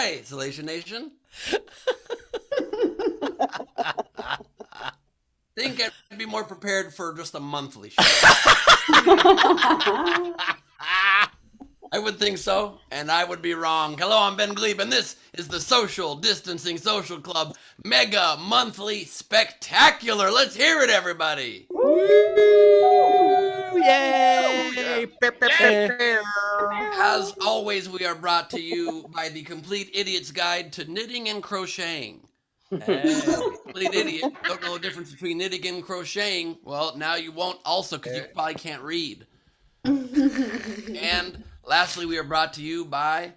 Hi, Salation Nation. Think I'd be more prepared for just a monthly show. I would think so, and I would be wrong. Hello, I'm Ben Gleib, and this is the Social Distancing Social Club Mega Monthly Spectacular. Let's hear it, everybody. Woo! Yay! As always, we are brought to you by the Complete Idiot's Guide to Knitting and Crocheting. Complete idiot. Don't know the difference between knitting and crocheting. Well, now you won't also because you probably can't read. And lastly, we are brought to you by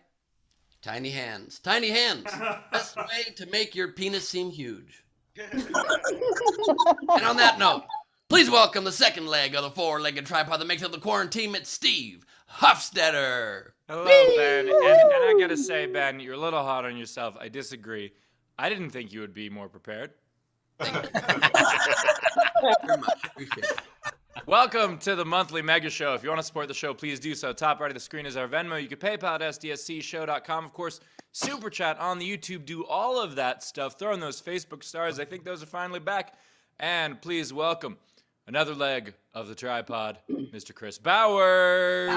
Tiny Hands. Tiny Hands, best way to make your penis seem huge. And on that note, please welcome the second leg of the four-legged tripod that makes up the quarantine. It's Steve Hofstetter. Hello, Ben. And I gotta say, Ben, you're a little hard on yourself. I disagree. I didn't think you would be more prepared. Thank you very much. Appreciate it. Welcome to the monthly mega show. If you want to support the show, please do so. Top right of the screen is our Venmo. You can PayPal at sdscshow.com. Of course, Super Chat on the YouTube. Do all of that stuff. Throw in those Facebook stars. I think those are finally back. And please welcome another leg of the tripod, Mr. Chris Bowers.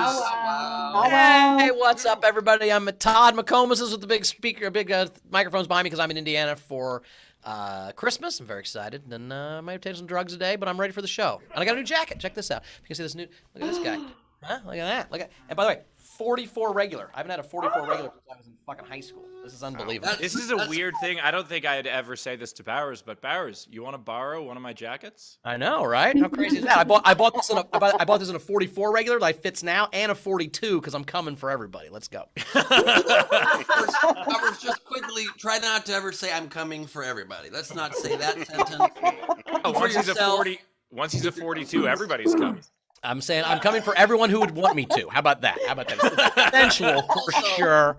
Hey, what's up, everybody? I'm Todd McComas. This is with the big speaker, microphones behind me because I'm in Indiana for Christmas. I'm very excited. And I might have taken some drugs today, but I'm ready for the show. And I got a new jacket. Check this out. You can see this new. Look at this guy. Huh? Look at that. And by the way, 44 regular. I haven't had a 44 regular since I was in fucking high school. This is unbelievable. This is a weird thing. I don't think I'd ever say this to Bowers, but Bowers, you want to borrow one of my jackets? I know, right? How crazy is that? I bought this in a 44 regular that fits now and a 42 because I'm coming for everybody. Let's go. Bowers, just quickly, try not to ever say I'm coming for everybody. Let's not say that sentence. Oh, once he's a 42, everybody's coming. I'm saying I'm coming for everyone who would want me to. How about that? Sensual for sure.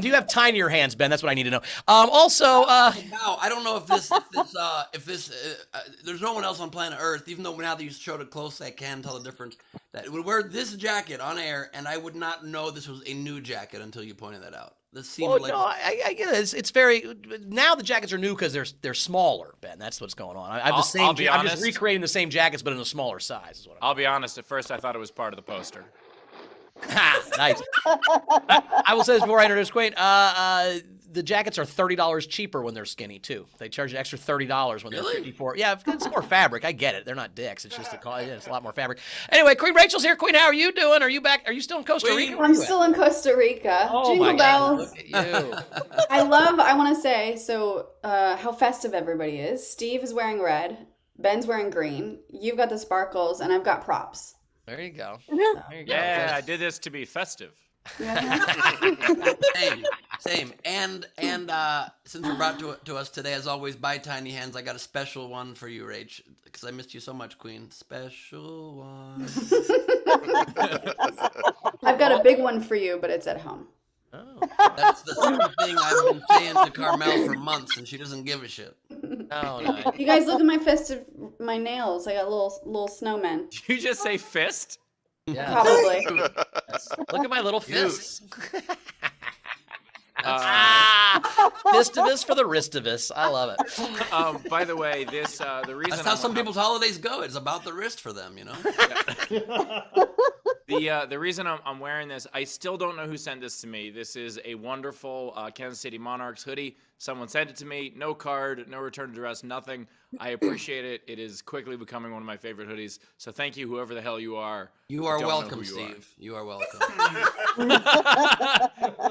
Do you have tinier hands, Ben? That's what I need to know. Also, now I don't know if this there's no one else on planet Earth, even though now that you showed it close, I can tell the difference. That would wear this jacket on air, and I would not know this was a new jacket until you pointed that out. This seemed like. No, I get it. It's very. Now the jackets are new because they're smaller, Ben. That's what's going on. I'm just recreating the same jackets, but in a smaller size. Is what I'll be honest. At first, I thought it was part of the poster. Nice. I will say this before I introduce Quain. The jackets are $30 cheaper when they're skinny too. They charge an extra $30 when they're 54. Yeah, it's more fabric. I get it. They're not dicks. It's just it's a lot more fabric. Anyway, Queen Rachel's here. Queen, how are you doing? Are you back? Are you still in Costa Rica? I'm still in Costa Rica. Oh, Jingle bells. Look at you. I want to say how festive everybody is. Steve is wearing red. Ben's wearing green. You've got the sparkles, and I've got props. There you go. Yeah, I did this to be festive. Same. And since we're brought to us today, as always, by Tiny Hands, I got a special one for you, Rach, because I missed you so much, Queen. Special one. I've got a big one for you, but it's at home. Oh, that's the same thing I've been saying to Carmel for months, and she doesn't give a shit. No. You guys look at my nails. I got little snowmen. Did you just say fist? Yeah. Probably. Look at my little fists. Fistivus for the wristivus. I love it. By the way, the reason that's how some people's holidays go. It's about the wrist for them, you know. The reason I'm wearing this, I still don't know who sent this to me. This is a wonderful Kansas City Monarchs hoodie. Someone sent it to me. No card, no return address, nothing. I appreciate it. It is quickly becoming one of my favorite hoodies. So thank you, whoever the hell you are. You are welcome, Steve. You are welcome.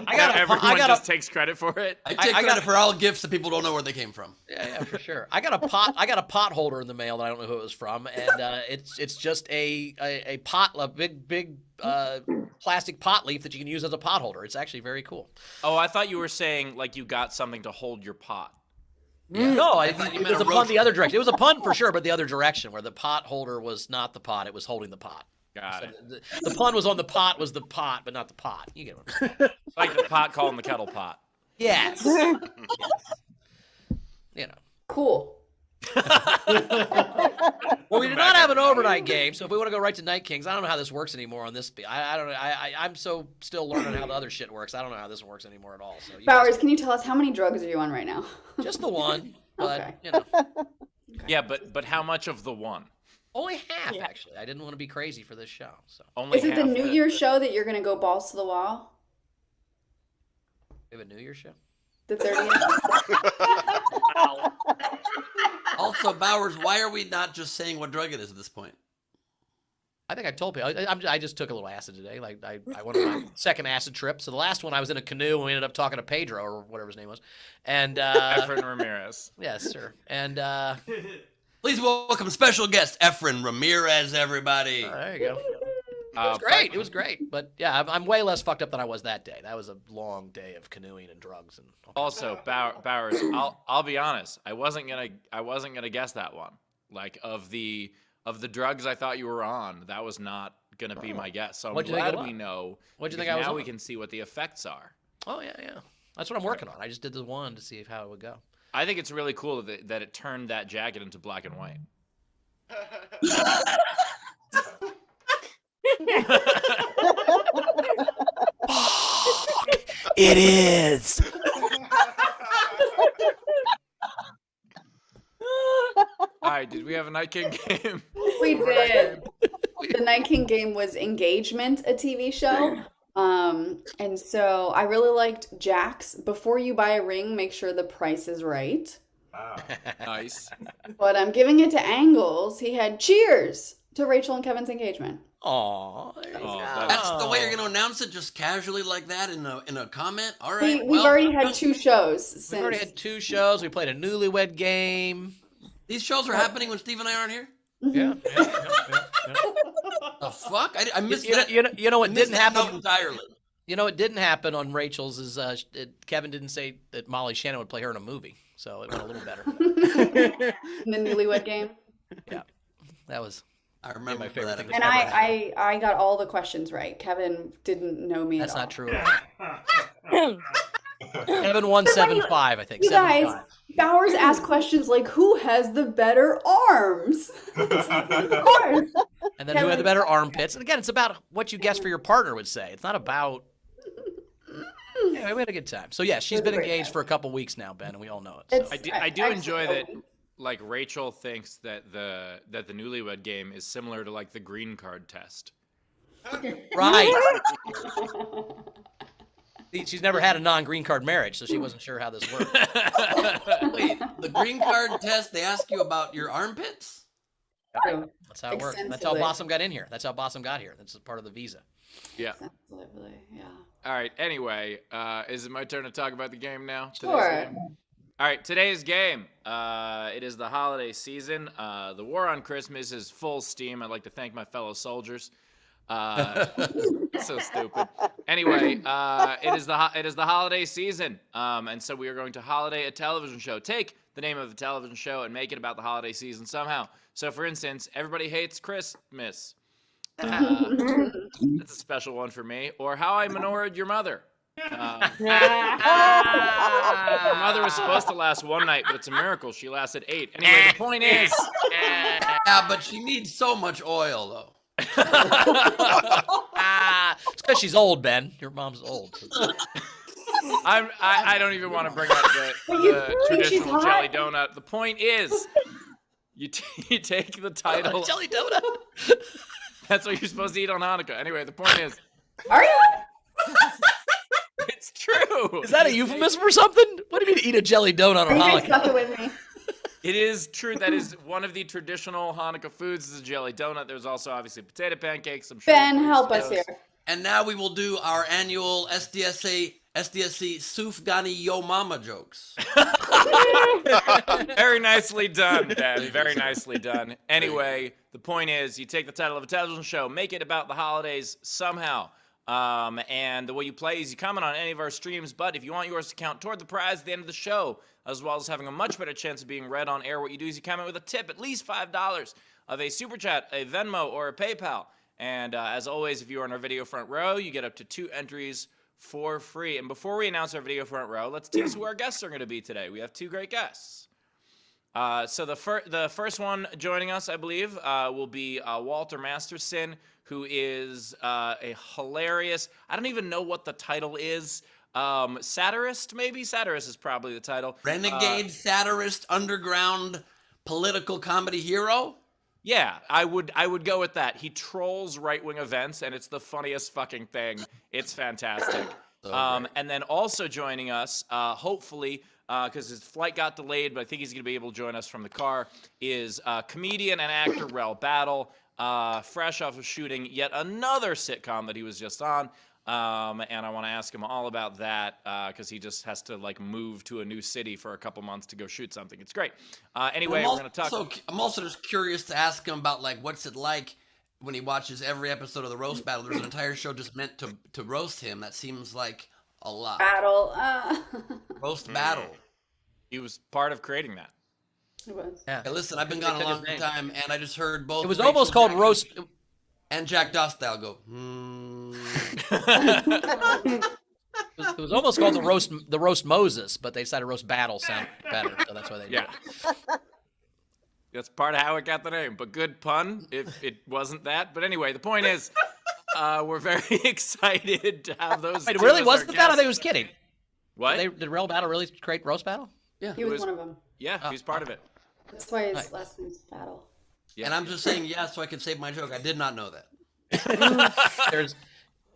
Everyone just takes credit for it. I take credit for all gifts that people don't know where they came from. Yeah, for sure. I got a pot holder in the mail that I don't know who it was from, and it's just a big plastic pot leaf that you can use as a pot holder. It's actually very cool. Oh, I thought you were saying like you got something to hold your pot. Yeah. No, it was a pun the other direction. It was a pun for sure, but the other direction, where the pot holder was not the pot; it was holding the pot. Got it. The pun was on the pot, was the pot, but not the pot. You get what I'm saying? It's like the pot calling the kettle pot. Yes. Yes. You know. Cool. Well, we did not have an overnight game, so if we want to go right to Night Kings, I don't know how this works anymore on this. I don't know. I'm so still learning how the other shit works. I don't know how this works anymore at all. So Bowers, can you tell us how many drugs are you on right now? just the one, but Okay. you know, Yeah, but how much of the one? only half actually. I didn't want to be crazy for this show, so Only Is it the half New of it. Year's show that you're going to go balls to the wall? we have a New Year's show. The 30th? Also, Bowers, why are we not just saying what drug it is at this point? I think I told people. I just took a little acid today. Like I went on my second acid trip. So the last one I was in a canoe and we ended up talking to Pedro or whatever his name was, and Efren Ramirez. yes, sir. And Please welcome special guest Efren Ramirez, everybody. there you go. It was great. It was great. But yeah, I'm way less fucked up than I was that day. That was a long day of canoeing and drugs and. Also, Bowers, I'll be honest. I wasn't gonna guess that one. Like of the drugs I thought you were on, that was not gonna be my guess. So I'm What'd you think glad it we was? know. What'd you because think I was now on? we can see what the effects are. Oh yeah. That's what I'm working on. I just did the one to see how it would go. I think it's really cool that it turned that jacket into black and white. It is. All right, did we have a Night King game? We did. The Night King game was Engagement, a TV show. And so I really liked Jack's. Before you buy a ring, make sure the price is right. Nice. But I'm giving it to Angles. He had cheers to Rachel and Kevin's engagement. Aw. That's the way you're going to announce it, just casually like that in a comment. All right. We've already had 2 shows since. We've already had 2 shows. We played a newlywed game. These shows are happening when Steve and I aren't here. Yeah. The fuck? I missed that. You know what Missed didn't that note happen entirely. You know, it didn't happen on Rachel's. Is Kevin didn't say that Molly Shannon would play her in a movie, so it went a little better. In the newlywed game. Yeah, that was. I remember my favorite that. thing. And I got all the questions right. Kevin didn't know me That's at all. not true. Kevin 175, I think. You guys, 75. Bowers asked questions like, who has the better arms? Of course. And then who had the better armpits? And again, it's about what you guess for your partner would say. It's not about. Yeah, we had a good time. So yeah, she's been engaged for a couple weeks now, Ben, and we all know it. So. I do enjoy that. Like Rachel thinks that the newlywed game is similar to like the green card test. Right. She's never had a non-green card marriage, so she wasn't sure how this worked. Wait, the green card test, they ask you about your armpits? That's how it works. That's how Blossom got in here. That's how Blossom got here. That's part of the visa. Yeah. Yeah. All right. Anyway, is it my turn to talk about the game now? Sure. Game? All right. Today's game. It is the holiday season. The war on Christmas is full steam. I'd like to thank my fellow soldiers. So stupid. Anyway, it is the holiday season, and so we are going to holiday a television show. Take the name of the television show and make it about the holiday season somehow. So, for instance, Everybody Hates Christmas. That's a special one for me. Or How I Manored Your Mother. Her mother was supposed to last one night, but it's a miracle she lasted 8. Anyway, the point is, Yeah, but she needs so much oil, though. It's because she's old, Ben. Your mom's old. I don't even want to bring up the traditional jelly donut. The point is, you take the title. Jelly donut. That's what you're supposed to eat on Hanukkah. Anyway, the point is, Are you? it's true. Is that a euphemism for something? What do you mean eat a jelly donut on You guys Hanukkah? stuck it with me. It is true. That is one of the traditional Hanukkah foods is a jelly donut. There's also obviously potato pancakes. I'm sure. Ben, help us here. And now we will do our annual SDSC Sufgani Yo Mama jokes. Very nicely done, Ben. Very nicely done. Anyway, the point is, you take the title of a television show, make it about the holidays somehow. And the way you play is you comment on any of our streams, but if you want yours to count toward the prize at the end of the show, as well as having a much better chance of being read on air, what you do is you comment with a tip, at least $5 of a Super Chat, a Venmo, or a PayPal. And as always, if you are in our video front row, you get up to 2 entries for free. And before we announce our video front row, let's tease who our guests are going to be today. We have 2 great guests. So the first one joining us, I believe, will be Walter Masterson, who is a hilarious. I don't even know what the title is. Satirist, maybe. Satirist is probably the title. Renegade, satirist, underground, political comedy hero. Yeah, I would go with that. He trolls right-wing events, and it's the funniest fucking thing. It's fantastic. And then also joining us, hopefully, because his flight got delayed, but I think he's going to be able to join us from the car, is comedian and actor Rel Battle, fresh off of shooting yet another sitcom that he was just on. And I want to ask him all about that because he just has to like move to a new city for a couple months to go shoot something. It's great. Anyway, we're going to talk. I'm also just curious to ask him about like what's it like when he watches every episode of the roast battle. There's an entire show just meant to roast him. That seems like a lot. Battle. Roast battle. He was part of creating that. It was. Yeah. Hey, listen, I've been gone a long time, and I just heard both. It was Rachel almost called Jackson roast. And Jack Dostal go. It was almost called the roast Moses, but they decided roast battle sound better, so that's why they did it. That's part of how it got the name. But good pun if it wasn't that. But anyway, the point is, we're very excited to have those. Wait, two really? as Wasn't our that? I guests. think it was kidding. What? Did Rel Battle really create roast battle? Yeah. He was one of them. Yeah, he's part of it. That's why his Nice. last name's Battle. Yeah. And I'm just saying yes so I can save my joke. I did not know that.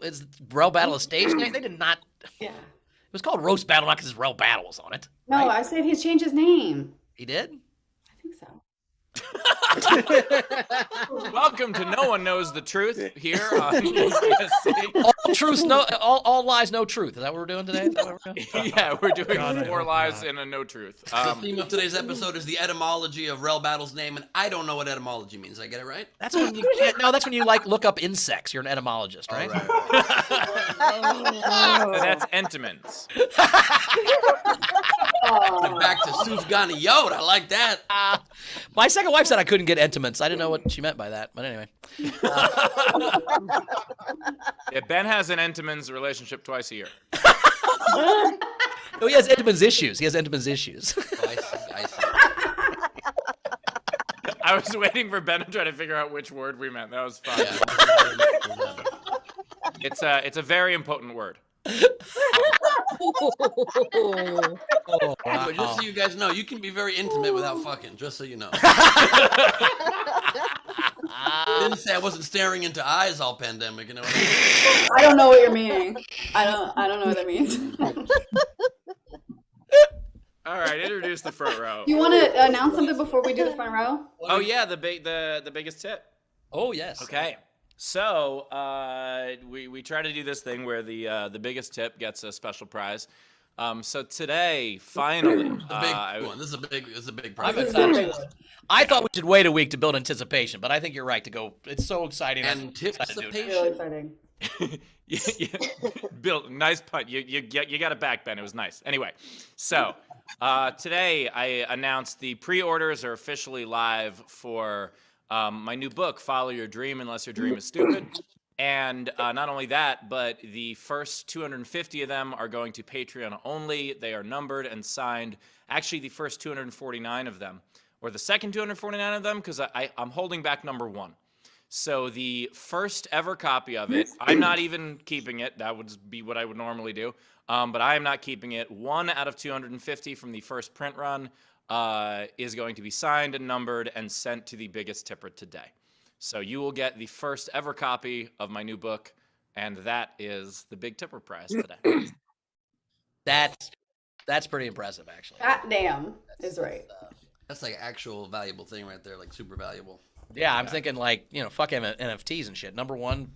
Is Rel Battle a stage name? They did not. Yeah. It was called roast battle, not because Rel Battle was on it. No, right? I said he's changed his name. He did. I think so. Welcome to No One Knows the Truth here on SDSC. All truth, all lies, no truth. Is that what we're doing today? Is that what we're doing? Yeah, we're doing God, I 4 hope lies not. and a no truth. The theme of today's episode is the etymology of Rel Battle's name, and I don't know what etymology means. Did I get it right? That's when you can't. No, that's when you like look up insects. You're an etymologist, right? And that's entomins. Oh. Back to Sufgani Yod. I like that. My second wife said I couldn't get entomins. I didn't know what she meant by that, but anyway. Yeah, Ben has an entomins relationship twice a year. No, he has entomins issues. He has entomins issues. Oh, I see. I see. I was waiting for Ben to try to figure out which word we meant. That was fun. Yeah. It's a very impotent word. Oh, But just so you guys know, you can be very intimate without fucking, just so you know. Didn't say I wasn't staring into eyes all pandemic, you know what I mean? I don't know what you're meaning. I don't know what that means. All right, introduce the front row. You want to announce something before we do the front row? Oh yeah, the biggest tip. Oh yes. Okay. So we try to do this thing where the biggest tip gets a special prize. So today, finally, The big one. This is a big I'm prize. excited. I thought we should wait a week to build anticipation, but I think you're right to go. It's so exciting. I'm excited to do it. Really exciting. yeah. Bill, nice punt. You got it back, Ben. It was nice. Anyway, so today I announced the pre-orders are officially live for my new book, Follow Your Dream Unless Your Dream is Stupid. And not only that, but the first 250 of them are going to Patreon only. They are numbered and signed. Actually, the first 249 of them, or the second 249 of them, because I'm holding back number 1. So the first ever copy of it, I'm not even keeping it. That would be what I would normally do. But I am not keeping it. 1 out of 250 from the first print run is going to be signed and numbered and sent to the biggest tipper today. So you will get the first ever copy of my new book, and that is the Big Tipper Prize today. That's pretty impressive, actually. That damn is right. That's like actual valuable thing right there, like super valuable. Yeah, I'm thinking like fuck NFTs and shit. Number one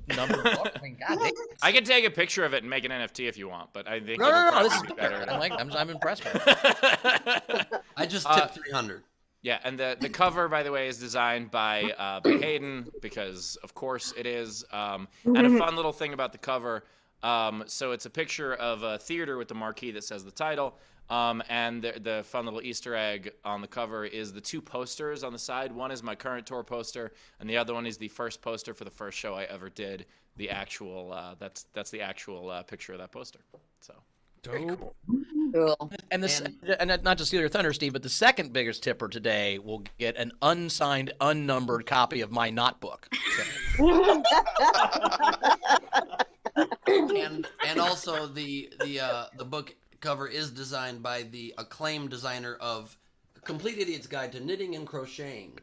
book. I mean, God, I can take a picture of it and make an NFT if you want, but I think no. This is be better. I'm impressed by it. I just tipped 300. Yeah, and the cover, by the way, is designed by Hayden, because of course it is. And a fun little thing about the cover, so it's a picture of a theater with the marquee that says the title, and the fun little Easter egg on the cover is the 2 posters on the side. One is my current tour poster, and the other one is the first poster for the first show I ever did. The actual that's the actual picture of that poster. So Dope. Cool. And not to steal your thunder, Steve, but the second biggest tipper today will get an unsigned, unnumbered copy of my not book. And also the book cover is designed by the acclaimed designer of Complete Idiot's Guide to Knitting and Crocheting.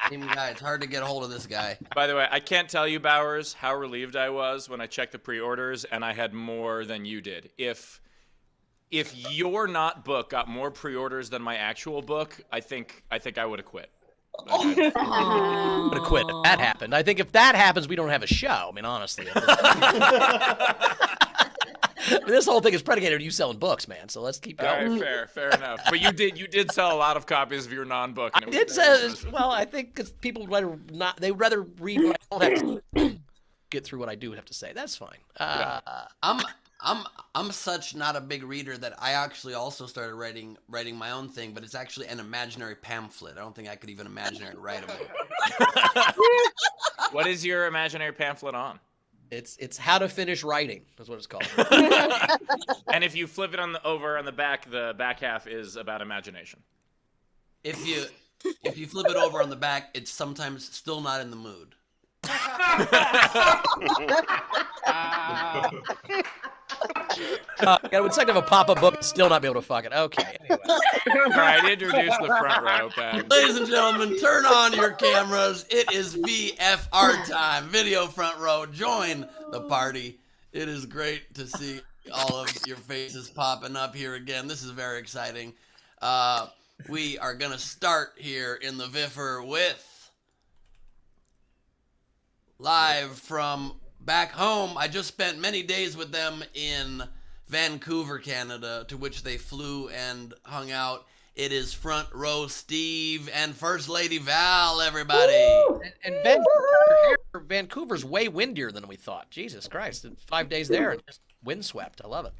Same guy. It's hard to get a hold of this guy. By the way, I can't tell you, Bowers, how relieved I was when I checked the pre-orders and I had more than you did. If your not book got more pre-orders than my actual book, I think I would have quit. I'm gonna quit if that happened. I think if that happens, we don't have a show. I mean, honestly. This whole thing is predicated on you selling books, man. So let's keep going. All right, fair enough. But you did sell a lot of copies of your non-book. And I did say, well, I think because people would rather not. They rather read what I don't have to get through what I do have to say. That's fine. I'm such not a big reader that I actually also started writing my own thing, but it's actually an imaginary pamphlet. I don't think I could even imagine it write a book. What is your imaginary pamphlet on? It's how to finish writing. That's what it's called. And if you flip it over on the back half is about imagination. If you flip it over on the back, it's sometimes still not in the mood. I would like to have a pop-up book and still not be able to fuck it. Okay. Anyway. All right, introduce the front row, Ben. Ladies and gentlemen, turn on your cameras. It is VFR time. Video front row. Join the party. It is great to see all of your faces popping up here again. This is very exciting. We are going to start here in the VIFR with live from back home. I just spent many days with them in Vancouver, Canada, to which they flew and hung out. It is front row Steve and First Lady Val, everybody. And Vancouver's way windier than we thought. Jesus Christ. 5 days there and just windswept. I love it.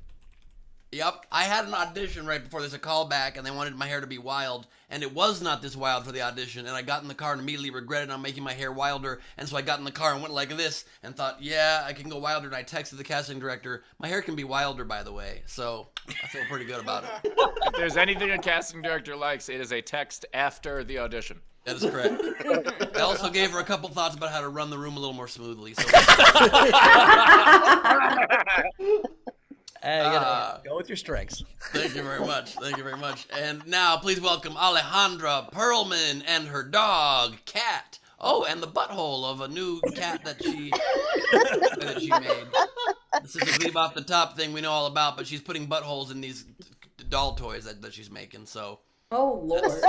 Yep, I had an audition right before this, a callback, and they wanted my hair to be wild, and it was not this wild for the audition, and I got in the car and immediately regretted not making my hair wilder, and so I got in the car and went like this, and thought, yeah, I can go wilder, and I texted the casting director, my hair can be wilder, by the way, so I feel pretty good about it. If there's anything a casting director likes, it is a text after the audition. That is correct. I also gave her a couple thoughts about how to run the room a little more smoothly, so... Hey, go with your strengths. Thank you very much. Thank you very much. And now, please welcome Alejandra Perlman and her dog, Cat. Oh, and the butthole of a new cat that she made. This is a Gleib off the top thing we know all about, but she's putting buttholes in these doll toys that she's making. So. Oh Lord.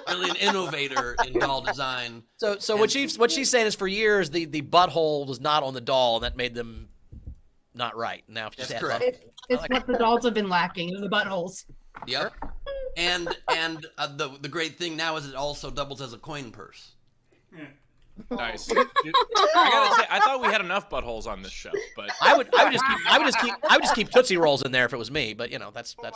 Really an innovator in doll design. So what she's saying is for years the butthole was not on the doll, and that made them not right. Now if you That's say correct. It's what the dolls have been lacking, the buttholes. Yep. And the great thing now is it also doubles as a coin purse. Nice. I gotta say, I thought we had enough buttholes on this show, but I would just keep Tootsie Rolls in there if it was me, but you know that's me.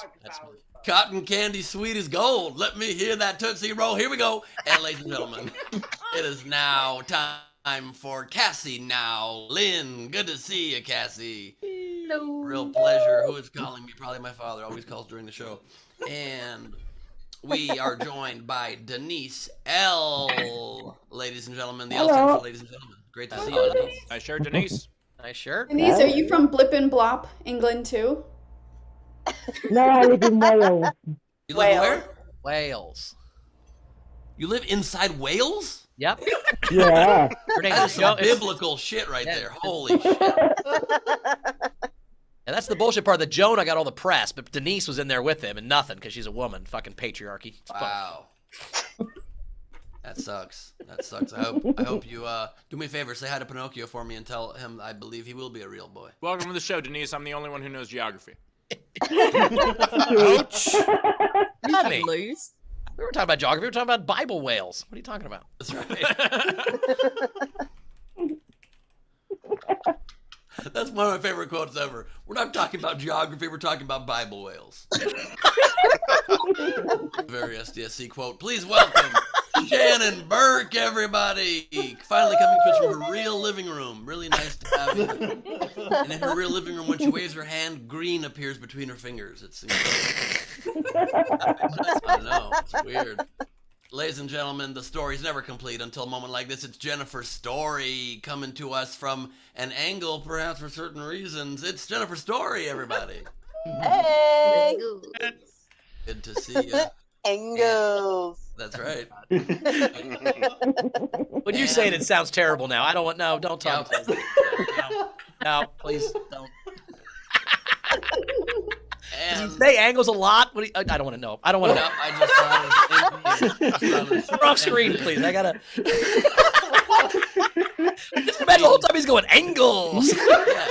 Cotton candy sweet as gold. Let me hear that Tootsie Roll. Here we go. And ladies and gentlemen, it is now time for Cassie now. Lynn, good to see you, Cassie. Hello. Real pleasure. Who is calling me? Probably my father. Always calls during the show. And we are joined by Denise L. Ladies and gentlemen, the L stands for ladies and gentlemen. Great to see you, Denise. I share Denise. Nice shirt. Denise, are you from Blip and Blop, England too? No, I live in Wales. You live where? Wales. You live inside Wales? Yep. Yeah. Her name That is is some biblical shit right there. Holy shit. And that's the bullshit part that Jonah got all the press, but Denise was in there with him and nothing because she's a woman. Fucking patriarchy. It's Wow. That sucks. That sucks. I hope you do me a favor, say hi to Pinocchio for me and tell him I believe he will be a real boy. Welcome to the show, Denise. I'm the only one who knows geography. Ouch. Not me. Loose. We were talking about geography. We were talking about Bible whales. What are you talking about? That's right. That's one of my favorite quotes ever. We're not talking about geography, we're talking about Bible whales. Very SDSC quote. Please welcome Shannon Burke, everybody. Finally coming to us from her real living room. Really nice to have you. And in her real living room, when she waves her hand, green appears between her fingers. It's incredible. I don't know. It's weird. Ladies and gentlemen, the story's never complete until a moment like this. It's Jennifer's story coming to us from an angle, perhaps for certain reasons. It's Jennifer's story, everybody. Hey! Good to see you. Angles. That's right. When you say it sounds terrible now. I don't want. No, don't talk. Yep. No, please don't. And You say angles a lot. What do you, I don't want to know. I don't want to no, know. I just thought it was Off screen, please. I gotta. Just imagine the whole time he's going angles. Yeah.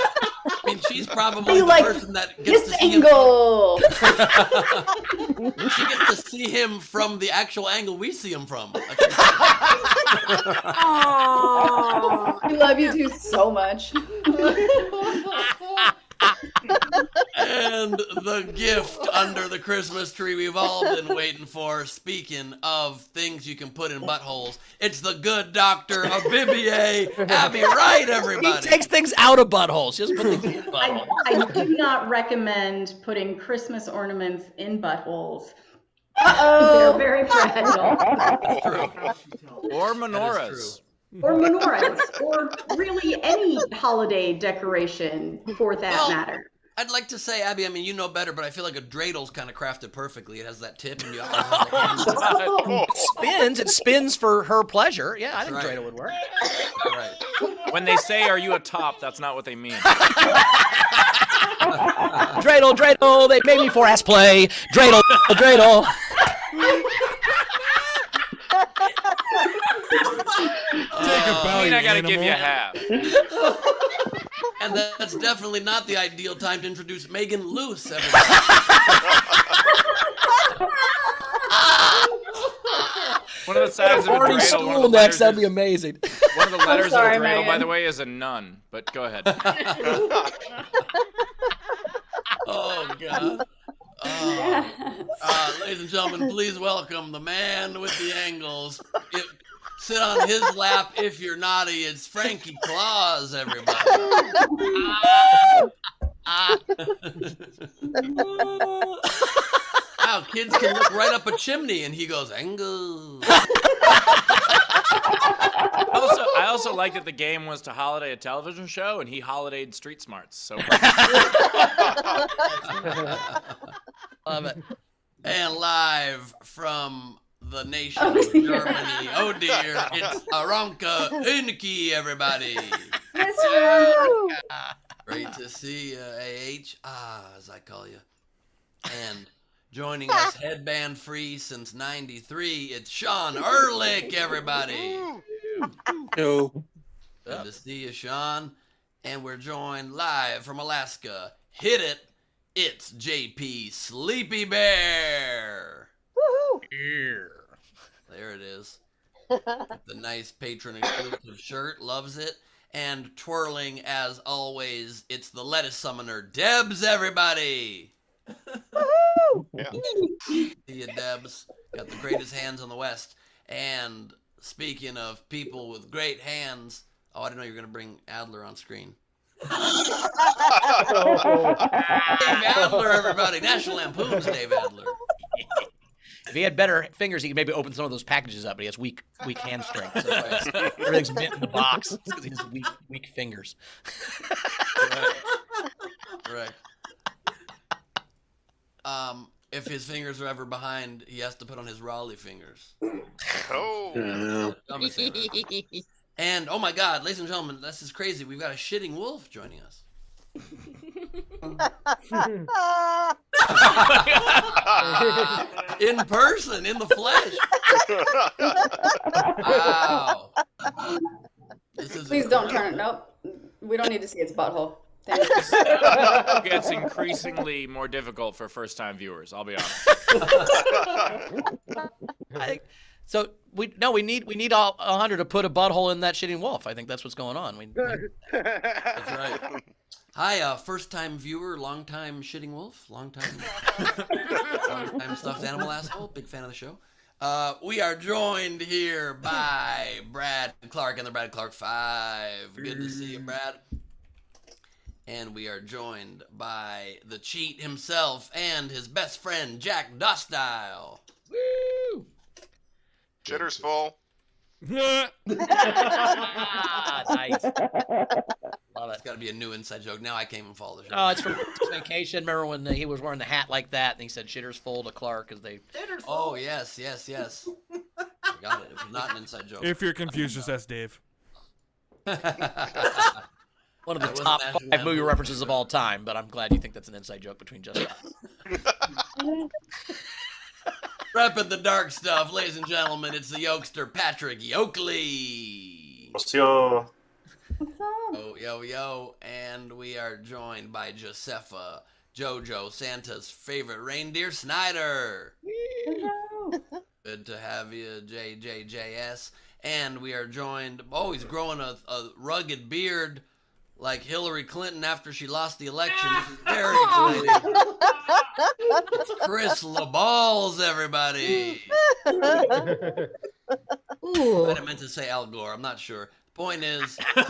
I mean, she's probably the like, person that gets This to see him. angle. She gets to see him from the actual angle we see him from. We love you two so much. And the gift under the Christmas tree we've all been waiting for. Speaking of things you can put in buttholes, it's the good doctor of Bibier, Abby Wright, He everybody. takes things out of buttholes. She doesn't put things in buttholes. I do not recommend putting Christmas ornaments in buttholes. They're Uh-oh. very fragile. Or That is menorahs. Or menorahs, or really any holiday decoration for that Well, matter. I'd like to say, Abby, I mean, you know better, but I feel like a dreidel's kind of crafted perfectly. It has that tip and you always have the hand. It spins for her pleasure. Yeah, I think Right. dreidel would work. Right. When they say, "Are you a top?" that's not what they mean. Dreidel, they made me for ass play. Dreidel. I mean, I gotta give you half. And that's definitely not the ideal time to introduce Megan Luce, everybody. One of the sides of a Party dreidel. One of school the next. letters That'd be is- amazing. One of the letters sorry, of a dreidel, by Megan. the way, is a nun. But go ahead. Oh, God. Ladies and gentlemen, please welcome the man with the angles. Sit on his lap if you're naughty. It's Frankie Claus, everybody. Wow, kids can look right up a chimney and he goes, angles. I also like that the game was to holiday a television show, and he holidayed Street Smarts. So Love it. And live from the nation of Germany. Oh dear, it's Aranka Hünke, everybody. Great to see you, AH, as I call you. And joining us, headband free since '93, it's Sean Ehrlich, everybody. Yo. Good to see you, Sean. And we're joined live from Alaska. Hit it. It's JP Sleepy Bear. There it is. The nice patron exclusive shirt. Loves it. And twirling as always, it's the lettuce summoner, Debs, everybody. See you, Debs. Got the greatest hands on the West. And speaking of people with great hands, oh, I didn't know you were going to bring Adler on screen. Dave Adler, everybody. National Lampoon's Dave Adler. If he had better fingers, he could maybe open some of those packages up. But he has weak hand strength. So that's why everything's mint in the box. It's because he has weak fingers. Right. If his fingers are ever behind, he has to put on his Raleigh fingers. Oh. And oh my God, ladies and gentlemen, this is crazy. We've got a shitting wolf joining us. In person, in the flesh. Wow. This is Please don't turn it. Nope. We don't need to see its butthole. Thank you. it gets increasingly more difficult for first-time viewers. I'll be honest. I think so. We need all 100 to put a butthole in that shitting wolf. I think that's what's going on. That's right. Hi, first-time viewer, long-time shitting wolf, long-time stuffed animal asshole. Big fan of the show. We are joined here by Brad Clark and the Brad Clark 5. Good to see you, Brad. And we are joined by the cheat himself and his best friend, Jack Dostile. Woo! Shitter's full. Nice. Love It's it. got to be a new inside joke. Now I can't even follow the show. Oh, it's from Christmas Vacation. Remember when he was wearing the hat like that, and he said "shitter's full" to Clark because they. Oh, yes. I got it. It was not an inside joke. If you're confused, just ask Dave. One of the That wasn't top actually 5 movie that references of all time, but I'm glad you think that's an inside joke between just us. Repping the dark stuff, ladies and gentlemen. It's the Yokester Patrick Yoakley. Monsieur. Oh, yo, and we are joined by Josepha, JoJo, Santa's favorite reindeer, Snyder. Good to have you, JJJS. And we are joined, he's growing a rugged beard like Hillary Clinton after she lost the election. This is very exciting. It's Chris LaBalls, everybody. Ooh. I meant to say Al Gore, I'm not sure. Point is, we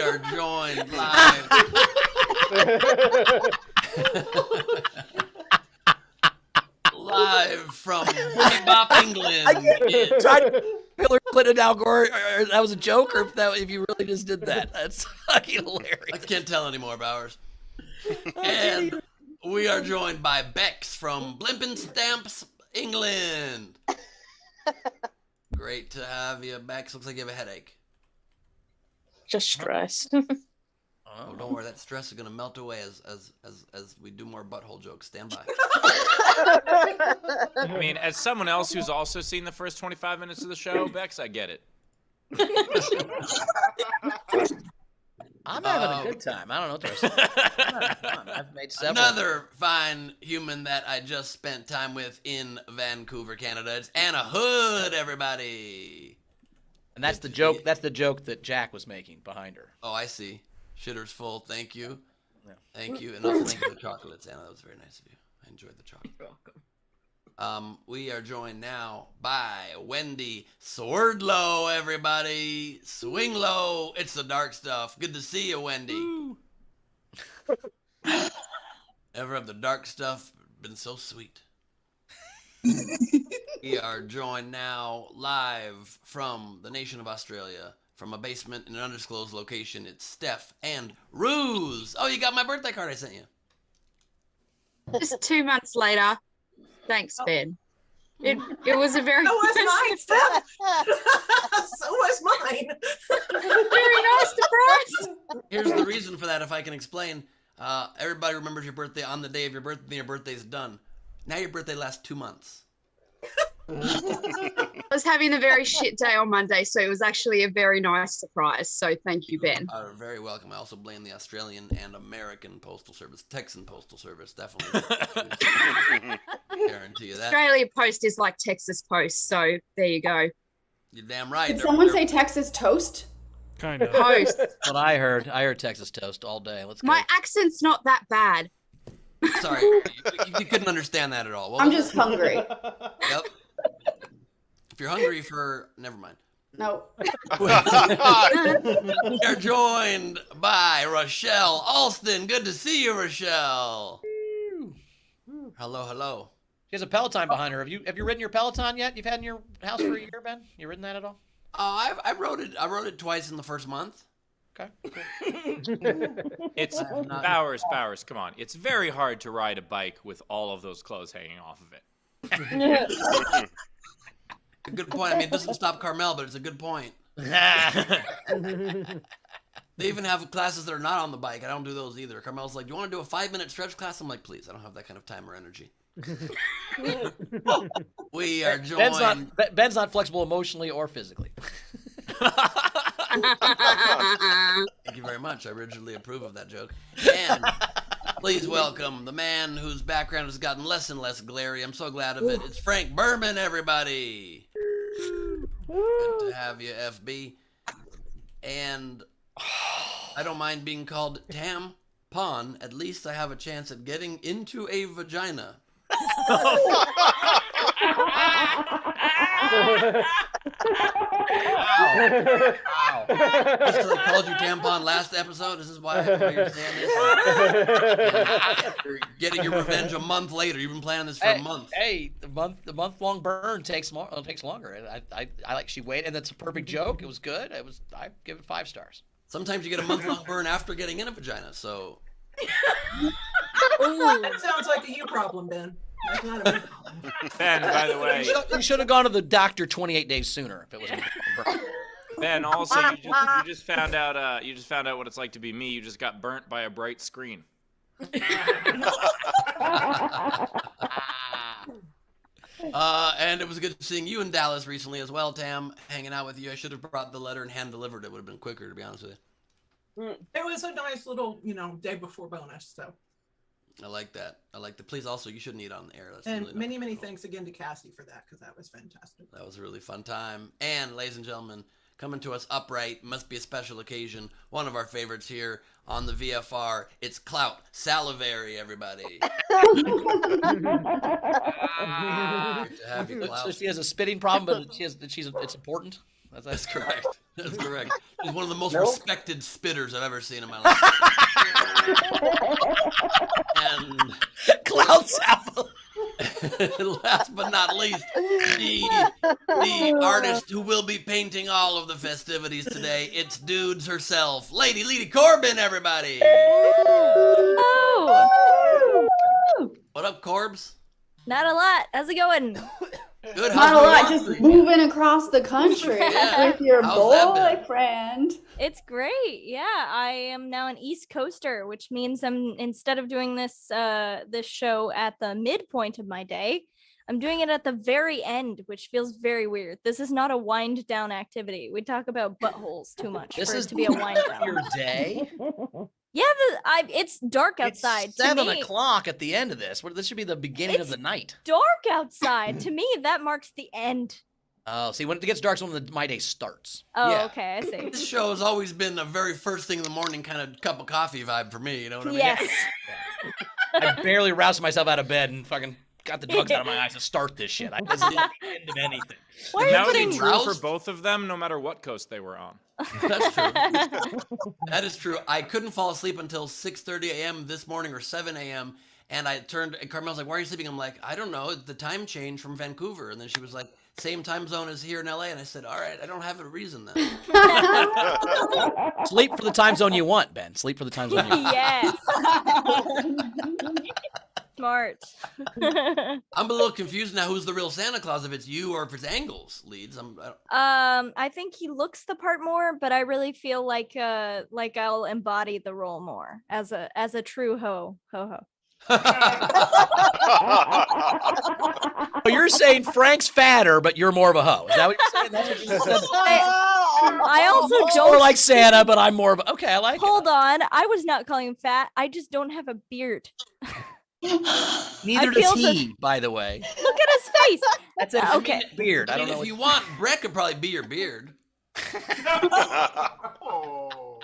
are joined live. Live from Bop, England. Hillary Clinton, Al Gore, or that was a joke, or if you really just did that. That's fucking hilarious. I can't tell anymore, Bowers. And we are joined by Bex from Blimpin' Stamps, England. Great to have you, Bex. Looks like you have a headache. Just stressed. Oh, don't worry, that stress is gonna melt away as we do more butthole jokes. Stand by. I mean, as someone else who's also seen the first 25 minutes of the show, Bex, I get it. I'm having a good time. I don't know what to say. I've made several. Another fine human that I just spent time with in Vancouver, Canada. It's Anna Hood, everybody. And that's the joke. That's the joke that Jack was making behind her. Oh, I see. Shitter's full. Thank you. Yeah. Thank you. And also thank you for the chocolates, Anna. That was very nice of you. I enjoyed the chocolate. You're welcome. We are joined now by Wendy Swordlow, everybody. Swing low. It's the dark stuff. Good to see you, Wendy. Ever have the dark stuff been so sweet? We are joined now live from the nation of Australia, from a basement in an undisclosed location. It's Steph and Ruse. Oh, you got my birthday card I sent you. Just 2 months later. Thanks, Ben. It was a very So was mine, Steph. So was mine. very nice surprise. Here's the reason for that, if I can explain. Everybody remembers your birthday on the day of your birthday, then your birthday's done. Now your birthday lasts 2 months. I was having a very shit day on Monday, so it was actually a very nice surprise. So thank you, Ben. Are very welcome. I also blame the Australian and American Postal Service, Texan Postal Service, definitely. Guarantee you that. Australia Post is like Texas Post, so there you go. You're damn right. Did someone say Texas toast? Kind of. Post. That's what I heard. I heard Texas toast all day. Let's go. My accent's not that bad. Sorry, you couldn't understand that at all. What I'm was just it? hungry. Yep. If you're hungry for, never mind. No. We are joined by Rochelle Alston. Good to see you, Rochelle. Hello, hello. She has a Peloton behind her. Have you ridden your Peloton yet? You've had in your house for a year, Ben? You ridden that at all? I rode it. I rode it twice in the first month. Okay. It's Bowers, come on. It's very hard to ride a bike with all of those clothes hanging off of it. A good point. I mean, it doesn't stop Carmel, but it's a good point. They even have classes that are not on the bike. I don't do those either. Carmel's like, do you want to do a 5-minute stretch class? I'm like, please, I don't have that kind of time or energy. We are joined. Ben's not flexible emotionally or physically. Thank you very much. I originally approve of that joke. And please welcome the man whose background has gotten less and less glary. I'm so glad of it. It's Frank Berman, everybody. Good to have you, FB. And I don't mind being called tampon. At least I have a chance at getting into a vagina. Wow. Just because I called you tampon last episode, this is why you're saying this. You're getting your revenge a month later. You've been planning this for a month. Hey, the month-long burn takes longer. I like she waited, and that's a perfect joke. It was good. I give it 5 stars. Sometimes you get a month-long burn after getting in a vagina, so. That sounds like a you problem, Ben. That's not a me problem. Ben, by the way, You should have gone to the doctor 28 days sooner if it was. Ben, also you just found out what it's like to be me. You just got burnt by a bright screen. And it was good seeing you in Dallas recently as well, Tam, hanging out with you. I should have brought the letter and hand-delivered. It would have been quicker, to be honest with you. It was a nice little, day before bonus. So. I like that. Please also, you shouldn't eat on the air. That's And really many thanks again to Cassie for that, because that was fantastic. That was a really fun time. And, ladies and gentlemen, coming to us upright, must be a special occasion. One of our favorites here on the VFR. It's Clout Salivary, everybody. Great to have you, Clout. So she has a spitting problem, but it's important. That's correct. That's correct. She's one of the most respected spitters I've ever seen in my life. And Clout Salivary. last but not least, the artist who will be painting all of the festivities today. It's Dudes herself, Lady Leedy Corbin, everybody. Oh. What up, Corbs? Not a lot. How's it going? Good. Not a lot, just moving across the country Yeah. with your How's that been? boyfriend. It's great. Yeah, I am now an East Coaster, which means instead of doing this show at the midpoint of my day, I'm doing it at the very end, which feels very weird. This is not a wind down activity. We talk about buttholes too much for it to be a wind down. Your day. Yeah, it's dark outside. It's 7 to me. o'clock at the end of this. This should be the beginning of the night. Dark outside. To me, that marks the end. Oh, see, when it gets dark is when my day starts. Oh, Yeah. okay, I see. This show has always been a very first thing in the morning kind of cup of coffee vibe for me. You know what I mean? Yes. I barely roused myself out of bed and fucking got the drugs out of my eyes to start this shit. This is not the end of anything. Why are That you would be putting true for both of them, no matter what coast they were on. That's true. That is true. I couldn't fall asleep until 6:30 a.m. this morning or 7 a.m. And I turned, and Carmel's like, why are you sleeping? I'm like, I don't know. The time change from Vancouver. And then she was like, same time zone as here in LA. And I said, all right, I don't have a reason then. Sleep for the time zone you want, Ben. Sleep for the time zone you want. Yes. Smart. I'm a little confused now. Who's the real Santa Claus? If it's you or if it's Angles leads. I think he looks the part more, but I really feel like I'll embody the role more as a true ho. So you're saying Frank's fatter, but you're more of a hoe. Is that what you're saying? That's what you said. I also More don't like Santa, but I'm more of a... Okay, I like Hold on. I was not calling him fat. I just don't have a beard. Neither does he, by the way. Look at his face. That's a Okay. beard. I I mean, don't know. if you want, Brett could probably be your beard.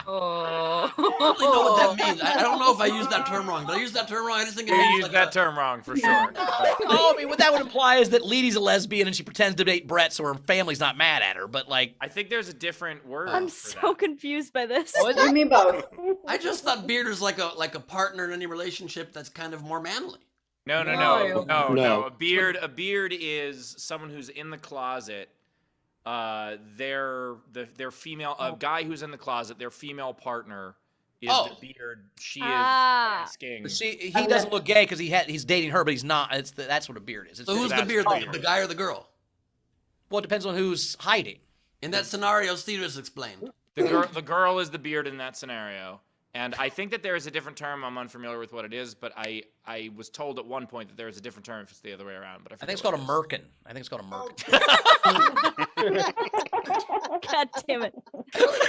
I don't really know what that means. I don't know if I used that term wrong. Did I use that term wrong? I just think it You means used like that term wrong for sure. Oh, I mean, what that would imply is that Leedy's a lesbian and she pretends to date Brett, so her family's not mad at her. But like, I think there's a different word. I'm for so confused by this. What do you mean both? I just thought beard is like a partner in any relationship that's kind of more manly. No. No. A beard is someone who's in the closet. Their female, a guy who's in the closet, their female partner is the beard. She is asking. he doesn't look gay because he's dating her, but he's not. That's what a beard is. So who's the beard? The guy or the girl? Well, it depends on who's hiding. In that scenario, Steve just explained. The girl is the beard in that scenario. And I think that there is a different term. I'm unfamiliar with what it is, but I was told at one point that there is a different term if it's the other way around. But I think it's called a merkin. I think it's called a merkin. God damn it.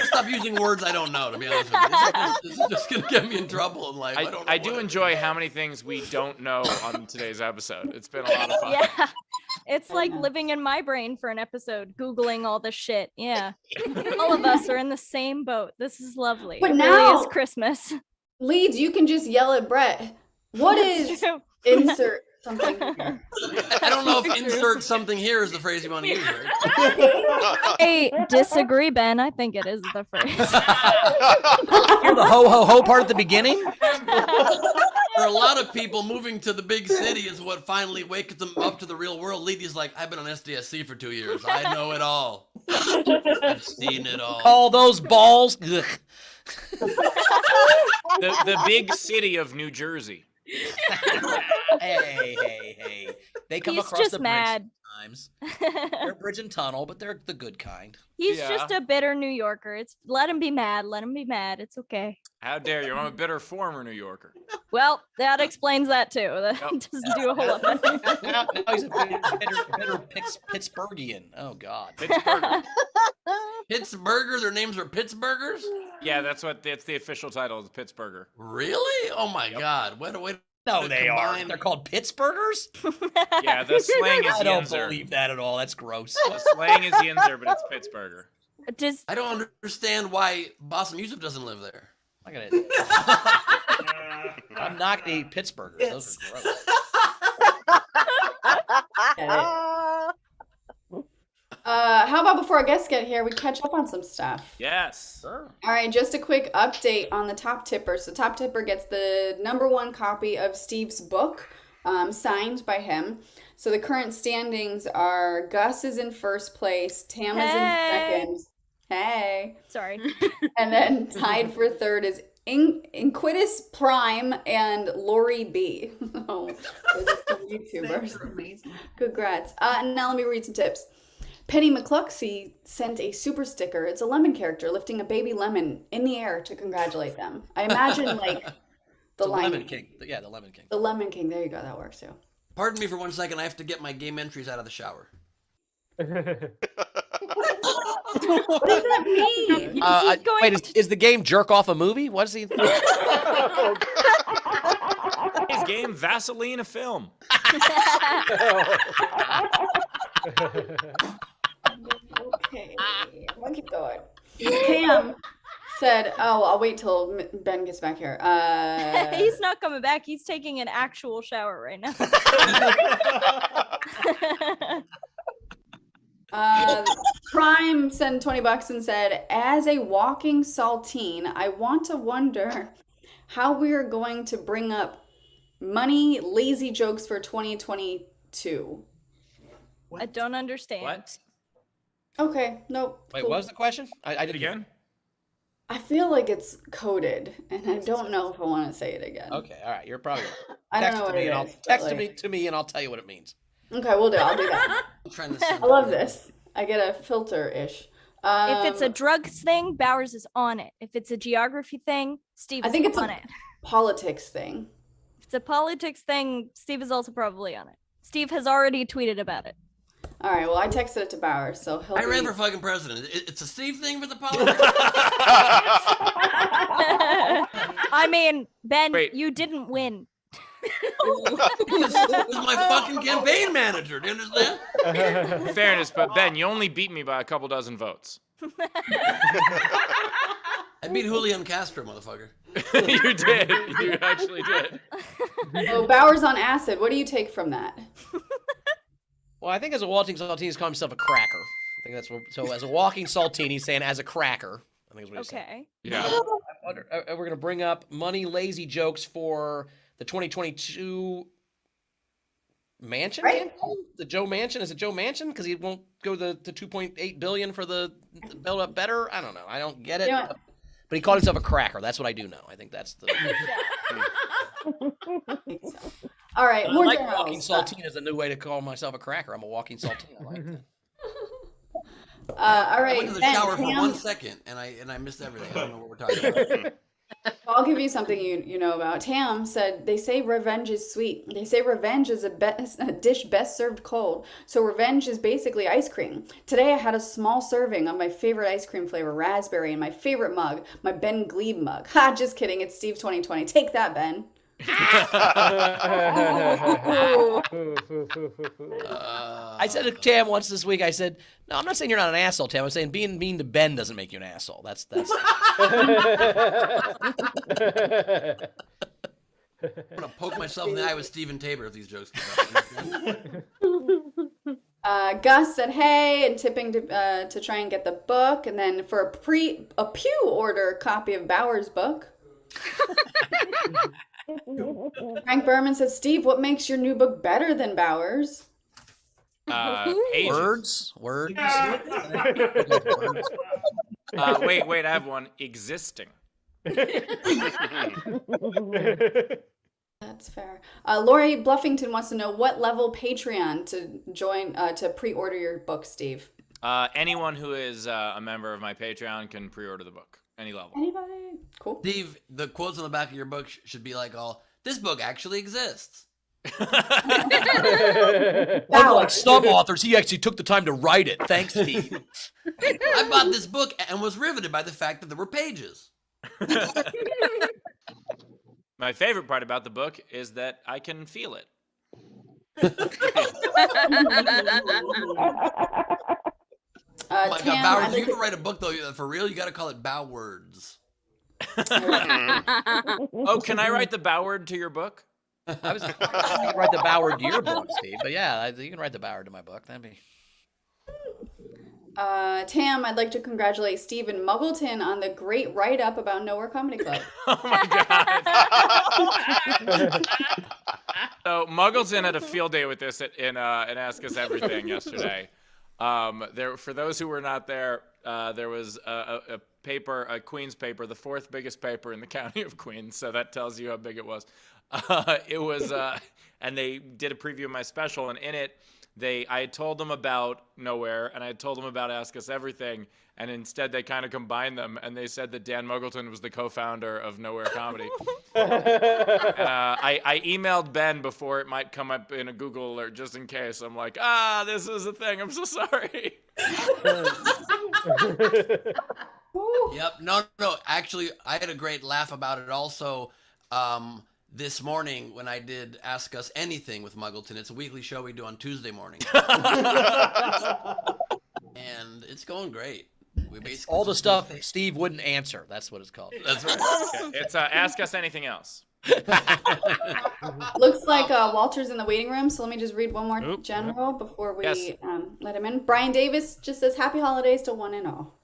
Stop using words I don't know, to be honest with you. This is just going to get me in trouble in life. I do enjoy how many things we don't know on today's episode. It's been a lot of fun. Yeah. It's like living in my brain for an episode, Googling all this shit. Yeah. All of us are in the same boat. This is lovely. But it now, really is Christmas. Leeds, you can just yell at Brett. What That's is true. insert something. I don't know if insert something here is the phrase you want to use, right? I disagree, Ben. I think it is the phrase. Hear the ho ho ho part at the beginning? For a lot of people, moving to the big city is what finally wakes them up to the real world. Leedy's like, I've been on SDSC for 2 years. I know it all. I've seen it all. Call those balls. Ugh. The big city of New Jersey. Hey. They come He's across just the bridge mad. sometimes. They're bridge and tunnel, but they're the good kind. He's Yeah. just a bitter New Yorker. Let him be mad. Let him be mad. It's okay. How dare you? I'm a bitter former New Yorker. Well, that explains that too. That doesn't do a whole lot. Now he's a bitter Pittsburghian. Oh, God. Pittsburgher. Pittsburgher? Their names are Pittsburghers? Yeah, that's the official title, is Pittsburgher. Really? Oh my God. What a way to No, they are. combine- They're called Pittsburghers? Yeah, the slang is I don't Yinzer. believe that at all. That's gross. The slang is Yinzer, but it's Pittsburgher. I don't understand why Bassem Youssef doesn't live there. I'm not gonna eat Pittsburghers. Those are gross. How about before our guests get here, we catch up on some stuff? Yes. All right, just a quick update on the top tipper. So top tipper gets the #1 copy of Steve's book, signed by him. So the current standings are Gus is in first place, Tam is in second. Hey. Sorry. And then tied for third is Inquitus Prime and Lori B. Oh, those are some YouTubers. Amazing. Congrats. And now let me read some tips. Penny McCluxy sent a super sticker. It's a lemon character lifting a baby lemon in the air to congratulate them. I imagine like the Lemon King. Yeah, the Lemon King. The Lemon King. There you go. That works too. Pardon me for 1 second. I have to get my game entries out of the shower. What does that mean? Wait, is the game Jerk Off a movie? What is he? His game Vaseline a film. Okay, I'm gonna keep going. Tam said, "Oh, I'll wait till Ben gets back here." He's not coming back. He's taking an actual shower right now. Prime sent $20 and said, "As a walking saltine, I want to wonder how we are going to bring up money lazy jokes for 2022." I don't understand. What? Okay, nope. Wait, cool. what was the question? I did Again? I feel like it's coded, and I don't know if I want to say it again. Okay, all right. You're probably right. I don't know Text what it me is. Text but, me to me, and I'll tell you what it means. Okay, we'll do. I'll do that. I'm trying to I love this. I get a filter-ish. If it's a drugs thing, Bowers is on it. If it's a geography thing, Steve is I think it's on a it. politics thing. If it's a politics thing, Steve is also probably on it. Steve has already tweeted about it. All right, well, I texted it to Bowers, so he'll I be... ran for fucking president. It's a Steve thing with the politics. I mean, Ben, Wait. you didn't win. This is my fucking campaign manager. Do you understand? In fairness, but Ben, you only beat me by a couple dozen votes. I beat Julian Castro, motherfucker. You did. You actually did. Oh, Bowers on acid. What do you take from that? Well, I think as a walking saltine, he's calling himself a cracker. I think that's what. So as a walking saltine, he's saying as a cracker. I think is what he's saying. Okay. Yeah. We're going to bring up money lazy jokes for the 2022 Manchin campaign? The Joe Manchin? Is it Joe Manchin? Because he won't go the 2.8 billion for the Build Up Better? I don't know. I don't get it. Yeah. But he called himself a cracker. That's what I do know. I think that's the. All right, I more like general walking stuff. saltine is a new way to call myself a cracker. I'm a walking saltine. I like that. All right, I went to the Ben, shower for Tam, 1 second and I missed everything. I don't know what we're talking about. I'll give you something you know about. Tam said, they say revenge is sweet. They say revenge is a dish best served cold. So revenge is basically ice cream. Today I had a small serving of my favorite ice cream flavor, raspberry, in my favorite mug, my Ben Gleib mug. Ha, just kidding. It's Steve 2020. Take that, Ben. I said to Tam once this week, I said, no, I'm not saying you're not an asshole, Tam. I'm saying being mean to Ben doesn't make you an asshole. That's I'm gonna poke myself in the eye with Steven Tabor if these jokes come out. Gus said hey and tipping to try and get the book, and then for a pew order copy of Bauer's book. Frank Berman says, Steve, what makes your new book better than Bauer's? Pages. Words. Wait, I have one. Existing. That's fair. Lori Bluffington wants to know what level Patreon to join to pre-order your book, Steve. Anyone who is a member of my Patreon can pre-order the book. Any level. Anybody? Cool. Steve, the quotes on the back of your book should be like this book actually exists. Unlike some authors, he actually took the time to write it. Thanks, Steve. I bought this book and was riveted by the fact that there were pages. My favorite part about the book is that I can feel it. Oh my God, Bauer, you can write a book though for real. You got to call it Bow Words. Oh, can I write the Bow word to your book? I was gonna write the Bow word to your book, Steve. But yeah, you can write the Bow word to my book. That'd be. Tam, I'd like to congratulate Steve and Muggleton on the great write-up about Nowhere Comedy Club. Oh my God. So Muggleton had a field day with this in Ask Us Everything yesterday. For those who were not there, there was a paper, a Queens paper, the fourth biggest paper in the county of Queens. So that tells you how big it was. It was, and they did a preview of my special, and in it, I had told them about Nowhere, and I had told them about Ask Us Everything, and instead they kind of combined them, and they said that Dan Muggleton was the co-founder of Nowhere Comedy. I emailed Ben before it might come up in a Google alert, just in case. I'm like, this is a thing. I'm so sorry. Yep. No. Actually, I had a great laugh about it also. This morning when I did Ask Us Anything with Muggleton. It's a weekly show we do on Tuesday morning. And it's going great. We basically all the stuff Steve wouldn't answer. That's what it's called. That's right. Okay. It's Ask Us Anything Else. Looks like Walter's in the waiting room, so let me just read one more general before we let him in. Brian Davis just says happy holidays to one and all.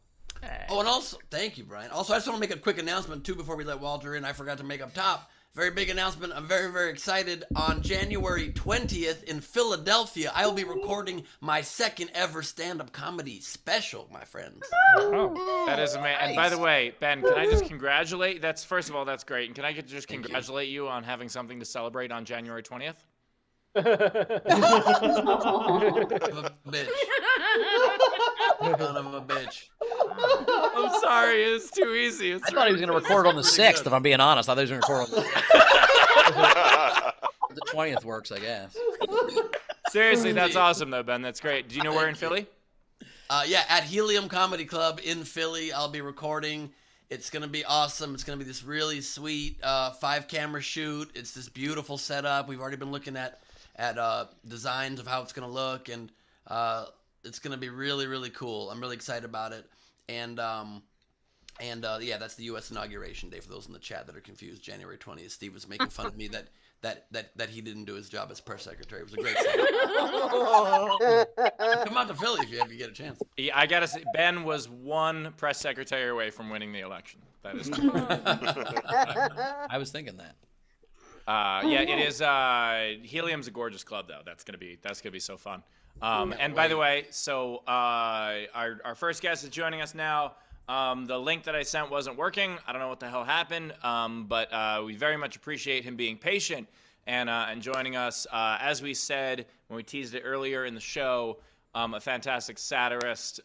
Oh, and also, thank you, Brian. Also, I just want to make a quick announcement, too, before we let Walter in. I forgot to make up top. Very big announcement. I'm very, very excited. On January 20th in Philadelphia, I will be recording my second ever stand-up comedy special, my friends. Oh, that is amazing. And by the way, Ben, can I just congratulate? First of all, that's great. And can I just congratulate you on having something to celebrate on January 20th? Son of a bitch. I'm sorry, it's too easy. I thought he was going to record on the 6th, if I'm being honest. I thought he was going to record on the 20th works, I guess. Seriously, that's awesome, though, Ben. That's great. Do you know where in Philly? Yeah, at Helium Comedy Club in Philly, I'll be recording. It's going to be awesome. It's going to be this really sweet 5-camera shoot. It's this beautiful setup. We've already been looking at designs of how it's going to look, and it's going to be really, really cool. I'm really excited about it. And yeah, that's the U.S. inauguration day for those in the chat that are confused. January 20th. Steve was making fun of me that he didn't do his job as press secretary. It was a great setup. Come out to Philly if you get a chance. Yeah, I gotta say, Ben was one press secretary away from winning the election. That is true. I was thinking that. Yeah, it is. Helium's a gorgeous club, though. That's gonna be so fun. And by the way, so our first guest is joining us now. The link that I sent wasn't working. I don't know what the hell happened, but we very much appreciate him being patient and joining us. As we said when we teased it earlier in the show, a fantastic satirist,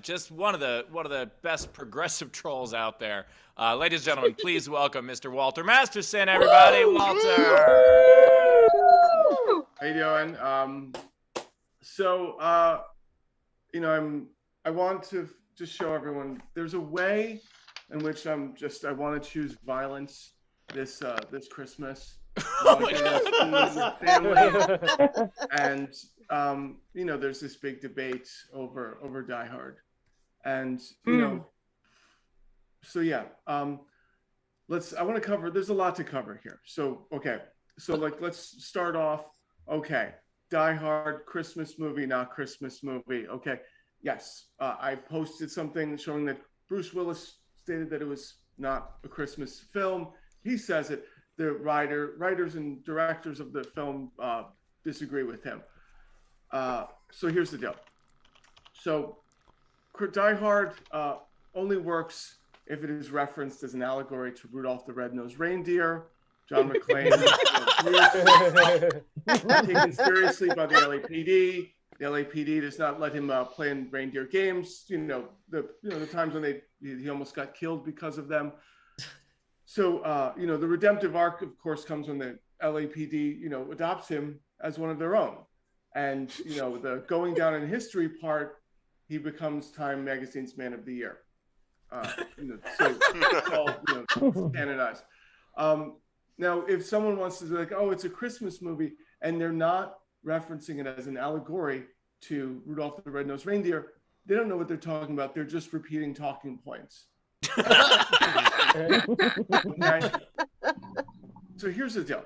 just one of the best progressive trolls out there. Ladies and gentlemen, please welcome Mr. Walter Masterson, everybody. Walter. How you doing? I want to just show everyone there's a way in which I want to choose violence this Christmas. Oh my God. Family. And there's this big debate over Die Hard, and so yeah. I want to cover, there's a lot to cover here. So, okay. So like, let's start off. Okay. Die Hard, Christmas movie, not Christmas movie. Okay. Yes. I posted something showing that Bruce Willis stated that it was not a Christmas film. He says it. The writers and directors of the film disagree with him. So here's the deal. So Die Hard only works if it is referenced as an allegory to Rudolph the Red-Nosed Reindeer. John McClane taken seriously by the LAPD. The LAPD does not let him play in reindeer games. The times when he almost got killed because of them. So the redemptive arc, of course, comes when the LAPD adopts him as one of their own, and the going down in history part, he becomes Time Magazine's Man of the Year. So it's all canonized. Now, if someone wants to be like, oh, it's a Christmas movie, and they're not referencing it as an allegory to Rudolph the Red-Nosed Reindeer, they don't know what they're talking about. They're just repeating talking points. Okay? So here's the deal.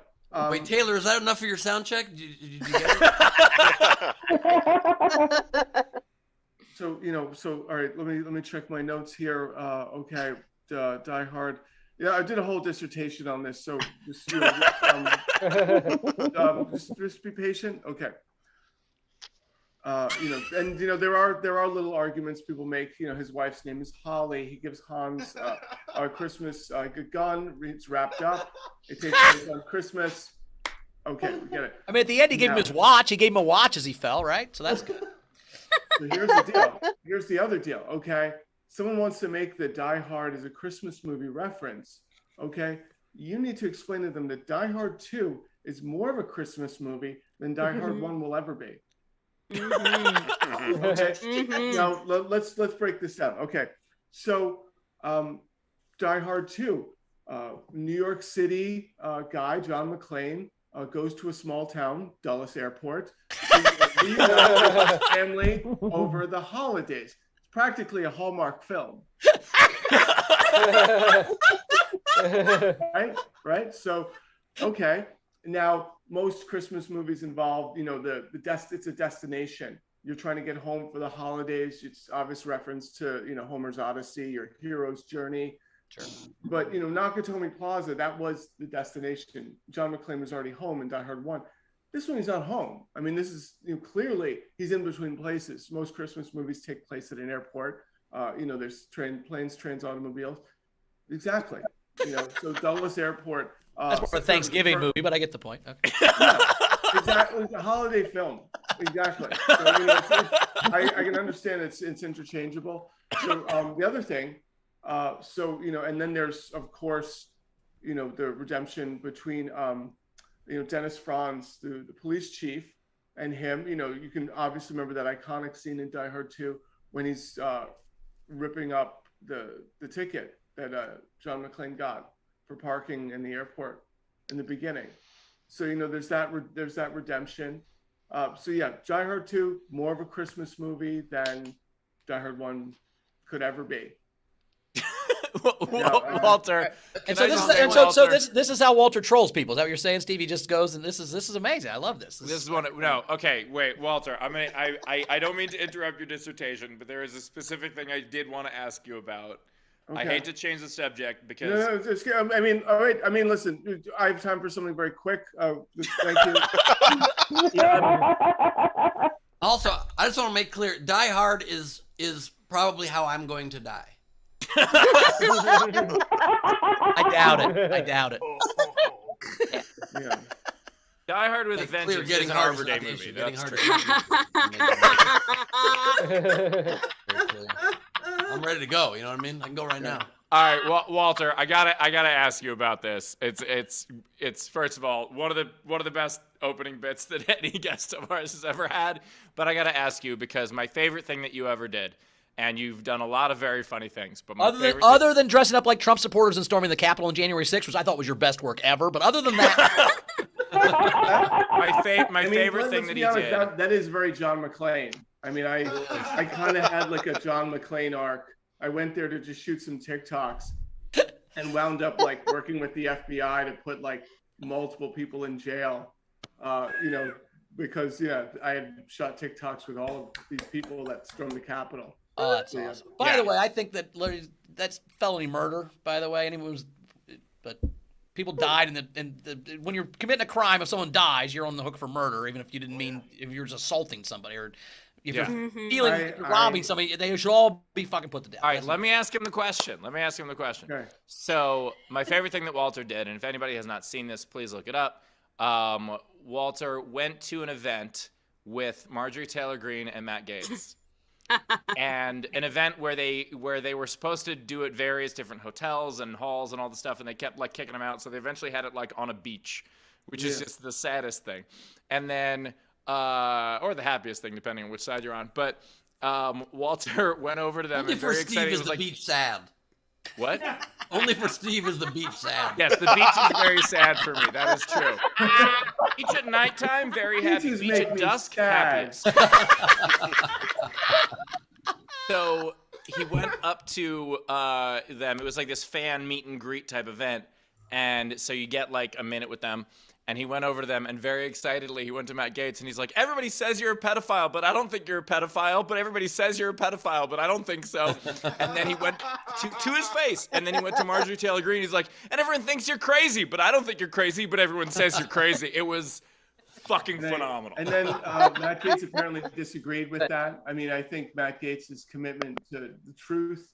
Wait, Taylor, is that enough for your sound check? Did you get it? So all right, let me check my notes here. Okay, Die Hard. Yeah, I did a whole dissertation on this, so just just be patient. Okay. There are little arguments people make. His wife's name is Holly. He gives Hans a Christmas gun. It's wrapped up. It takes place on Christmas. Okay, we get it. I mean, at the end, he gave him his watch. He gave him a watch as he fell, right? So that's good. So here's the deal. Here's the other deal. Okay, someone wants to make the Die Hard as a Christmas movie reference. Okay, you need to explain to them that Die Hard 2 is more of a Christmas movie than Die Hard 1 will ever be. Okay. Now let's break this down. Okay, so Die Hard 2, New York City guy John McClane goes to a small town, Dulles Airport, to leave his family over the holidays. It's practically a Hallmark film. Right. So, okay. Now, most Christmas movies involve, it's a destination. You're trying to get home for the holidays. It's obvious reference to, Homer's Odyssey or Hero's Journey. Sure. But, Nakatomi Plaza, that was the destination. John McClane was already home in Die Hard 1. This one, he's not home. I mean, this is, clearly he's in between places. Most Christmas movies take place at an airport. There's planes, trains, automobiles. Exactly. So Dulles Airport. That's more of a Thanksgiving movie, but I get the point. Okay. Yeah, exactly. It's a holiday film. Exactly. So, I can understand it's interchangeable. So the other thing, and then there's, of course, the redemption between, Dennis Franz, the police chief, and him. You can obviously remember that iconic scene in Die Hard 2 when he's ripping up the ticket that John McClane got for parking in the airport in the beginning. So there's that redemption. So yeah, Die Hard 2, more of a Christmas movie than Die Hard 1 could ever be. Walter. And so this is how Walter trolls people. Is that what you're saying, Steve? He just goes, and this is amazing. I love this. This is one. No, okay, wait, Walter. I don't mean to interrupt your dissertation, but there is a specific thing I did want to ask you about. Okay. I hate to change the subject because. No, I mean, all right. I mean, listen. I have time for something very quick. Thank you. Also, I just want to make clear: Die Hard is probably how I'm going to die. I doubt it. Yeah. Die Hard with a Vengeance is an Arbor Day movie. That's true. I'm ready to go. You know what I mean? I can go right now. All right, well, Walter, I gotta ask you about this. It's first of all one of the best opening bits that any guest of ours has ever had. But I gotta ask you because my favorite thing that you ever did, and you've done a lot of very funny things. But other than dressing up like Trump supporters and storming the Capitol on January 6th, which I thought was your best work ever. But other than that, my favorite thing that he did. That is very John McClane. I mean, I kind of had like a John McClane arc. I went there to just shoot some TikToks, and wound up like working with the FBI to put like multiple people in jail, because I had shot TikToks with all of these people that stormed the Capitol. Oh, that's awesome. By the way, I think that's felony murder. By the way, but people died, when you're committing a crime, if someone dies, you're on the hook for murder, even if you didn't mean if you're just assaulting somebody or if you're stealing, robbing somebody. They should all be fucking put to death. All right, let me ask him the question. Okay. So my favorite thing that Walter did, and if anybody has not seen this, please look it up. Walter went to an event with Marjorie Taylor Greene and Matt Gaetz. And an event where they were supposed to do at various different hotels and halls and all the stuff, and they kept like kicking them out, so they eventually had it like on a beach, which is just the saddest thing. And then or the happiest thing, depending on which side you're on. But Walter went over to them Only and for very Steve excited. is Was the like, beach sad. What? Only for Steve is the beach sad. Yes, the beach is very sad for me. That is true. Beach at nighttime, very happy. Beach at dusk, happiest. So he went up to them. It was like this fan meet and greet type event. And so you get like a minute with them. And he went over to them and very excitedly he went to Matt Gaetz and he's like, everybody says you're a pedophile, but I don't think you're a pedophile. But everybody says you're a pedophile, but I don't think so. And then he went to his face. And then he went to Marjorie Taylor Greene. He's like, and everyone thinks you're crazy, but I don't think you're crazy, but everyone says you're crazy. It was fucking phenomenal. And then Matt Gaetz apparently disagreed with that. I mean, I think Matt Gaetz's commitment to the truth,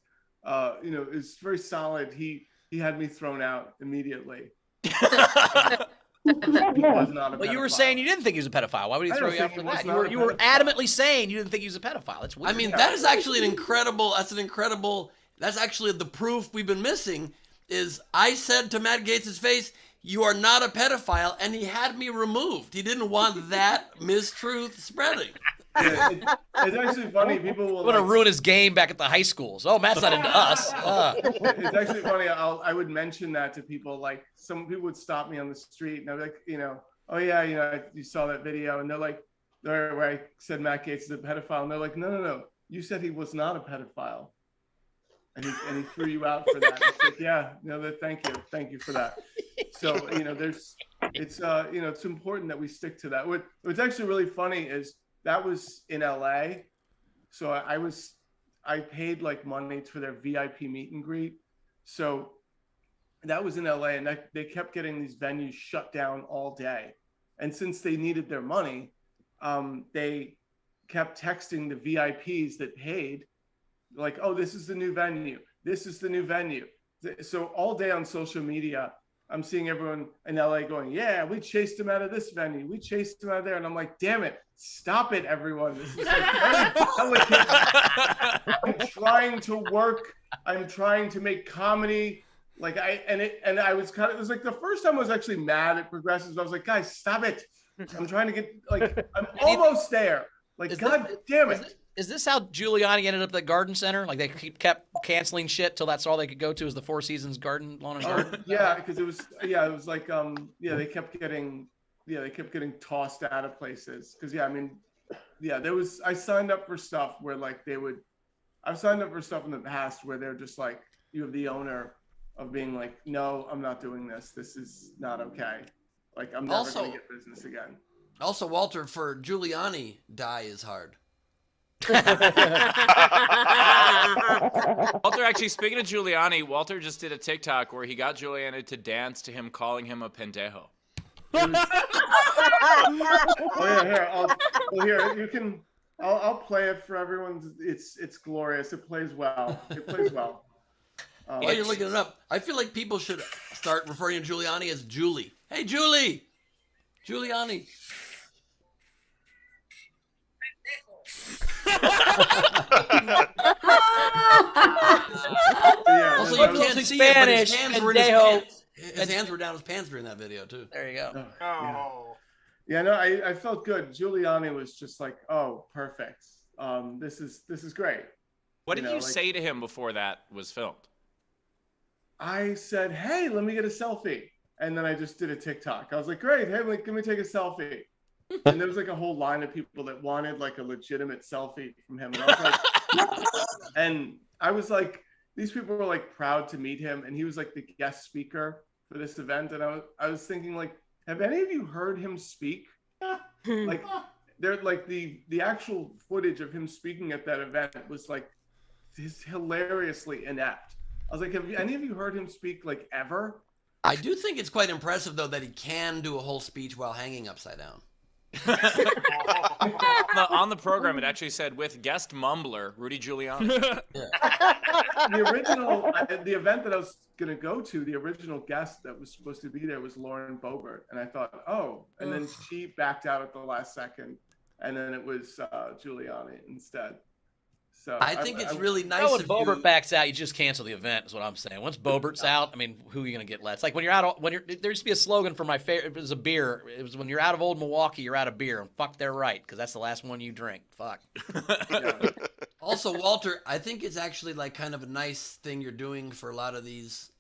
is very solid. He had me thrown out immediately. He was not a Well, you were pedophile. saying you didn't think he was a pedophile. Why would he I throw don't you out think for he was that? not a You were pedophile. adamantly saying you didn't think he was a pedophile. That's weird. I mean, that is actually that's actually the proof we've been missing is I said to Matt Gaetz' face, you are not a pedophile, and he had me removed. He didn't want that mistruth spreading. Yeah, it's actually funny. People will I'm gonna ruin his game back at the high schools. Oh, Matt's not into us. It's actually funny. I would mention that to people. Like some people would stop me on the street, and I'd be like, oh yeah, you saw that video, and they're like, where I said Matt Gaetz is a pedophile, and they're like, no, you said he was not a pedophile, and he threw you out for that. It's like, yeah, thank you for that. So it's important that we stick to that. What's actually really funny is that was in LA, so I paid like money for their VIP meet and greet. So that was in LA, and they kept getting these venues shut down all day. And since they needed their money, they kept texting the VIPs that paid, like, oh, this is the new venue. This is the new venue. So all day on social media, I'm seeing everyone in LA going, yeah, we chased him out of this venue. We chased him out of there. And I'm like, damn it. Stop it, everyone. This is like very delicate. I'm trying to work. I'm trying to make comedy. Like I was it was like the first time I was actually mad at progressives. I was like, guys, stop it. I'm trying to get I'm almost there. Like, damn it. Is this how Giuliani ended up at the garden center? Like they kept canceling shit till that's all they could go to is the Four Seasons garden, lawn and garden? Yeah, because it was like they kept getting tossed out of places. Because I signed up for stuff where like I've signed up for stuff in the past where they're just like, you have the owner of being like, no, I'm not doing this. This is not okay. Like I'm never going to get business again. Also, Walter, for Giuliani, die is hard. Walter, actually, speaking of Giuliani, Walter just did a TikTok where he got Giuliani to dance to him calling him a pendejo. I'll play it for everyone. It's glorious. It plays well. While you're looking it up, I feel like people should start referring to Giuliani as Julie. Hey, Julie! Giuliani. Also, you can't see Spanish, it, but his hands were down his pants during that video too. There you go. Yeah, no, I felt good. Giuliani was just like, oh, perfect. This is great. What did you say to him before that was filmed? I said, hey, let me get a selfie. And then I just did a TikTok. I was like, great, hey, let me take a selfie. And there was like a whole line of people that wanted like a legitimate selfie from him. And I was like, these people were like proud to meet him, and he was like the guest speaker for this event. And I was thinking, like, have any of you heard him speak? Like, they're like the actual footage of him speaking at that event was like hilariously inept. I was like, have any of you heard him speak like ever? I do think it's quite impressive though that he can do a whole speech while hanging upside down. On the program, it actually said with guest mumbler Rudy Giuliani. The original, the event that I was going to go to, the original guest that was supposed to be there was Lauren Boebert, and I thought, oh, and then she backed out at the last second, and then it was Giuliani instead. So I think it's really nice. When of Boebert you. backs out, you just cancel the event. Is what I'm saying. Once Boebert's out, I mean, who are you gonna get left? It's like when you're out. There used to be a slogan for my favorite. It was a beer. It was when you're out of Old Milwaukee, you're out of beer. And fuck, they're right, because that's the last one you drink. Fuck. Also, Walter, I think it's actually like kind of a nice thing you're doing for a lot of these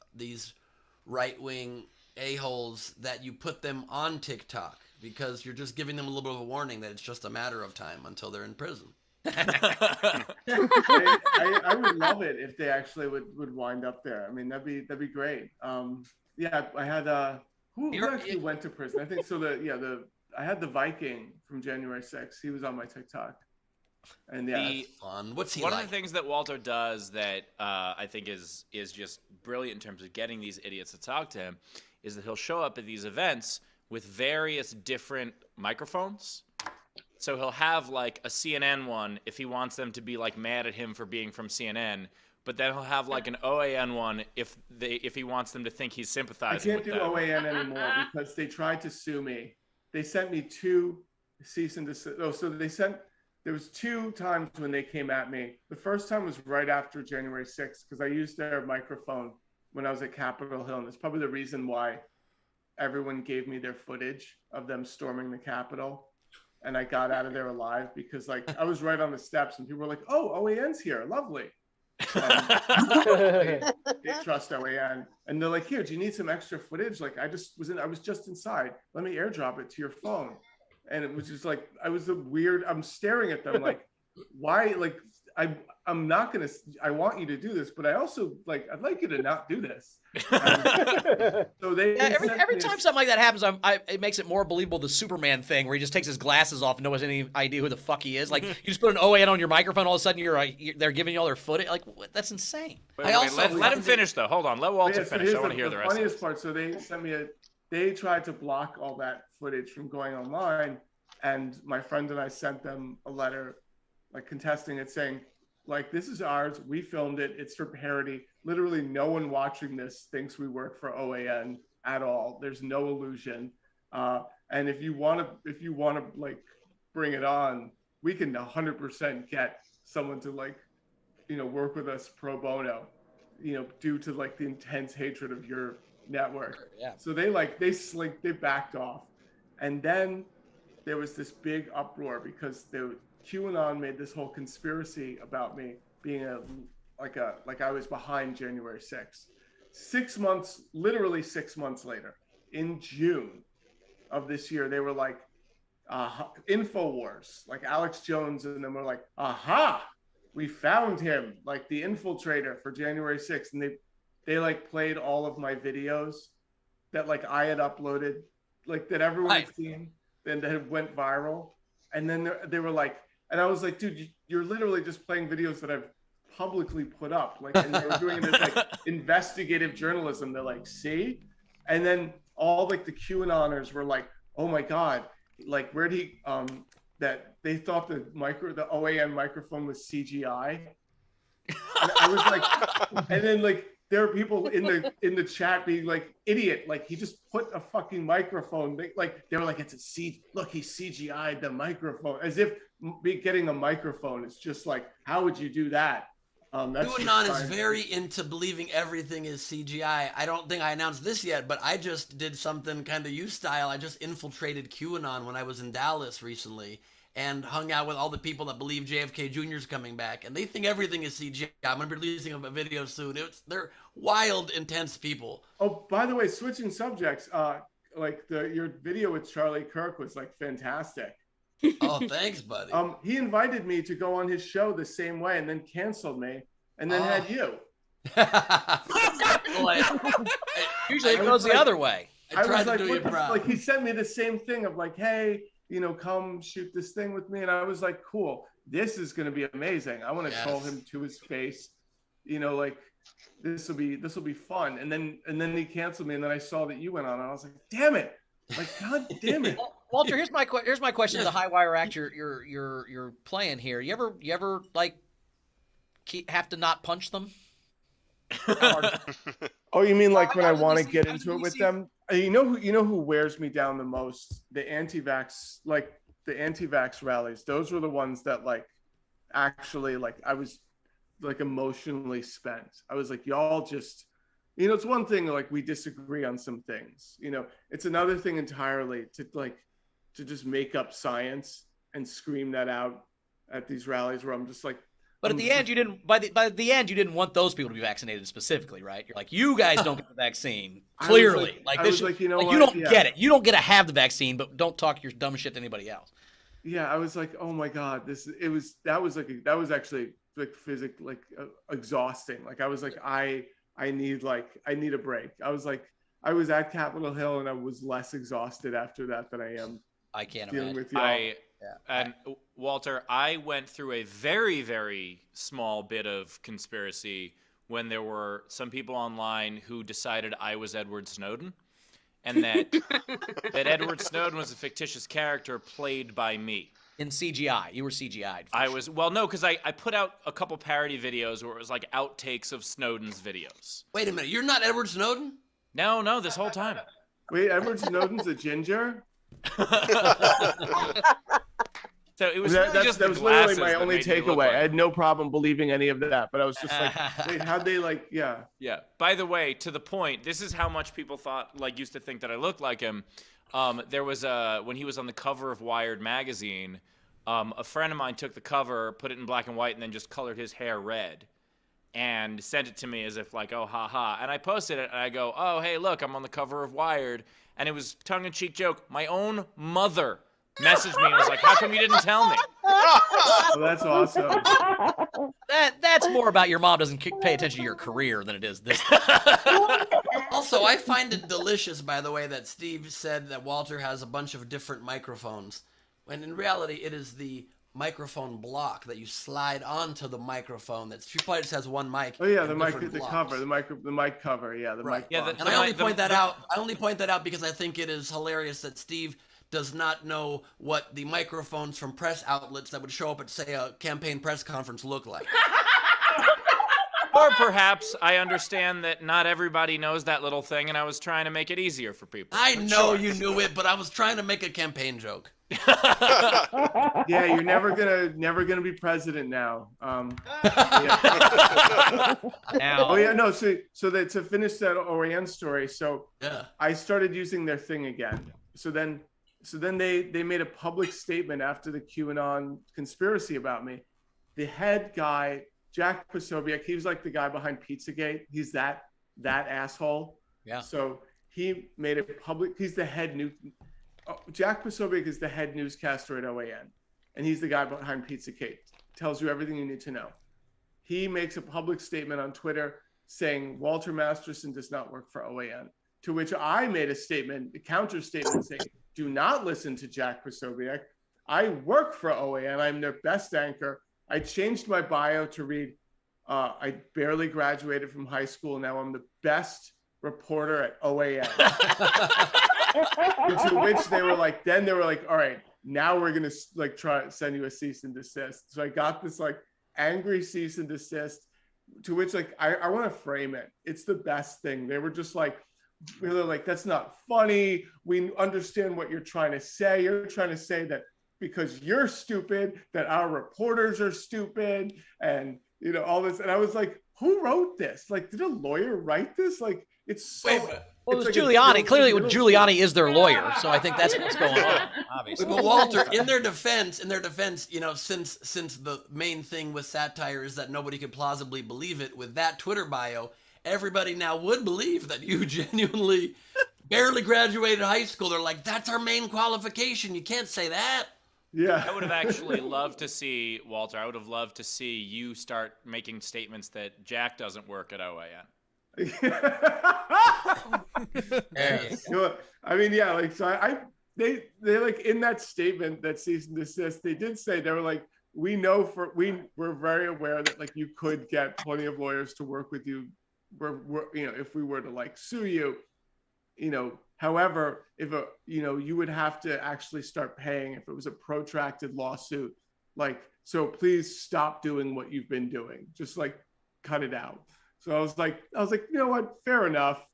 right-wing a-holes that you put them on TikTok, because you're just giving them a little bit of a warning that it's just a matter of time until they're in prison. I would love it if they actually would wind up there. I mean, that'd be great. Yeah, I had who actually went to prison? I think so. I had the Viking from January 6th. He was on my TikTok, and yeah, that's fun. What's he One like? of the things that Walter does that I think is just brilliant in terms of getting these idiots to talk to him is that he'll show up at these events with various different microphones. So he'll have like a CNN one if he wants them to be like mad at him for being from CNN, but then he'll have like an OAN one if he wants them to think he's I sympathizing can't with do them. OAN anymore because they tried to sue me. They sent me 2 cease and desist. Oh, so there was 2 times when they came at me. The first time was right after January 6th because I used their microphone when I was at Capitol Hill, and that's probably the reason why everyone gave me their footage of them storming the Capitol. And I got out of there alive because like I was right on the steps and people were like, oh, OAN's here. Lovely. They trust OAN. And they're like, here, do you need some extra footage? Like I was just inside. Let me airdrop it to your phone. And it was just like, I'm staring at them like, why? Like, I'm not going to, I want you to do this, but I also like, I'd like you to not do this. So every time something like that happens, it makes it more believable the Superman thing where he just takes his glasses off and no one has any idea who the fuck he is. Like you just put an OAN on your microphone, all of a sudden they're giving you all their footage. Like that's insane. Let him finish though. Hold on, let Walter finish. I want to hear the rest. The funniest part. So they sent me they tried to block all that footage from going online, and my friend and I sent them a letter, like contesting it, saying, like, this is ours. We filmed it. It's for parody. Literally, no one watching this thinks we work for OAN at all. There's no illusion. And if you want to like bring it on, we can 100% get someone to like, work with us pro bono, due to like the intense hatred of your network. Yeah. So they backed off, and then there was this big uproar because QAnon made this whole conspiracy about me being like I was behind January 6th. Literally 6 months later, in June of this year, they were like, InfoWars, like Alex Jones, and then we're like, aha, we found him, like the infiltrator for January 6th. And they like played all of my videos that like I had uploaded, like that everyone had seen, and that had went viral. And then they were like, and I was like, dude, you're literally just playing videos that I've publicly put up. Like, and they were doing this like investigative journalism. They're like, see? And then all like the QAnoners were like, oh my God, like where'd he, that they thought the OAN microphone was CGI. And I was like, and then like, there are people in the chat being like, idiot, like he just put a fucking microphone. They were like, look, he CGI'd the microphone, as if getting a microphone is just like, how would you do that? QAnon is very into believing everything is CGI. I don't think I announced this yet, but I just did something kind of you style. I just infiltrated QAnon when I was in Dallas recently and hung out with all the people that believe JFK Jr. is coming back, and they think everything is CGI. I'm going to be releasing a video soon. They're wild, intense people. Oh, by the way, switching subjects, like your video with Charlie Kirk was like fantastic. Oh, thanks, buddy. He invited me to go on his show the same way and then canceled me and then had you. Usually it goes the other way. I I tried was to like, do you proud. like he sent me the same thing of like, hey, come shoot this thing with me, and I was like, cool, this is gonna be amazing. I want to troll him to his face, like this will be fun. And then he canceled me, and then I saw that you went on, and I was like, damn it, like god damn it. Walter, here's my question: the high wire act you're playing here. You ever like have to not punch them? Oh, you mean like when I want to get into it with them? You know who wears me down the most? The anti-vax, like the anti-vax rallies. Those were the ones that like actually like I was like emotionally spent. I was like, y'all just, it's one thing like we disagree on some things. It's another thing entirely to just make up science and scream that out at these rallies where I'm just like. But at the end, you didn't. By the end, you didn't want those people to be vaccinated specifically, right? You're like, you guys don't get the vaccine. Clearly, you don't get it. You don't get to have the vaccine, but don't talk your dumb shit to anybody else. Yeah, I was like, oh my god, that was actually like physically exhausting. Like I was like, I need a break. I was at Capitol Hill and I was less exhausted after that than I am. I can't dealing imagine. with y'all. And Walter, I went through a very, very small bit of conspiracy when there were some people online who decided I was Edward Snowden, and that Edward Snowden was a fictitious character played by me. In CGI. You were CGI'd. No, because I put out a couple parody videos where it was like outtakes of Snowden's videos. Wait a minute, you're not Edward Snowden? No, this whole time. Wait, Edward Snowden's a ginger? So it was that was literally my only takeaway. Like. I had no problem believing any of that, but I was just like, wait, how'd they like, yeah. Yeah. By the way, to the point, this is how much people used to think that I looked like him. There was when he was on the cover of Wired magazine, a friend of mine took the cover, put it in black and white, and then just colored his hair red and sent it to me as if like, oh, ha. And I posted it and I go, oh, hey, look, I'm on the cover of Wired. And it was tongue-in-cheek joke. My own mother messaged me and was like, how come you didn't tell me? Well, that's awesome. That's more about your mom doesn't pay attention to your career than it is this. Also, I find it delicious, by the way, that Steve said that Walter has a bunch of different microphones, when in reality it is the microphone block that you slide onto the microphone. She probably just has one mic. Oh yeah, and the blocks. cover, the mic cover, yeah, the Right. mic. Yeah, box. and I only point that out. I only point that out because I think it is hilarious that Steve does not know what the microphones from press outlets that would show up at, say, a campaign press conference look like. Or perhaps I understand that not everybody knows that little thing, and I was trying to make it easier for people. I know you knew it, but I was trying to make a campaign joke. Yeah, you're never gonna be president now. Now. Oh yeah, no. So to finish that Orion story, so Yeah. I started using their thing again. So then they made a public statement after the QAnon conspiracy about me. The head guy, Jack Posobiec, he was like the guy behind Pizzagate. He's that asshole. Yeah. So he made it public. He's the head Jack Posobiec is the head newscaster at OAN, and he's the guy behind Pizzagate. Tells you everything you need to know. He makes a public statement on Twitter saying Walter Masterson does not work for OAN. To which I made a counter statement saying, do not listen to Jack Posobiec. I work for OAN. I'm their best anchor. I changed my bio to read, I barely graduated from high school. Now I'm the best reporter at OAN. To which they were like, all right, now we're going to like try to send you a cease and desist. So I got this like angry cease and desist, to which like, I want to frame it. It's the best thing. They were just like, really like, that's not funny. We understand what you're trying to say. You're trying to say that because you're stupid, that our reporters are stupid, and all this. And I was like, who wrote this? Like, did a lawyer write this? Like, it's so. Well, it was like Giuliani. Clearly, Giuliani is their lawyer, so I think that's what's going on. Obviously, But Walter, in their defense, since the main thing with satire is that nobody could plausibly believe it, with that Twitter bio, everybody now would believe that you genuinely barely graduated high school. They're like, that's our main qualification. You can't say that. Yeah. I would have actually loved to see, Walter, I would have loved to see you start making statements that Jack doesn't work at OAN. You know what? I mean, yeah, like, so they like in that statement that cease and desist, they did say, they were like, we're very aware that like you could get plenty of lawyers to work with you, if we were to like sue you, however, if you would have to actually start paying if it was a protracted lawsuit, like, so please stop doing what you've been doing, just like cut it out. So I was like, you know what, fair enough.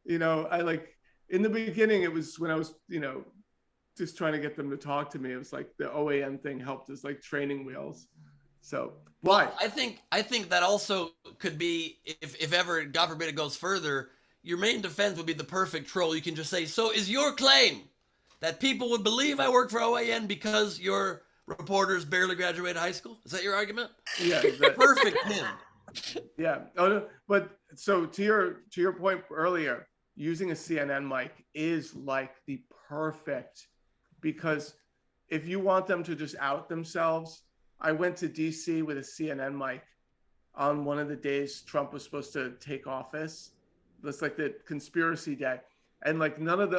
I like, in the beginning, it was when I was, just trying to get them to talk to me. It was like the OAN thing helped as like training wheels. So, well, I think that also could be, if ever, God forbid, it goes further, your main defense would be the perfect troll. You can just say, so is your claim that people would believe I work for OAN because your reporters barely graduated high school? Is that your argument? Yeah, exactly. Perfect pin. Yeah. Oh, no, but so to your point earlier, using a CNN mic is like the perfect, because if you want them to just out themselves, I went to DC with a CNN mic on one of the days Trump was supposed to take office. It's like the conspiracy day. And like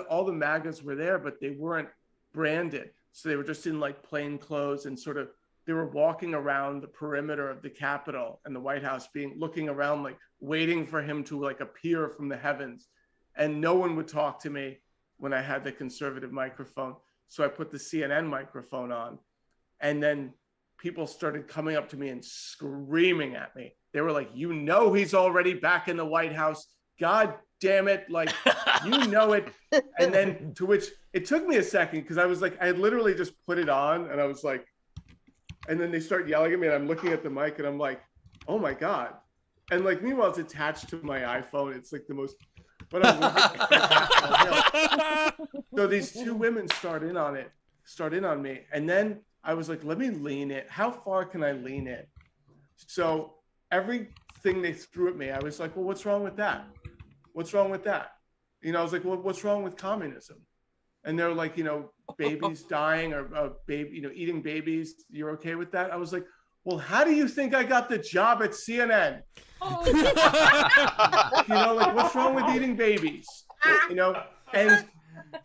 all the MAGAs were there, but they weren't branded. So they were just in like plain clothes and sort of, they were walking around the perimeter of the Capitol and the White House, looking around, like waiting for him to like appear from the heavens. And no one would talk to me when I had the conservative microphone. So I put the CNN microphone on, and then people started coming up to me and screaming at me. They were like, he's already back in the White House. God damn it. Like, it. And then to which it took me a second, because I was like, I had literally just put it on and I was like, and then they start yelling at me and I'm looking at the mic and I'm like, oh my God. And like, meanwhile, it's attached to my iPhone. It's like the most, but so these two women start in on me. And then I was like, let me lean it. How far can I lean it? So everything they threw at me, I was like, well, what's wrong with that? What's wrong with that? I was like, well, what's wrong with communism? And they're like, babies dying or eating babies. You're okay with that? I was like, well, how do you think I got the job at CNN? Like, what's wrong with eating babies?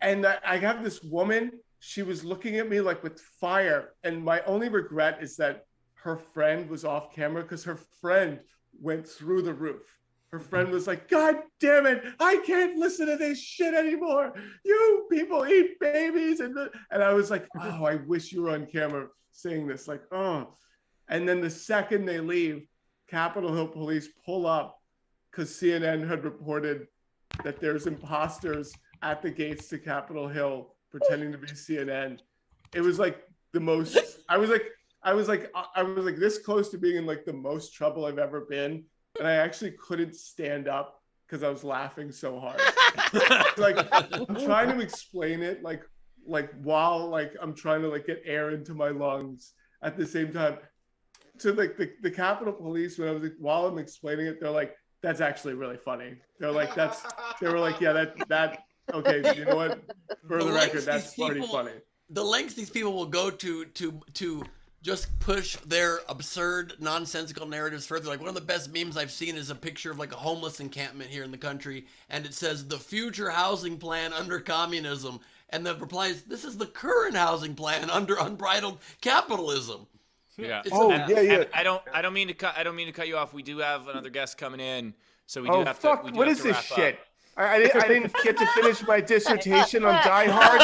And I have this woman, she was looking at me like with fire. And my only regret is that her friend was off camera, because her friend went through the roof. Her friend was like, God damn it, I can't listen to this shit anymore. You people eat babies. And I was like, oh, I wish you were on camera saying this. Like, oh. And then the second they leave, Capitol Hill police pull up because CNN had reported that there's imposters at the gates to Capitol Hill pretending to be CNN. It was like the most, I was like this close to being in like the most trouble I've ever been. And I actually couldn't stand up because I was laughing so hard. Like, I'm trying to explain it like while like I'm trying to like get air into my lungs at the same time. To like the Capitol Police, when I was like, while I'm explaining it, they're like, that's actually really funny. They're like, they were like, yeah, that okay, you know what? For the record, that's pretty funny. The lengths these people will go to just push their absurd, nonsensical narratives further. Like, one of the best memes I've seen is a picture of like a homeless encampment here in the country, and it says the future housing plan under communism, and the reply is, this is the current housing plan under unbridled capitalism. Yeah. Yeah. I don't mean to cut you off. We do have another guest coming in, so we do have to. We do what have is to this wrap shit? up. I didn't get to finish my dissertation on Die Hard.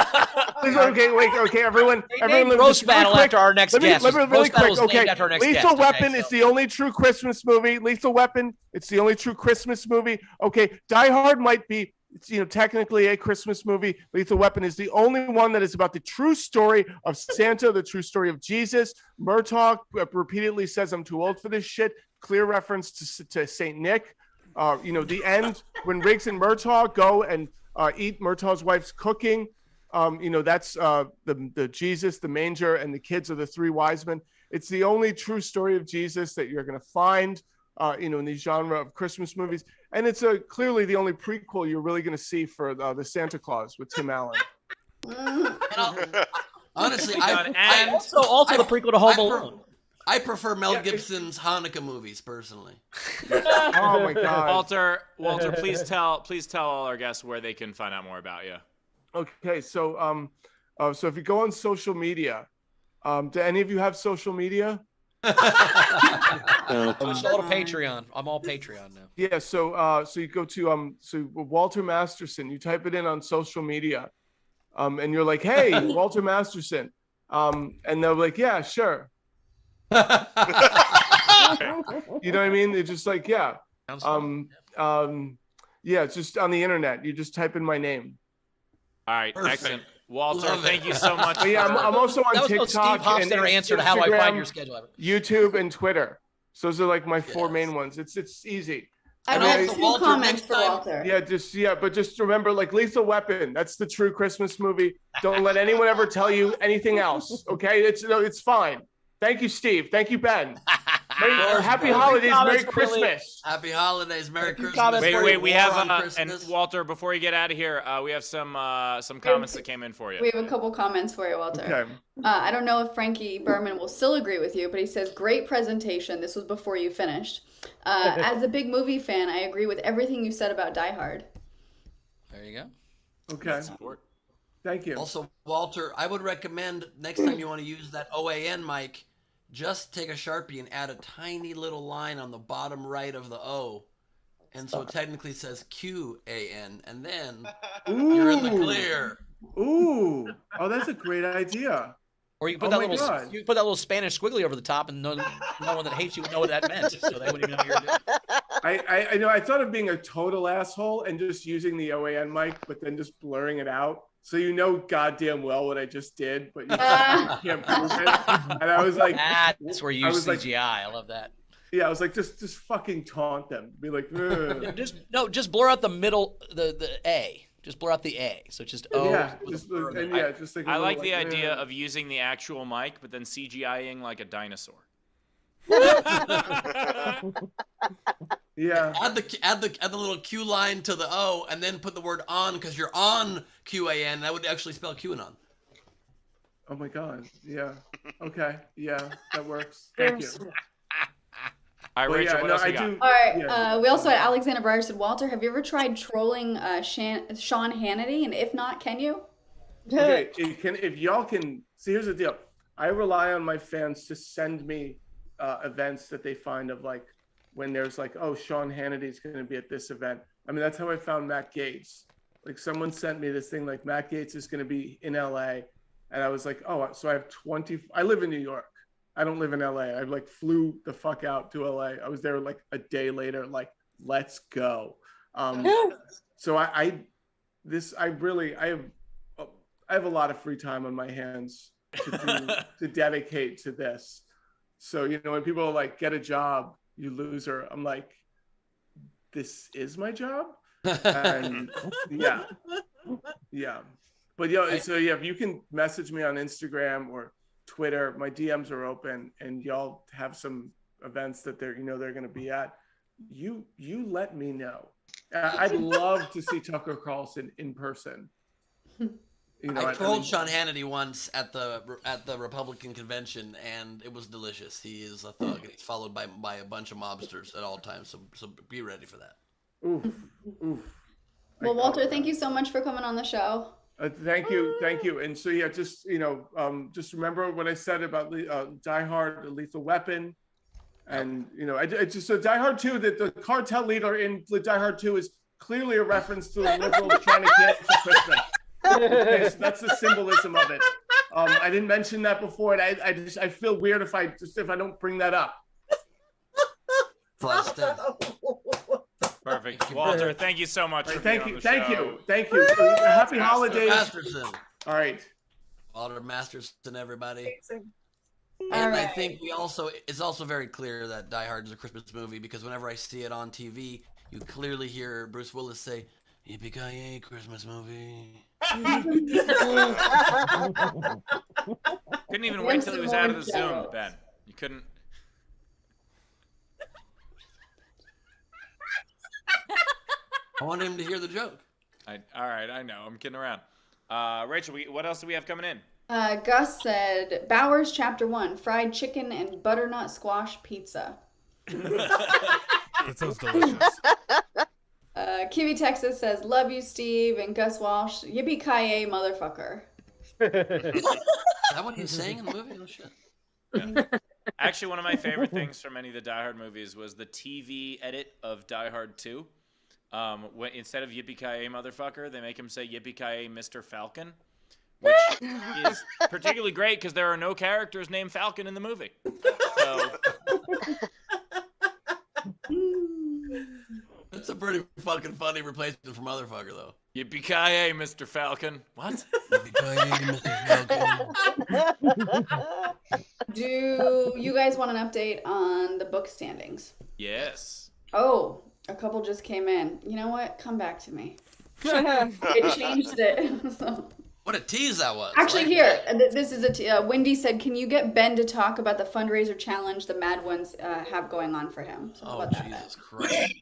Please, okay, everyone. Roast battle after our next guest. Really quick, okay. After our next Lethal guest. Weapon is the only true Christmas movie. Lethal Weapon, it's the only true Christmas movie. Okay, Die Hard might be, technically a Christmas movie. Lethal Weapon is the only one that is about the true story of Santa, the true story of Jesus. Murtaugh repeatedly says, I'm too old for this shit. Clear reference to Saint Nick. The end when Riggs and Murtaugh go and eat Murtaugh's wife's cooking. That's the Jesus, the manger, and the kids are the three wise men. It's the only true story of Jesus that you're going to find, in the genre of Christmas movies. And it's clearly the only prequel you're really going to see for the Santa Claus with Tim Allen. Honestly, And also the prequel to Home Alone. I prefer Mel Gibson's Hanukkah movies personally. Oh my God. Walter, please tell all our guests where they can find out more about you. Okay, so so if you go on social media, do any of you have social media? Switched all to Patreon. I'm all Patreon now. Yeah, so you go to so Walter Masterson, you type it in on social media, and you're like, hey, Walter Masterson, and they're like, yeah, sure. You know what I mean? They're just like, yeah. Yeah, it's just on the internet. You just type in my name. All right, Perfect. excellent. Walter, thank you so much. But yeah, I'm also on That was TikTok Steve Hofstetter answer to how I find your schedule. YouTube, and Twitter. So those are like my four main ones. It's easy. I have two comments for Walter. Yeah, but just remember, like Lethal Weapon. That's the true Christmas movie. Don't let anyone ever tell you anything else. Okay, it's fine. Thank you, Steve. Thank you, Ben. Happy holidays, Merry Christmas. Happy holidays, Merry Christmas. Wait, we have and Walter, before you get out of here, we have some comments that came in for you. We have a couple comments for you, Walter. Okay. I don't know if Frankie Berman will still agree with you, but he says, great presentation. This was before you finished. As a big movie fan, I agree with everything you said about Die Hard. There you go. Okay. Thank you. Also, Walter, I would recommend next time you want to use that OAN mic, just take a Sharpie and add a tiny little line on the bottom right of the O. And so it technically says QAN, and then you're in the clear. Ooh. Oh, that's a great idea. Or you can put put that little Spanish squiggly over the top, and no one that hates you would know what that meant. So they wouldn't even know you're doing it. I know. I thought of being a total asshole and just using the OAN mic, but then just blurring it out. So you know goddamn well what I just did, but you can't prove it. And I was like, that's where you use CGI. I love that. Yeah, I was like, just fucking taunt them. Be like, just blur out the middle, the A. Just blur out the A. So it's just O. Yeah, just like I like the idea of using the actual mic, but then CGIing like a dinosaur. Yeah. Add the little Q line to the O, and then put the word on because you're on QAN. That would actually spell QAnon. Oh my God. Yeah. Okay. Yeah, that works. Thank you. All right, Rachel, what else we got? All right. We also had Alexander Breyer said, Walter, have you ever tried trolling Sean Hannity? And if not, can you? Okay. If y'all can see, here's the deal. I rely on my fans to send me events that they find of like when there's like, oh, Sean Hannity's going to be at this event. I mean, that's how I found Matt Gaetz. Like someone sent me this thing like Matt Gaetz is going to be in LA. And I was like, oh, so I have I live in New York. I don't live in LA. I like flew the fuck out to LA. I was there like a day later, like, let's go. So I have a lot of free time on my hands to dedicate to this. So, you know, when people are like, get a job, you loser, I'm like, this is my job. And yeah. But so yeah, if you can message me on Instagram or Twitter, my DMs are open, and y'all have some events that they're going to be at. You let me know. I'd love to see Tucker Carlson in person. I trolled Sean Hannity once at the Republican convention, and it was delicious. He is a thug, and he's followed by a bunch of mobsters at all times. So be ready for that. Oof. Well, Walter, thank you so much for coming on the show. Thank you. And so yeah, just just remember what I said about Die Hard, Lethal Weapon, and so Die Hard 2. That the cartel leader in Die Hard 2 is clearly a reference to the liberals trying to cancel Christmas. Okay, so that's the symbolism of it. I didn't mention that before, and I feel weird if I don't bring that up. Perfect. Walter, thank you so much for being on the show. Thank you. Happy holidays. Masterson. All right. Walter Masterson, everybody. And I think it's also very clear that Die Hard is a Christmas movie, because whenever I see it on TV, you clearly hear Bruce Willis say, "Yippee-ki-yay, Christmas movie." Couldn't even wait till he was out of the Zoom, Ben. You couldn't. I wanted him to hear the joke. All right, I know. I'm kidding around. Rachel, what else do we have coming in? Gus said, Bowers Chapter 1, fried chicken and butternut squash pizza. That sounds delicious. Kiwi Texas says, love you, Steve. And Gus Walsh, yippee-ki-yay, motherfucker. Is that what he's saying in the movie? Oh, shit. Actually, one of my favorite things from any of the Die Hard movies was the TV edit of Die Hard 2. When, instead of yippee-ki-yay, motherfucker, they make him say yippee-ki-yay, Mr. Falcon. Which is particularly great because there are no characters named Falcon in the movie. So... That's a pretty fucking funny replacement for motherfucker, though. Yippee-ki-yay, Mr. Falcon. What? Yippee-ki-yay, Mr. Falcon. Do you guys want an update on the book standings? Yes. Oh, a couple just came in. You know what? Come back to me. It changed it. What a tease that was. Actually, here, this is Wendy said, can you get Ben to talk about the fundraiser challenge the Mad Ones have going on for him? So oh, Jesus Christ.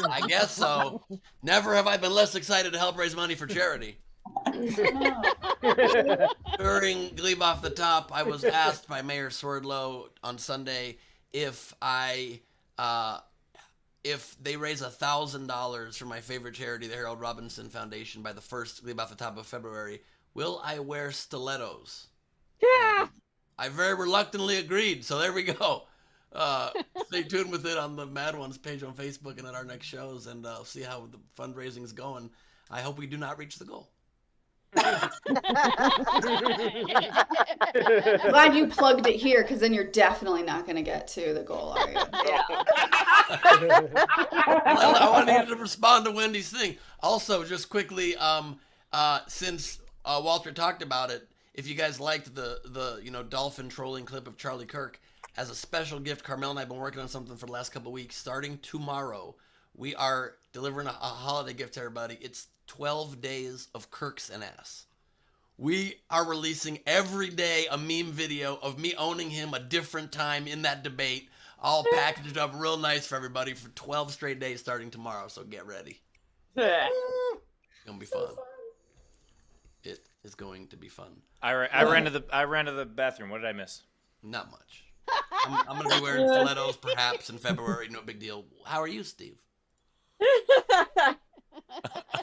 I guess so. Never have I been less excited to help raise money for charity. During Gleib Off the Top, I was asked by Mayor Swerdlow on Sunday if they raise $1,000 for my favorite charity, the Harold Robinson Foundation, by the first Gleib Off the Top of February, will I wear stilettos? Yeah. I very reluctantly agreed, so there we go. Stay tuned with it on the Mad Ones page on Facebook and at our next shows, and see how the fundraising is going. I hope we do not reach the goal. Glad you plugged it here, because then you're definitely not going to get to the goal, are you? I wanted to respond to Wendy's thing. Also, just quickly, since Walter talked about it, if you guys liked the dolphin trolling clip of Charlie Kirk, as a special gift, Carmel and I have been working on something for the last couple of weeks. Starting tomorrow, we are delivering a holiday gift to everybody. It's 12 days of Kirk's and ass. We are releasing every day a meme video of me owning him a different time in that debate, all packaged up real nice for everybody for 12 straight days starting tomorrow. So get ready. It's gonna be fun. It is going to be fun. I ran to the bathroom. What did I miss? Not much. I'm gonna be wearing stilettos perhaps in February. No big deal. How are you, Steve?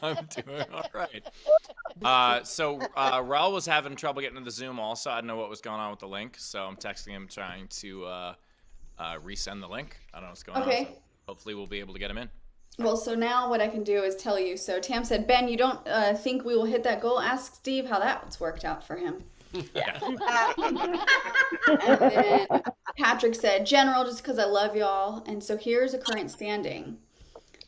I'm doing all right. So Raul was having trouble getting to the Zoom also. I didn't know what was going on with the link, so I'm texting him trying to resend the link. I don't know what's going on. So hopefully we'll be able to get him in. Well, so now what I can do is tell you. So Tam said, Ben, you don't think we will hit that goal? Ask Steve how that's worked out for him. Yeah. And then Patrick said, General, just because I love y'all. And so here's a current standing.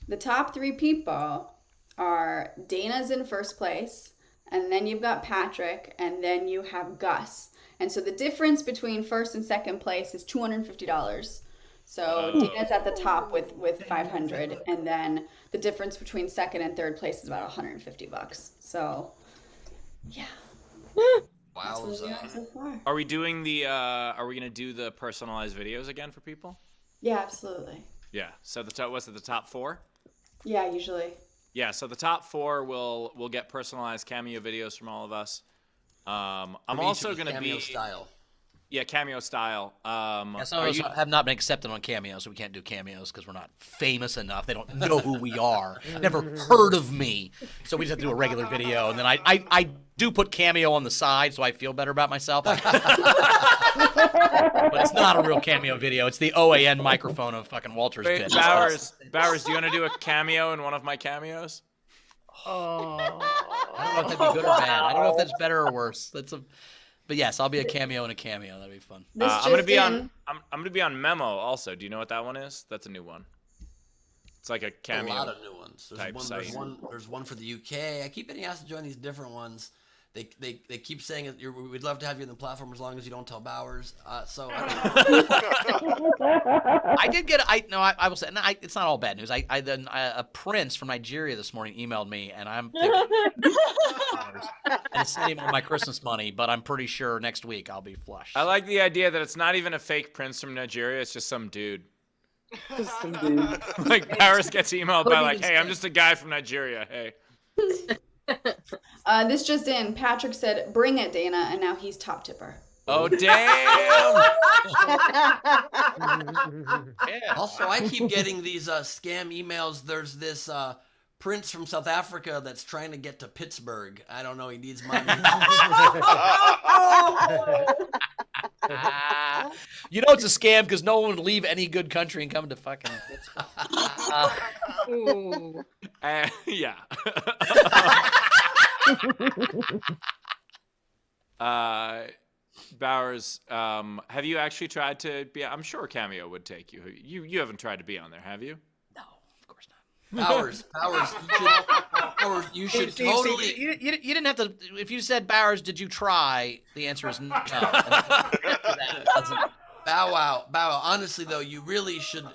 The top three people are Dana's in first place, and then you've got Patrick, and then you have Gus. And so the difference between first and second place is $250. So Dana's at the top with $500, and then the difference between second and third place is about $150. So, yeah. Wow. So far. Are we doing the? Are we gonna do the personalized videos again for people? Yeah, absolutely. Yeah. So what's it? The top 4? Yeah, usually. Yeah. So the top 4 will get personalized cameo videos from all of us. I'm also gonna cameo be style. Yeah, cameo style. Some of us have not been accepted on Cameo, so we can't do cameos because we're not famous enough. They don't know who we are. Never heard of me. So we just have to do a regular video. And then I do put Cameo on the side so I feel better about myself. But it's not a real Cameo video. It's the OAN microphone of fucking Walter's Wait, pitch. Bowers, do you want to do a cameo in one of my cameos? Oh. I don't know if that'd be good or bad. I don't know if that's better or worse. But yes, I'll be a cameo in a cameo. That'd be fun. I'm gonna be on Memo also. Do you know what that one is? That's a new one. It's like a cameo. A lot of new ones. There's one for the UK. I keep getting asked to join these different ones. They keep saying we'd love to have you in the platform as long as you don't tell Bowers. So I don't know. I did get. I will say. It's not all bad news. A prince from Nigeria this morning emailed me, and I'm thinking, I sent him my Christmas money, but I'm pretty sure next week I'll be flush. I like the idea that it's not even a fake prince from Nigeria. It's just some dude. Some dude. Like Paris gets emailed by like, hey, I'm just a guy from Nigeria. Hey. This just in. Patrick said, "Bring it, Dana," and now he's top tipper. Oh, damn! Also, I keep getting these scam emails. There's this prince from South Africa that's trying to get to Pittsburgh. I don't know. He needs money. You know it's a scam because no one would leave any good country and come to fucking Pittsburgh. Yeah. Bowers, have you actually tried to be? I'm sure Cameo would take you. You haven't tried to be on there, have you? No, of course not. Bowers, you should Steve, totally. Steve, you didn't have to. If you said Bowers, did you try? The answer is no. Bow wow. Honestly, though, you really should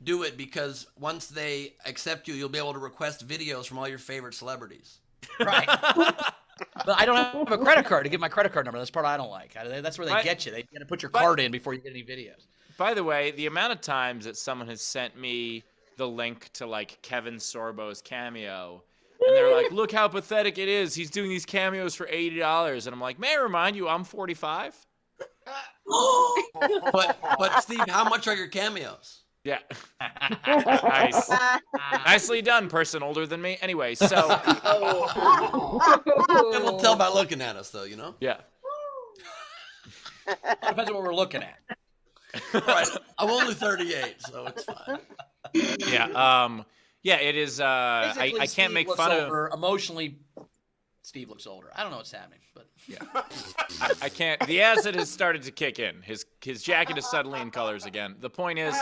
do it because once they accept you, you'll be able to request videos from all your favorite celebrities. Right. But I don't have a credit card to give my credit card number. That's the part I don't like. That's where they get you. They got to put your card in before you get any videos. By the way, the amount of times that someone has sent me the link to like Kevin Sorbo's Cameo, and they're like, "Look how pathetic it is. He's doing these cameos for $80," and I'm like, "May I remind you, I'm 45." But Steve, how much are your cameos? Yeah. Nice. Nicely done, person older than me. Anyway, so. We'll tell by looking at us, though, you know? Yeah. Depends on what we're looking at. Right. I'm only 38, so it's fine. Yeah. Yeah, it is. I can't make fun of. Emotionally, Steve looks older. I don't know what's happening, but. Yeah. I can't. The acid has started to kick in. His jacket is suddenly in colors again. The point is,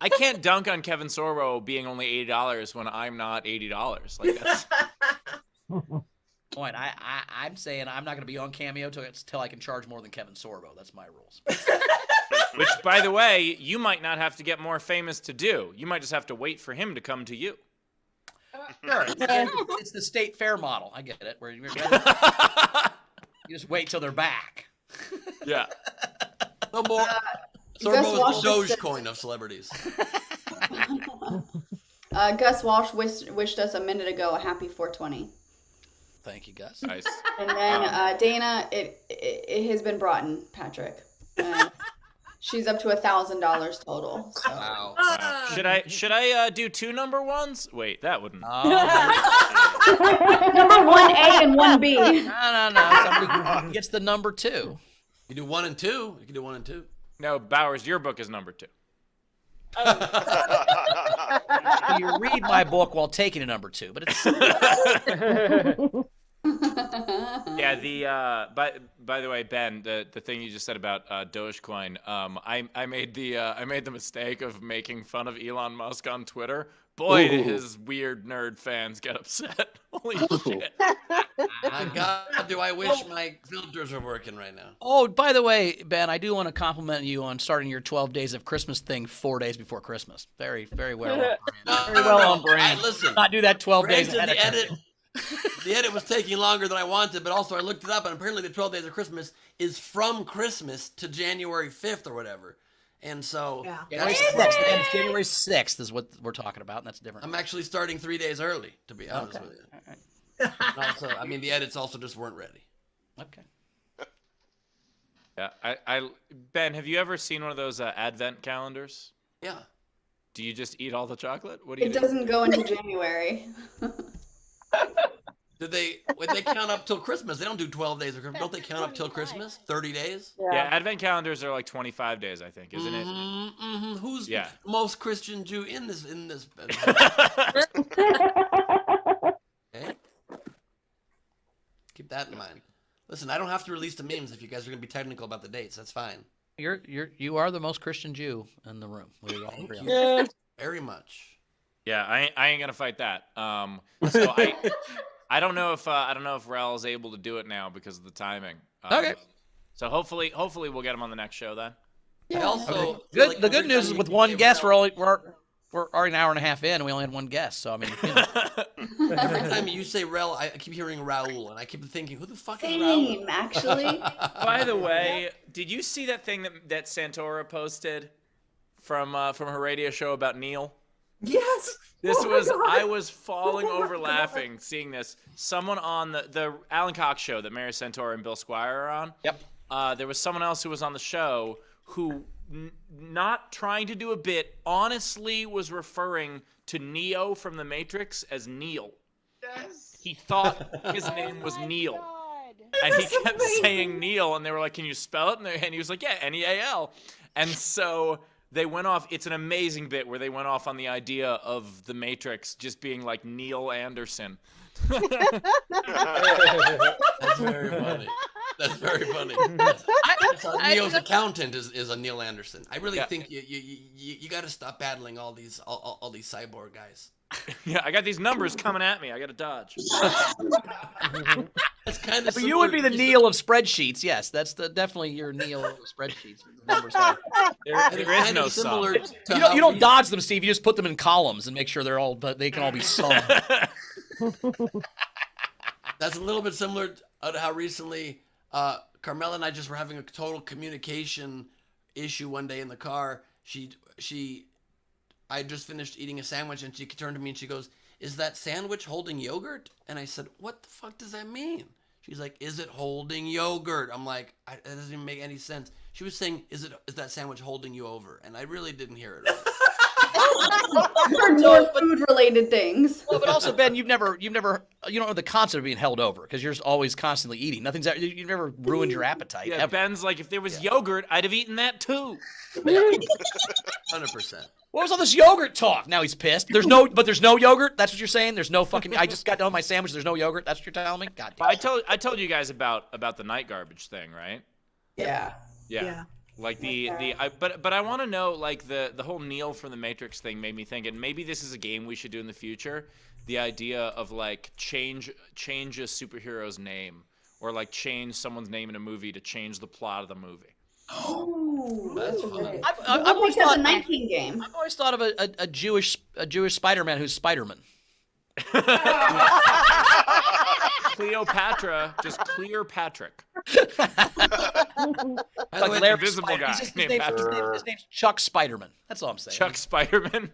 I can't dunk on Kevin Sorbo being only $80 when I'm not $80. Like that's. Point. I'm saying I'm not going to be on Cameo till I can charge more than Kevin Sorbo. That's my rules. Which, by the way, you might not have to get more famous to do. You might just have to wait for him to come to you. Sure. It's the state fair model. I get it. Where you just wait till they're back. Yeah. No more. Sorbo's the Dogecoin of celebrities. Gus Walsh wished us a minute ago a happy 420. Thank you, Gus. Nice. And then Dana, it has been brought in, Patrick. She's up to $1,000 total. So. Wow. Should I do 2 number ones? Wait, that wouldn't. Number 1A and 1B. No. Somebody gets the number 2. You do 1 and 2. You can do 1 and 2. No, Bowers, your book is number 2. You read my book while taking a number 2, but it's. Yeah. By the way, Ben, the thing you just said about Dogecoin, I made the mistake of making fun of Elon Musk on Twitter. Boy, did his weird nerd fans get upset. Holy shit! My God, do I wish my filters were working right now. Oh, by the way, Ben, I do want to compliment you on starting your 12 days of Christmas thing 4 days before Christmas. Very, very well. Very well on brand. Listen, not do that 12 days granted, ahead of time. The edit was taking longer than I wanted, but also I looked it up, and apparently the 12 days of Christmas is from Christmas to January 5th or whatever. And so January 6th is what we're talking about, and that's different. I'm actually starting 3 days early, to be honest with you. And also, I mean, the edits also just weren't ready. Okay. Yeah, Ben, have you ever seen one of those Advent calendars? Yeah. Do you just eat all the chocolate? What do you It do? doesn't go into January. When they count up till Christmas? They don't do 12 days of Christmas. Don't they count up till Christmas? 30 days? Yeah, Advent calendars are like 25 days, I think, isn't it? Mm-hmm. Who's the most Christian Jew in this? Okay. Keep that in mind. Listen, I don't have to release the memes if you guys are going to be technical about the dates. That's fine. You are the most Christian Jew in the room. We all agree on Yeah. that. Very much. Yeah, I ain't gonna fight that. So I don't know if Rel is able to do it now because of the timing. Okay. So hopefully we'll get him on the next show then. Yeah. Also, the good news is with one guest, we're already an hour and a half in, and we only had one guest. So I mean, every time you say Rel, I keep hearing Raul, and I keep thinking, who the fuck is Same, Raul? actually. By the way, did you see that thing that Santora posted from her radio show about Neil? Yes. This Oh my was, God. I was falling Oh my over God. laughing seeing this. Someone on the Alan Cox show that Mary Centaur and Bill Squire are on. Yep. There was someone else who was on the show who, not trying to do a bit, honestly was referring to Neo from The Matrix as Neil. Yes. He thought his name was Neil. And he That's kept amazing. saying Neil, and they were like, "Can you spell it?" And he was like, "Yeah, Neal." And so they went off. It's an amazing bit where they went off on the idea of The Matrix just being like Neil Anderson. That's very funny. That's very funny. Neil's accountant is a Neil Anderson. I really think you got to stop battling all these cyborg guys. Yeah, I got these numbers coming at me. I got to dodge. That's kind of. But you would be the Neil of spreadsheets. Yes, that's definitely your Neil of spreadsheets. The numbers are. There is no sum. You don't dodge them, Steve. You just put them in columns and make sure they can all be summed. That's a little bit similar to how recently Carmela and I just were having a total communication issue one day in the car. I just finished eating a sandwich and she turned to me and she goes, "Is that sandwich holding yogurt?" And I said, "What the fuck does that mean?" She's like, "Is it holding yogurt?" I'm like, that doesn't even make any sense. She was saying, "Is that sandwich holding you over?" And I really didn't hear it. I've heard more food-related things. Well, but also, Ben, you don't know the concept of being held over because you're always constantly eating. You've never ruined your appetite. Yeah, Ben's like, if there was yogurt, I'd have eaten that too. 100%. What was all this yogurt talk? Now he's pissed. There's no yogurt. That's what you're saying. There's no fucking. I just got done with my sandwich. There's no yogurt. That's what you're telling me. God. But I told you guys about the night garbage thing, right? Yeah. Yeah. Like but I want to know, like, the whole Neil from The Matrix thing made me think, and maybe this is a game we should do in the future. The idea of like change a superhero's name, or like change someone's name in a movie to change the plot of the movie. Oh, that's great. I've always thought a Night King game. I've always thought of a Jewish Spider-Man who's Spider-Man. Cleopatra, just Clear Patrick. Like Larry invisible guy. His name's Chuck Spiderman. That's all I'm saying. Chuck Spiderman.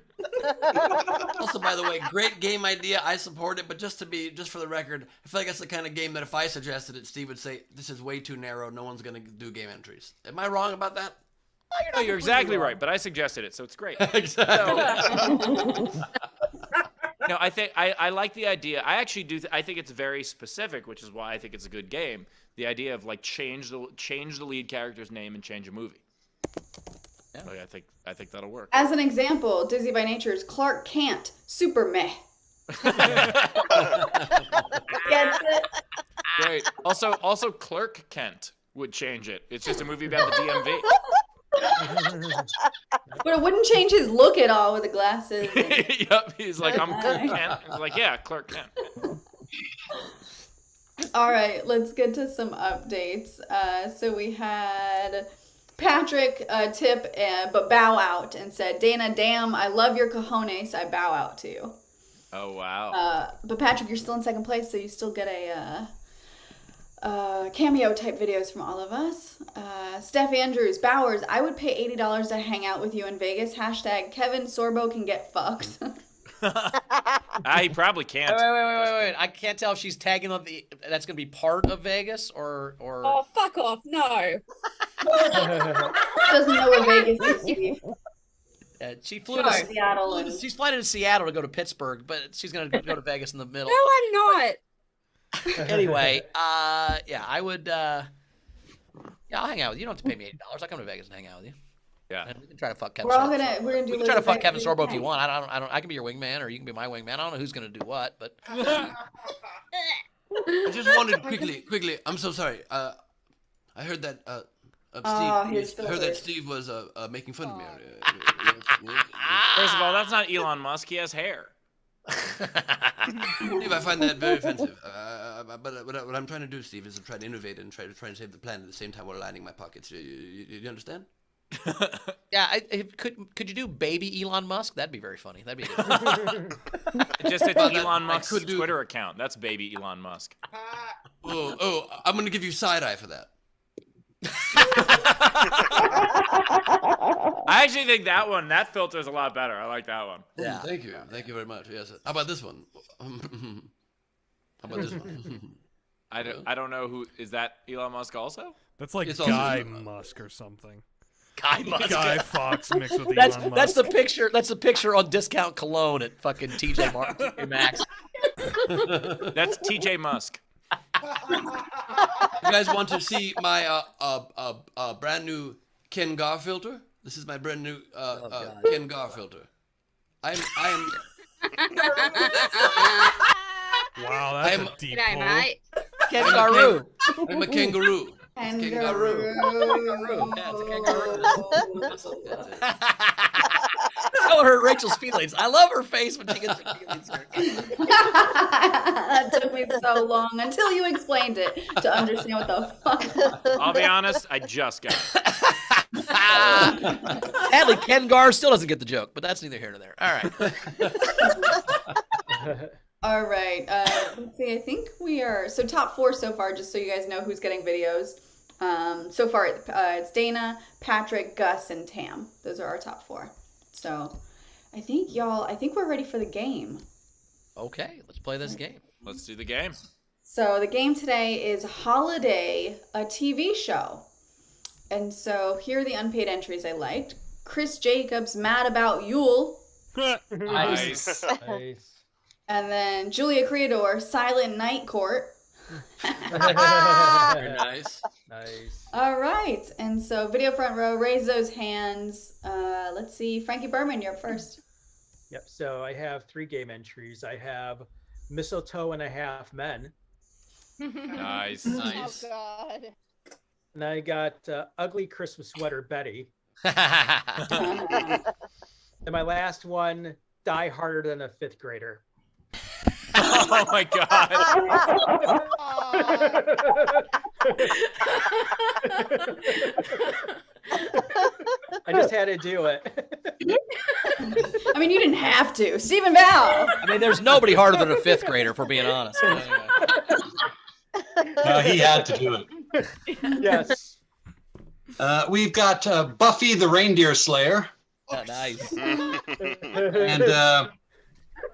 Also, by the way, great game idea. I support it, but just for the record, I feel like that's the kind of game that if I suggested it, Steve would say, "This is way too narrow. No one's gonna do game entries." Am I wrong about that? No, you're exactly right, but I suggested it, so it's great. Exactly. No, I think I like the idea. I actually do. I think it's very specific, which is why I think it's a good game. The idea of like change the lead character's name and change a movie. Yeah, like, I think that'll work. As an example, Dizzy by Nature's Clark Kent, super meh. Gets it? Great. Also, Clerk Kent would change it. It's just a movie about the DMV. But it wouldn't change his look at all with the glasses. Yep, he's like, "I'm Clark Kent." He's like, "Yeah, Clark Kent." All right, let's get to some updates. So we had Patrick tip, but bow out and said, "Dana, damn, I love your cojones. I bow out to you." Oh, wow. But Patrick, you're still in second place, so you still get a cameo type videos from all of us. Steph Andrews, Bowers, I would pay $80 to hang out with you in Vegas. # Kevin Sorbo can get fucked. He probably can't. Wait. I can't tell if she's tagging on that's going to be part of Vegas or. Oh, fuck off. No. Doesn't know where Vegas is, Steve. She flew to Seattle. She's flying into Seattle to go to Pittsburgh, but she's going to go to Vegas in the middle. No, I'm not. Anyway, I would. I'll hang out with you. You don't have to pay me $80. I'll come to Vegas and hang out with you. Yeah. And we can try to fuck Kevin. We're gonna do. We can try to fuck Kevin Sorbo if you want. I don't. I can be your wingman, or you can be my wingman. I don't know who's gonna do what, but. I just wanted quickly. I'm so sorry. I heard that Steve was making fun of me. First of all, that's not Elon Musk. He has hair. Steve, I find that very offensive. But what I'm trying to do, Steve, is to try to innovate and try to save the planet at the same time while lining my pockets. You understand? Yeah, could you do baby Elon Musk? That'd be very funny. That'd be good. It's Elon Musk's Twitter account. That's baby Elon Musk. Oh, I'm gonna give you side eye for that. I actually think that filter is a lot better. I like that one. Yeah. Thank you very much. Yes. How about this one? How about this one? I don't know who is that. Elon Musk also? That's like It's also- Guy Musk or something. Guy Musk. Guy Fox mixed with That's Elon Musk. that's the picture. That's the picture on discount cologne at fucking TJ Maxx. That's TJ Musk. You guys want to see my brand new Ken Gar filter? This is my brand new Ken Gar filter. I am. Wow, that's a deep G'day, pull. mate. Kangaroo. I'm a kangaroo. Kangaroo. Yeah, it's a kangaroo. That would hurt Rachel's feelings. I love her face when she gets her feelings hurt. That took me so long until you explained it to understand what the fuck. I'll be honest, I just got it. Sadly, Ken Gar still doesn't get the joke, but that's neither here nor there. All right. All right. Let's see. I think we are so top 4 so far. Just so you guys know who's getting videos. So far, it's Dana, Patrick, Gus, and Tam. Those are our top 4. So, I think we're ready for the game. Okay, let's play this game. Let's do the game. So the game today is Holiday, a TV show. And so here are the unpaid entries I liked. Chris Jacobs, Mad About Yule. Nice. And then Julia Creador, Silent Night Court. Very nice. Nice. All right. And so video front row, raise those hands. Let's see. Frankie Berman, you're up first. Yep. So I have 3 game entries. I have Mistletoe and a Half Men. Nice. Nice. Oh God. And I got Ugly Christmas Sweater Betty. And my last one, Die Harder Than a Fifth Grader. Oh my God. I just had to do it. I mean, you didn't have to. Stephen Val. I mean, there's nobody harder than a 5th grader, for being honest. But anyway. No, he had to do it. Yes. We've got Buffy the Reindeer Slayer. Oh, nice. And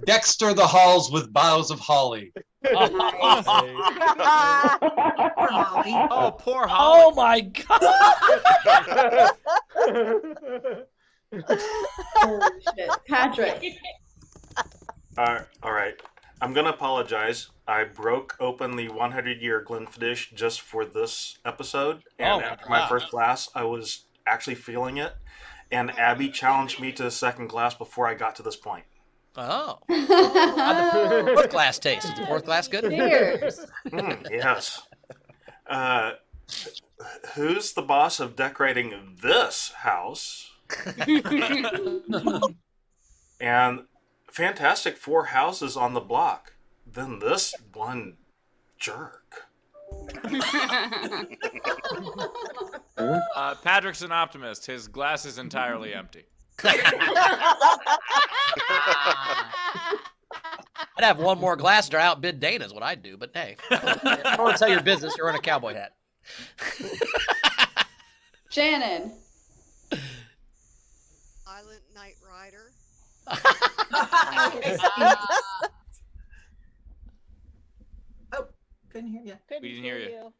Dexter the Halls with Boughs of Holly. Oh, poor Holly. Oh my God. Holy shit. Patrick. All right. I'm going to apologize. I broke open the 100-year Glenfiddich just for this episode. And after my first glass, I was actually feeling it. And Abby challenged me to the second glass before I got to this point. Oh. How'd the 4th glass taste? Is the 4th glass good? Cheers. Yes. Who's the boss of decorating this house? And Fantastic 4 houses on the block. Then this one jerk. Patrick's an optimist. His glass is entirely empty. I'd have one more glass to outbid Dana is what I'd do, but hey. I don't want to tell your business. You're wearing a cowboy hat. Shannon. Silent Night Rider. Oh, couldn't hear you. We didn't hear you.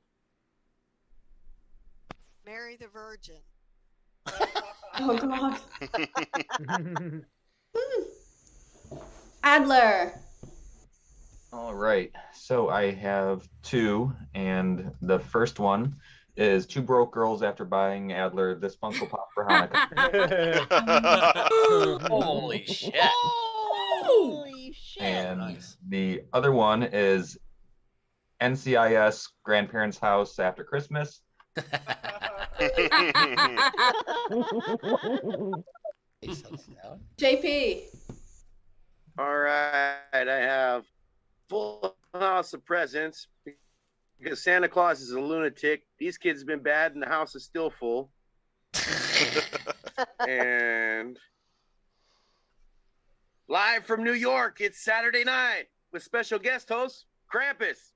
Mary the Virgin. Oh, God. Adler. All right, so I have 2, and the first one is 2 broke girls after buying Adler this Funko Pop for Hanukkah. Holy shit. Holy shit. And the other one is NCIS Grandparents' House After Christmas. JP. All right, I have Full House of Presents because Santa Claus is a lunatic. These kids have been bad and the house is still full. And live from New York, it's Saturday night with special guest host Krampus.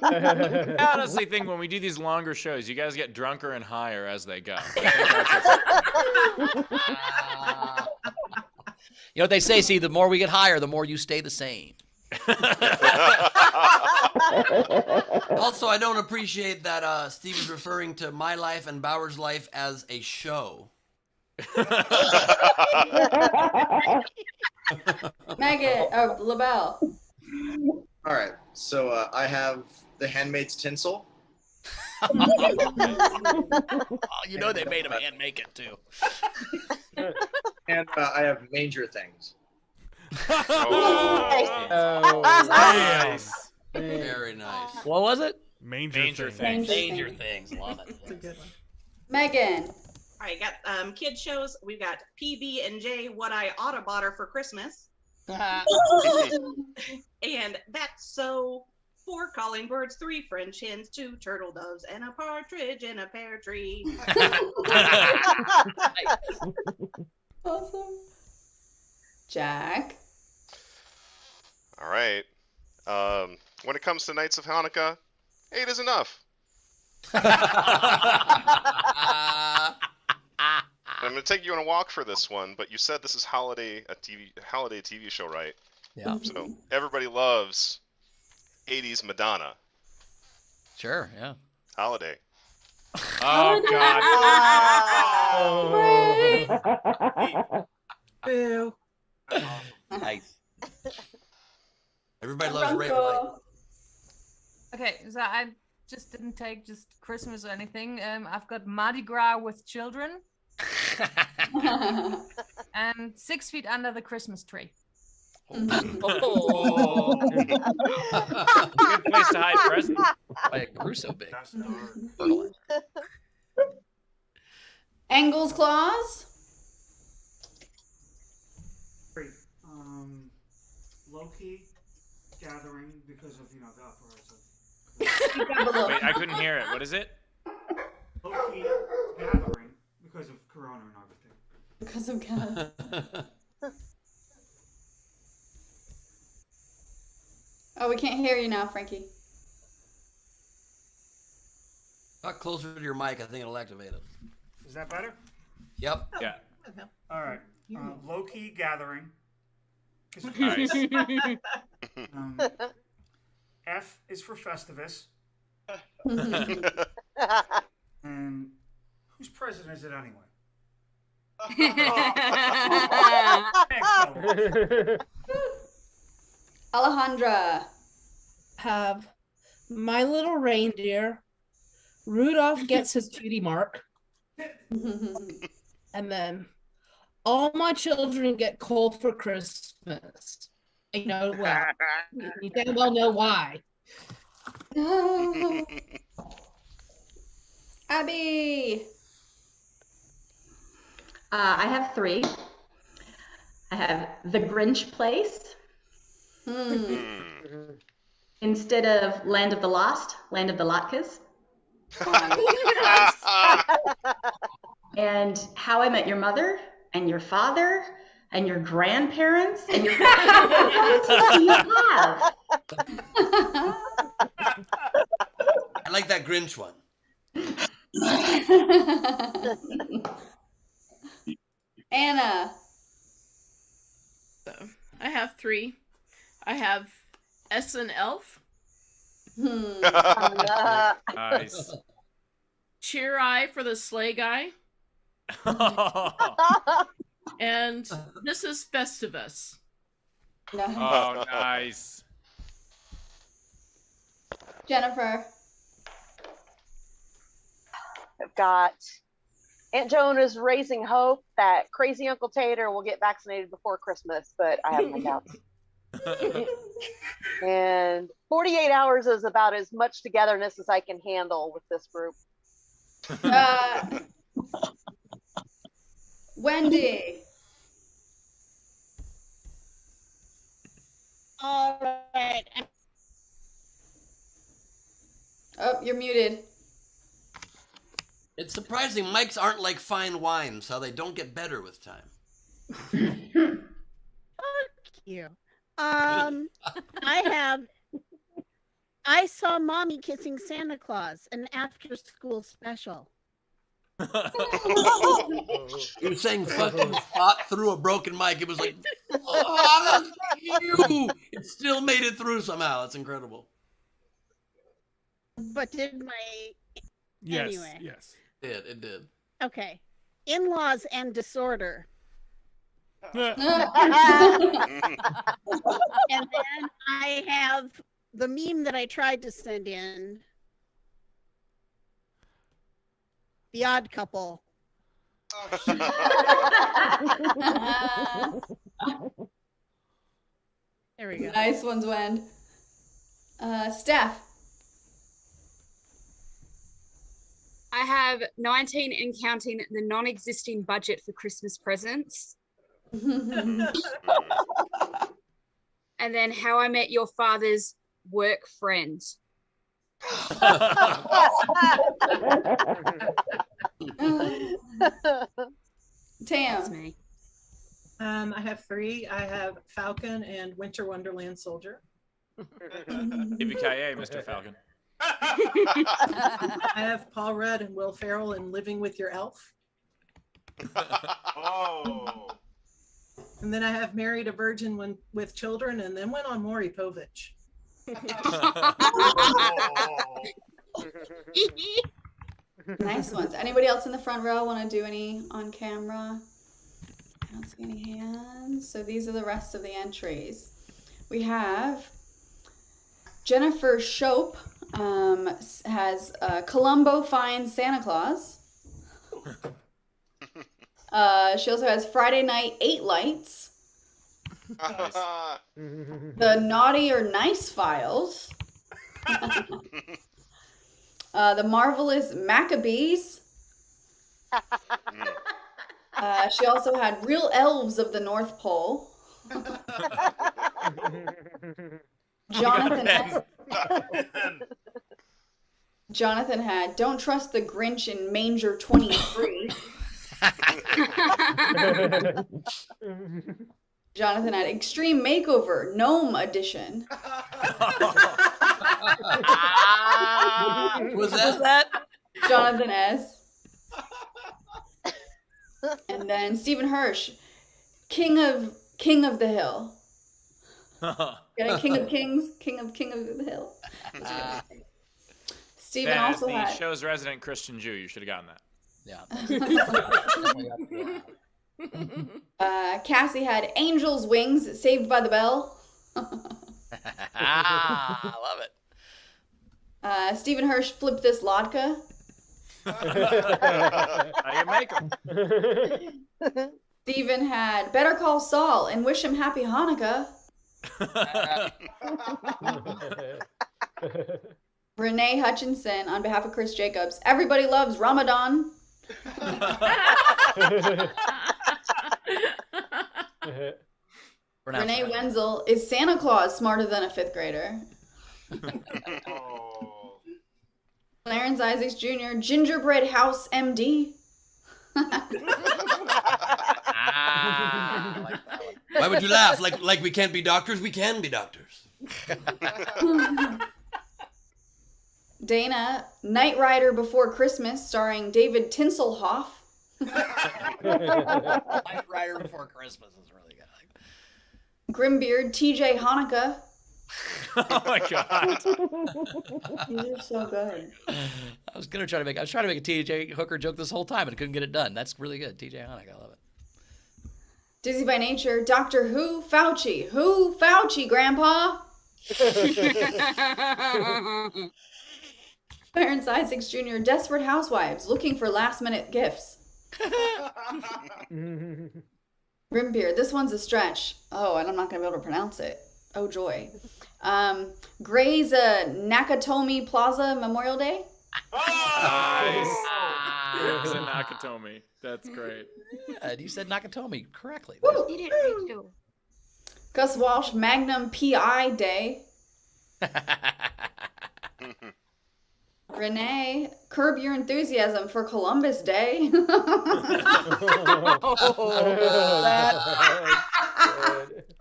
I honestly think when we do these longer shows, you guys get drunker and higher as they go. You know what they say, see, the more we get higher, the more you stay the same. Also, I don't appreciate that Steve is referring to my life and Bauer's life as a show. Megan, or LaBelle. All right, so I have The Handmaid's Tinsel. Oh, you know they made him hand make it too. And I have Manger Things. Nice. Very nice. What was it? Manger Things. Manger Things. Love it. That's a good one. Megan. All right, got kid shows. We've got PB and J, What I Oughta Bought Her for Christmas. And That's So, 4 calling birds, 3 French hens, 2 turtle doves, and a partridge in a pear tree. Awesome. Jack. All right. When it comes to Nights of Hanukkah, 8 is enough. I'm going to take you on a walk for this one, but you said this is holiday TV show, right? Yeah. So everybody loves 80s Madonna. Sure, yeah. Holiday. Oh, God. Boo. Nice. Everybody loves Ray White. Okay, so I just didn't take just Christmas or anything. I've got Mardi Gras with children. And 6 Feet Under the Christmas Tree. Oh. Good place to hide presents. Why it grew so big. Angle's Claws. Low-key gathering because of, the uprising. Wait, I couldn't hear it. What is it? Low-key gathering because of Corona and everything. Because of God. Oh, we can't hear you now, Frankie. Talk closer to your mic. I think it'll activate it. Is that better? Yep. Yeah. All right. Low-key gathering. Nice. F is for Festivus. And whose president is it anyway? Alejandra. Have My Little Reindeer. Rudolph Gets His Cutie Mark. And then All My Children Get Coal for Christmas. You know, well, you damn well know why. Abby. I have 3. I have The Grinch Place. Instead of Land of the Lost, Land of the Latkas. And How I Met Your Mother, and Your Father, and Your Grandparents, and your you have. I like that Grinch one. Anna. So I have 3. I have S and Elf. Nice. Cheer Eye for the Sleigh Guy. And This is Festivus. Oh, nice. Jennifer. I've got Aunt Joan is raising hope that crazy Uncle Tater will get vaccinated before Christmas, but I have my doubts. And 48 hours is about as much togetherness as I can handle with this group. Wendy. All right. Oh, you're muted. It's surprising mics aren't like fine wines, how they don't get better with time. Fuck you. I saw Mommy Kissing Santa Claus, an after-school special. You're saying fucking fought through a broken mic. It was like, oh, you. It still made it through somehow. It's incredible. But did my Yes, anyway? yes. It did. Okay. In-laws and disorder. And then I have the meme that I tried to send in. The Odd Couple. There we go. Nice ones, Wen. Steph. I have 19 and counting the non-existing budget for Christmas presents. And then How I Met Your Father's Work Friend. Tam. I have 3. I have Falcon and Winter Wonderland Soldier. Yippee-ki-yay, Mr. Falcon. I have Paul Rudd and Will Ferrell in Living with Your Elf. Oh. And then I have Married a Virgin with Children, and then went on Maury Povich. Nice ones. Anybody else in the front row want to do any on camera? I don't see any hands. So these are the rest of the entries. We have Jennifer Shope has Columbo finds Santa Claus. She also has Friday Night 8 Lights. The Naughty or Nice Files. The Marvelous Maccabees. She also had Real Elves of the North Pole. Jonathan had Don't Trust the Grinch in Manger 23. Jonathan had Extreme Makeover Gnome Edition. Was that? Jonathan S. And then Stephen Hirsch, King of the Hill. Yeah, King of Kings, King of the Hill. Stephen Ben, also as the had show's resident Christian Jew, you should have gotten that. Yeah. Cassie had Angel's Wings, Saved by the Bell. I love it. Stephen Hirsch, Flip This Lodka. How you make 'em? Stephen had Better Call Saul and Wish Him Happy Hanukkah. Renee Hutchinson, on behalf of Chris Jacobs, everybody loves Ramadan. Renee Wenzel, is Santa Claus smarter than a 5th grader? Clarence Isaacs Jr., Gingerbread House MD. Why would you laugh? Like we can't be doctors? We can be doctors. Dana, Knight Rider Before Christmas, starring David Tinselhoff. Knight Rider Before Christmas is really good. Grimbeard, TJ Hanukkah. Oh my god. These are so good. I was trying to make a TJ Hooker joke this whole time and couldn't get it done. That's really good. TJ Hanukkah, I love it. Dizzy by Nature, Doctor Who, Fauci. Who? Fauci, Grandpa. Clarence Isaacs Jr., Desperate Housewives, looking for last-minute gifts. Grimbeard, this one's a stretch. Oh, and I'm not going to be able to pronounce it. Oh, joy. Gray's Nakatomi Plaza Memorial Day. Nice. It's in Nakatomi. That's great. Yeah, you said Nakatomi correctly. Gus Walsh, Magnum PI Day. Renee, Curb Your Enthusiasm for Columbus Day.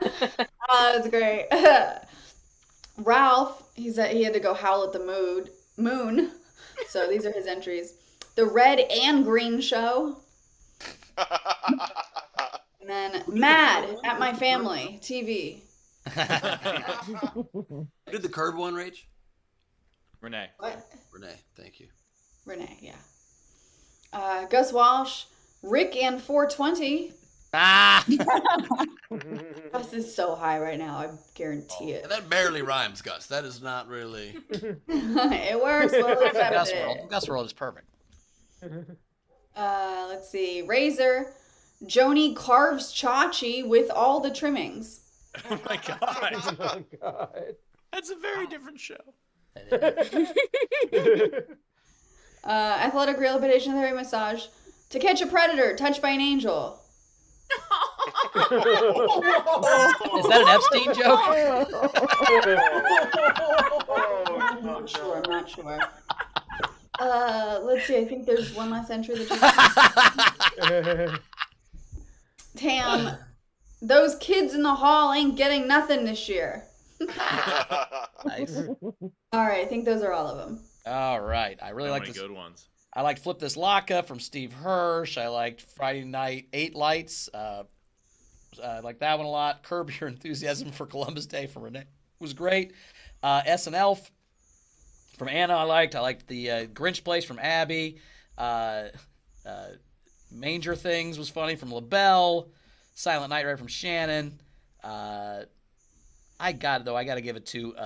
That's great. Ralph, he had to go howl at the moon. So these are his entries. The Red and Green Show. And then Mad at My Family TV. Who did the curb one, Rach? Renee. What? Renee, thank you. Renee, yeah. Gus Walsh, Rick and 420. Ah! Gus is so high right now, I guarantee it. That barely rhymes, Gus. That is not really. It works. Well, accept Gus it. World. Gus World is perfect. Let's see. Razor, Joni carves Chachi with all the trimmings. Oh my god. That's a very different show. Athletic rehabilitation therapy massage. To Catch a Predator, Touched by an Angel. Is that an Epstein joke? I'm not sure. Let's see. I think there's one last entry that just. Tam, those kids in the hall ain't getting nothing this year. Nice. All right, I think those are all of them. All right. I really like many this. good ones. I liked Flip This Laka from Steve Hirsch. I liked Friday Night 8 Lights. I like that one a lot. Curb Your Enthusiasm for Columbus Day from Renee was great. SNL from Anna I liked. I liked the Grinch Place from Abby. Manger Things was funny from LaBelle. Silent Night Ride from Shannon. I got to give it to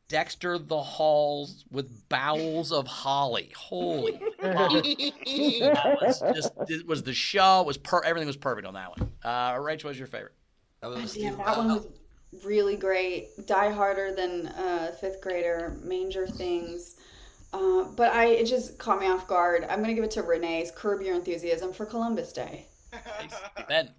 Dexter the Halls with Bowels of Holly. Holy fuck. It was the show. Everything was perfect on that one. Rach, what was your favorite? That one was really great. Die Harder Than Fifth Grader, Manger Things. But it just caught me off guard. I'm going to give it to Renee's Curb Your Enthusiasm for Columbus Day. Ben.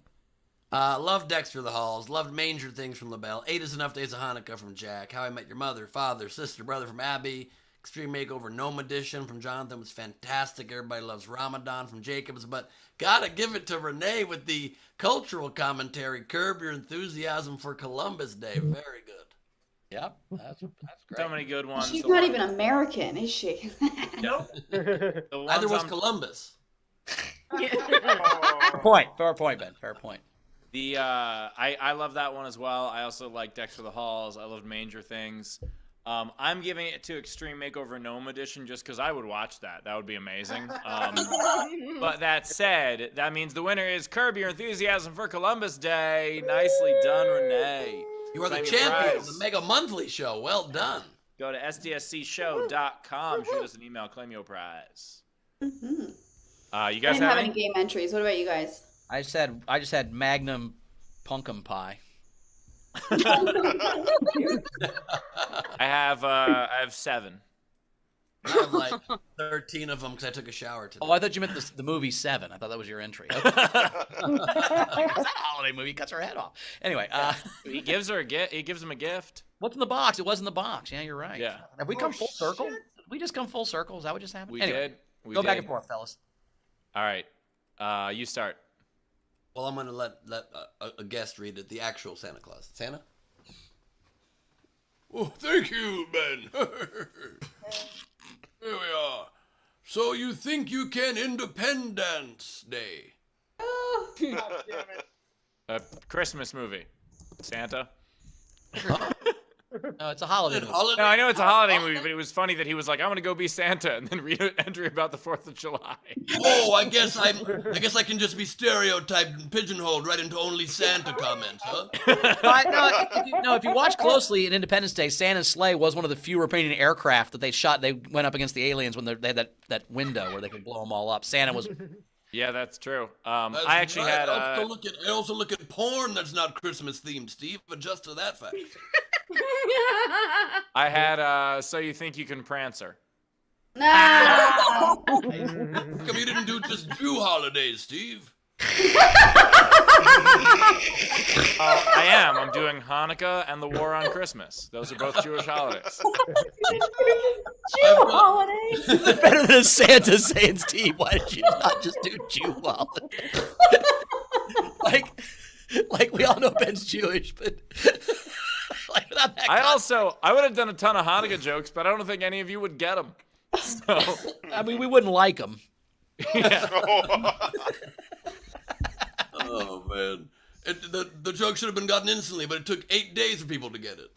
Loved Dexter the Halls. Loved Manger Things from LaBelle. 8 is Enough Days of Hanukkah from Jack. How I Met Your Mother, Father, Sister, Brother from Abby. Extreme Makeover Gnome Edition from Jonathan was fantastic. Everybody loves Ramadan from Jacobs. But gotta give it to Renee with the cultural commentary. Curb Your Enthusiasm for Columbus Day. Very good. Yep, that's great. So many good ones. She's not even American, is she? Nope. Neither was Columbus. Fair point, Ben. Fair point. I love that one as well. I also like Dexter the Halls. I loved Manger Things. I'm giving it to Extreme Makeover Gnome Edition just because I would watch that. That would be amazing. But that said, that means the winner is Curb Your Enthusiasm for Columbus Day. Nicely done, Renee. You are the Claim your champion prize. of the Mega Monthly Show. Well done. Go to sdscshow.com. Shoot us an email. Claim your prize. Mm-hmm. You I guys didn't have have any? any game entries. What about you guys? I just had Magnum Pumpkin Pie. I have 7. I have like 13 of them because I took a shower today. Oh, I thought you meant the movie 7. I thought that was your entry. Okay. It's that holiday movie. Cuts her head off. Anyway, He gives her a gift. He gives him a gift. what's in the box? It was in the box. Yeah, you're right. Yeah. Have we come full circle? Did we just come full circle? Is that what just happened? We Anyway, did. We go back did. and forth, fellas. All right. You start. Well, I'm going to let a guest read it. The actual Santa Claus. Santa? Oh, thank you, Ben. Here we are. So you think you can Independence Day? A Christmas movie. Santa. No, it's a holiday movie. No, I know it's a holiday movie, but it was funny that he was like, "I'm gonna go be Santa," and then read an entry about the 4th of July. Oh, I guess I can just be stereotyped and pigeonholed right into only Santa comments, huh? If you watch closely in Independence Day, Santa's sleigh was one of the few remaining aircraft that they shot. They went up against the aliens when they had that window where they could blow them all up. Santa was. Yeah, that's true. That's I actually right. had. I also look at porn that's not Christmas themed, Steve, but just to that fact. I had. So you think you can Prancer? How come you didn't do just Jew holidays, Steve? I am. I'm doing Hanukkah and the War on Christmas. Those are both Jewish holidays. Jew holidays. It's better than Santa saying, "Steve, why did you not just do Jew holidays?" Like we all know Ben's Jewish, but like without that. I would have done a ton of Hanukkah jokes, but I don't think any of you would get them. So I mean, we wouldn't like them. Yeah. Oh man, the joke should have been gotten instantly, but it took 8 days for people to get it.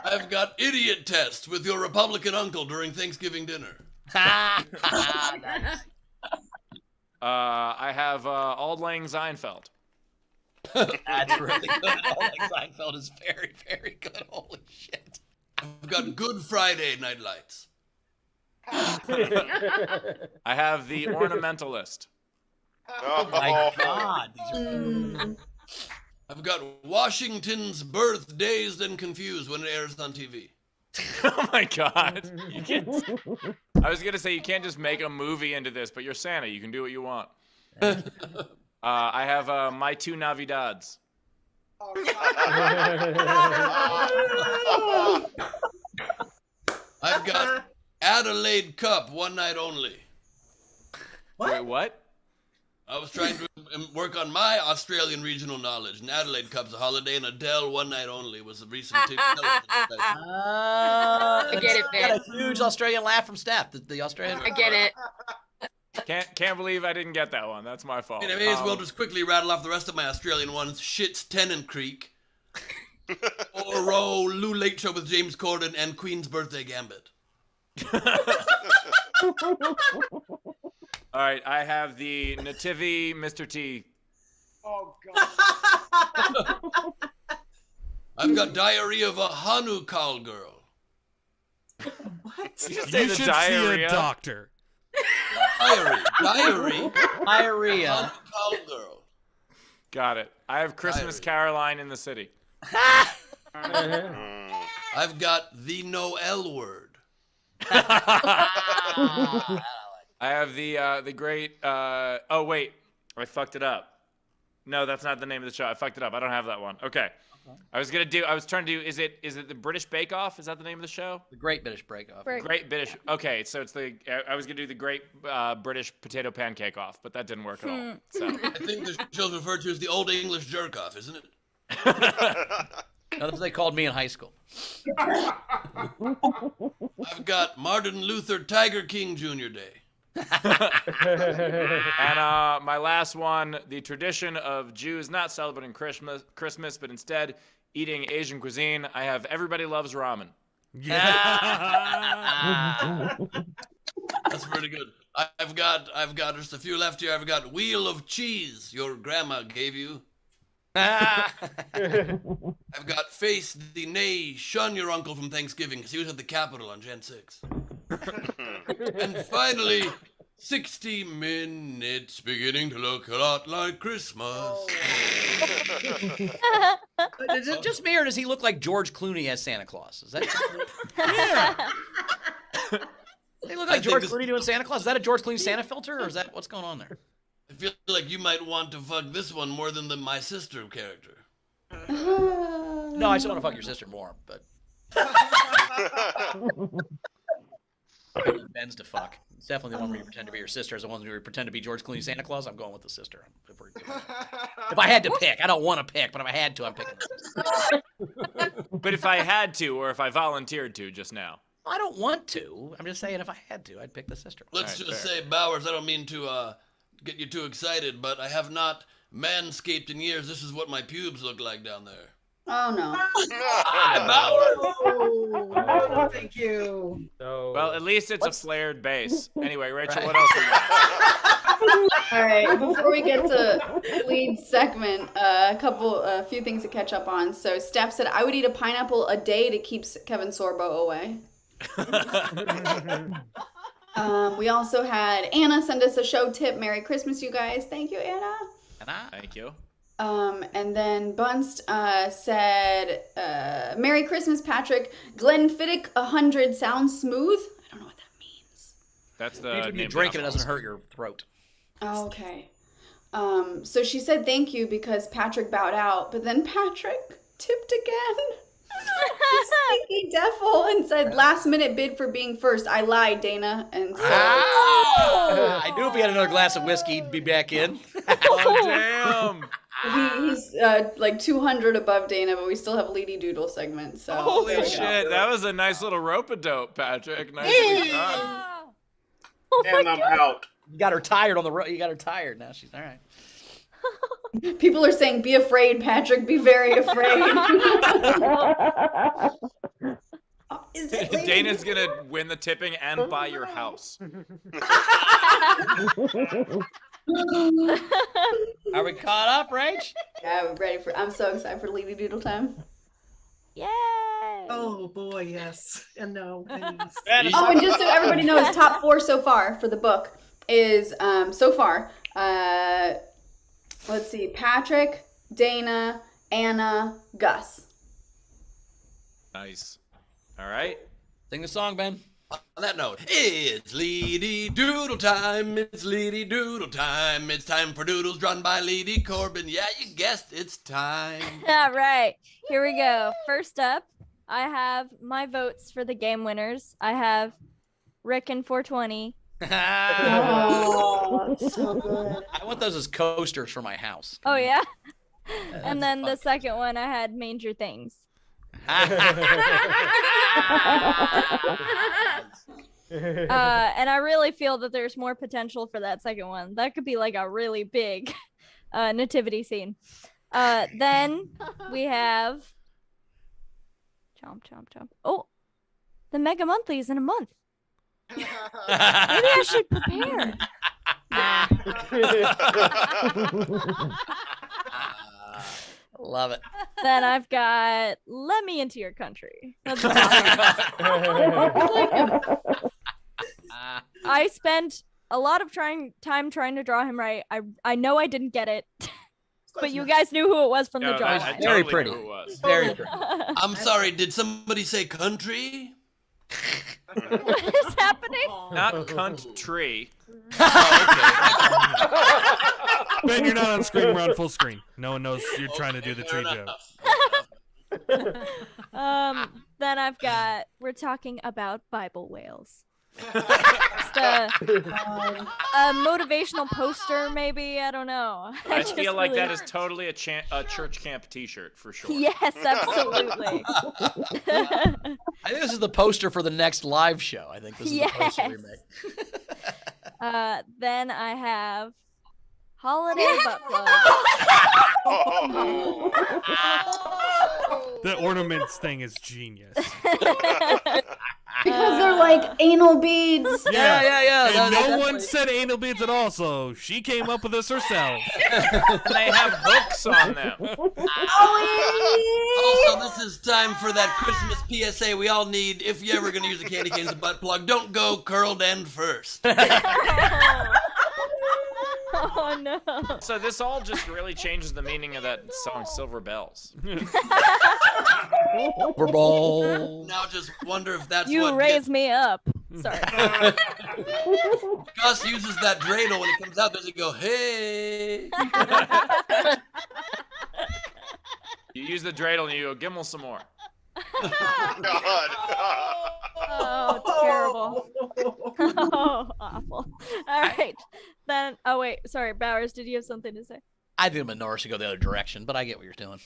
I've got idiot tests with your Republican uncle during Thanksgiving dinner. Nice. I have Auld Lang Seinfeld. That's really good. Auld Lang Seinfeld is very, very good. Holy shit. I've got Good Friday Night Lights. I have The Ornamentalist. Oh my God. These are I've got Washington's Birth Dazed and Confused when it airs on TV. Oh my God. You can't... I was going to say you can't just make a movie into this, but you're Santa. You can do what you want. I have My Two Navidades. I've got Adelaide Cup One Night Only. Wait, what? I was trying to work on my Australian regional knowledge, and Adelaide Cup's a holiday, and Adele One Night Only was a recent television special. I get it, got Ben. a huge Australian laugh from Steph. The Australian. I get it. Can't believe I didn't get that one. That's my fault. I mean, I may as well just quickly rattle off the rest of my Australian ones. Shit's Tennant Creek. Or Lou Late Show with James Corden and Queen's Birthday Gambit. All right, I have the Nativity Mr. T. Oh God. I've got Diary of a Hanukkah Girl. What? You should You should see a doctor. Diary. Diarrhea. Hanukkah Girl. Got it. I have Christmas Caroline in the City. I've got the Noel Word. I have the great. Oh wait, I fucked it up. No, that's not the name of the show. I fucked it up. I don't have that one. Okay. I was trying to do. Is it the British Bake Off? Is that the name of the show? The Great British Bake Off. Great British. Okay, so it's the. I was gonna do the Great British Potato Pancake Off, but that didn't work at all. So I think the show's referred to as the Old English Jerk Off, isn't it? No, that's what they called me in high school. I've got Martin Luther Tiger King Jr. Day. And my last one, the tradition of Jews not celebrating Christmas, but instead eating Asian cuisine. I have Everybody Loves Ramen. Yeah. That's pretty good. I've got just a few left here. I've got Wheel of Cheese your grandma gave you. I've got Face the Nay, shun your uncle from Thanksgiving because he was at the Capitol on Jan 6. And finally, 60 minutes beginning to look a lot like Christmas. Is it just me, or does he look like George Clooney as Santa Claus? Is that? They look like George Clooney doing Santa Claus. Is that a George Clooney Santa filter, or is that what's going on there? I feel like you might want to fuck this one more than the My Sister character. No, I still want to fuck your sister more, but Ben's to fuck. It's definitely the one where you pretend to be your sister. As the one where you pretend to be George Clooney Santa Claus. I'm going with the sister. If I had to pick, I don't want to pick, but if I had to, I'm picking the sister. But if I had to, or if I volunteered to just now. I don't want to. I'm just saying if I had to, I'd pick the sister. Let's just say, Bowers, I don't mean to get you too excited, but I have not manscaped in years. This is what my pubes look like down there. Oh no. Hi, Bowers. Oh, thank you. Well, at least it's a flared base. Anyway, Rachel, what else we got? All right, before we get to lead segment, a few things to catch up on. So Steph said, I would eat a pineapple a day to keep Kevin Sorbo away. We also had Anna send us a show tip. Merry Christmas, you guys. Thank you, Anna. Thank you. And then Bunst said, Merry Christmas, Patrick. Glenfiddich 100 sounds smooth. I don't know what that means. That's the When you drink it, it doesn't hurt your throat. Oh, okay. So she said thank you because Patrick bowed out, but then Patrick tipped again. He's Hey, Defel, and said last minute bid for being first. I lied, Dana, and so I knew if he had another glass of whiskey, he'd be back in. Oh, damn. he's like 200 above Dana, but we still have Lady Doodle segment. So Holy there we shit, go. that was a nice little rope-a-dope, Patrick. Nicely done. And I'm out. You got her tired on the road. You got her tired. Now she's all right. People are saying, "Be afraid, Patrick. Be very afraid." Dana's gonna win the tipping and buy your house. Are we caught up, Rach? Yeah, we're ready for. I'm so excited for Lady Doodle time. Yay! Oh boy, yes. And no. And Oh, and just so everybody knows, top 4 so far for the book is so far. Let's see, Patrick, Dana, Anna, Gus. Nice. All right. Sing the song, Ben. On that note, it's Lady Doodle time. It's Lady Doodle time. It's time for doodles drawn by Lady Corbin. Yeah, you guessed, it's time. All right, here we go. First up, I have my votes for the game winners. I have Rick and 420. Oh, so good. I want those as coasters for my house. Oh yeah. And then the second one, I had Manger Things. And I really feel that there's more potential for that second one. That could be like a really big nativity scene. Then we have chomp chomp chomp. Oh, the Mega Monthly is in a month. Maybe I should prepare. Love it. Then I've got Let Me Into Your Country. That's I spent a lot of time trying to draw him right. I know I didn't get it, but you guys knew who it was from the drawing. Very pretty. Very pretty. I'm sorry, did somebody say country? What is happening? Not cunt tree. Ben, you're not on screen. We're on full screen. No one knows you're trying to do the tree joke. Then I've got We're Talking About Bible Whales. Just a motivational poster, maybe. I don't know. I just feel like really- that is totally a church camp T-shirt for sure. Yes, absolutely. I think this is the poster for the next live show. I think this is the poster we make. Then I have Holiday Butt Plug. The ornaments thing is genius. Because they're like anal beads. Yeah. And no one said anal beads at all, so she came up with this herself. And they have hooks on them. Also, this is time for that Christmas PSA we all need. If you're ever going to use a candy cane as a butt plug, don't go curled end first. Oh no. So this all just really changes the meaning of that song, Silver Bells. We're ball. Now just wonder if that's You what raise me up. Sorry. Gus uses that dreidel when he comes out. Does he go, hey? You use the dreidel and you go, Gimmel some more. Oh, terrible. Oh, awful. All right. Then, oh, wait. Sorry, Bowers, did you have something to say? I think Menorah should go the other direction, but I get what you're doing.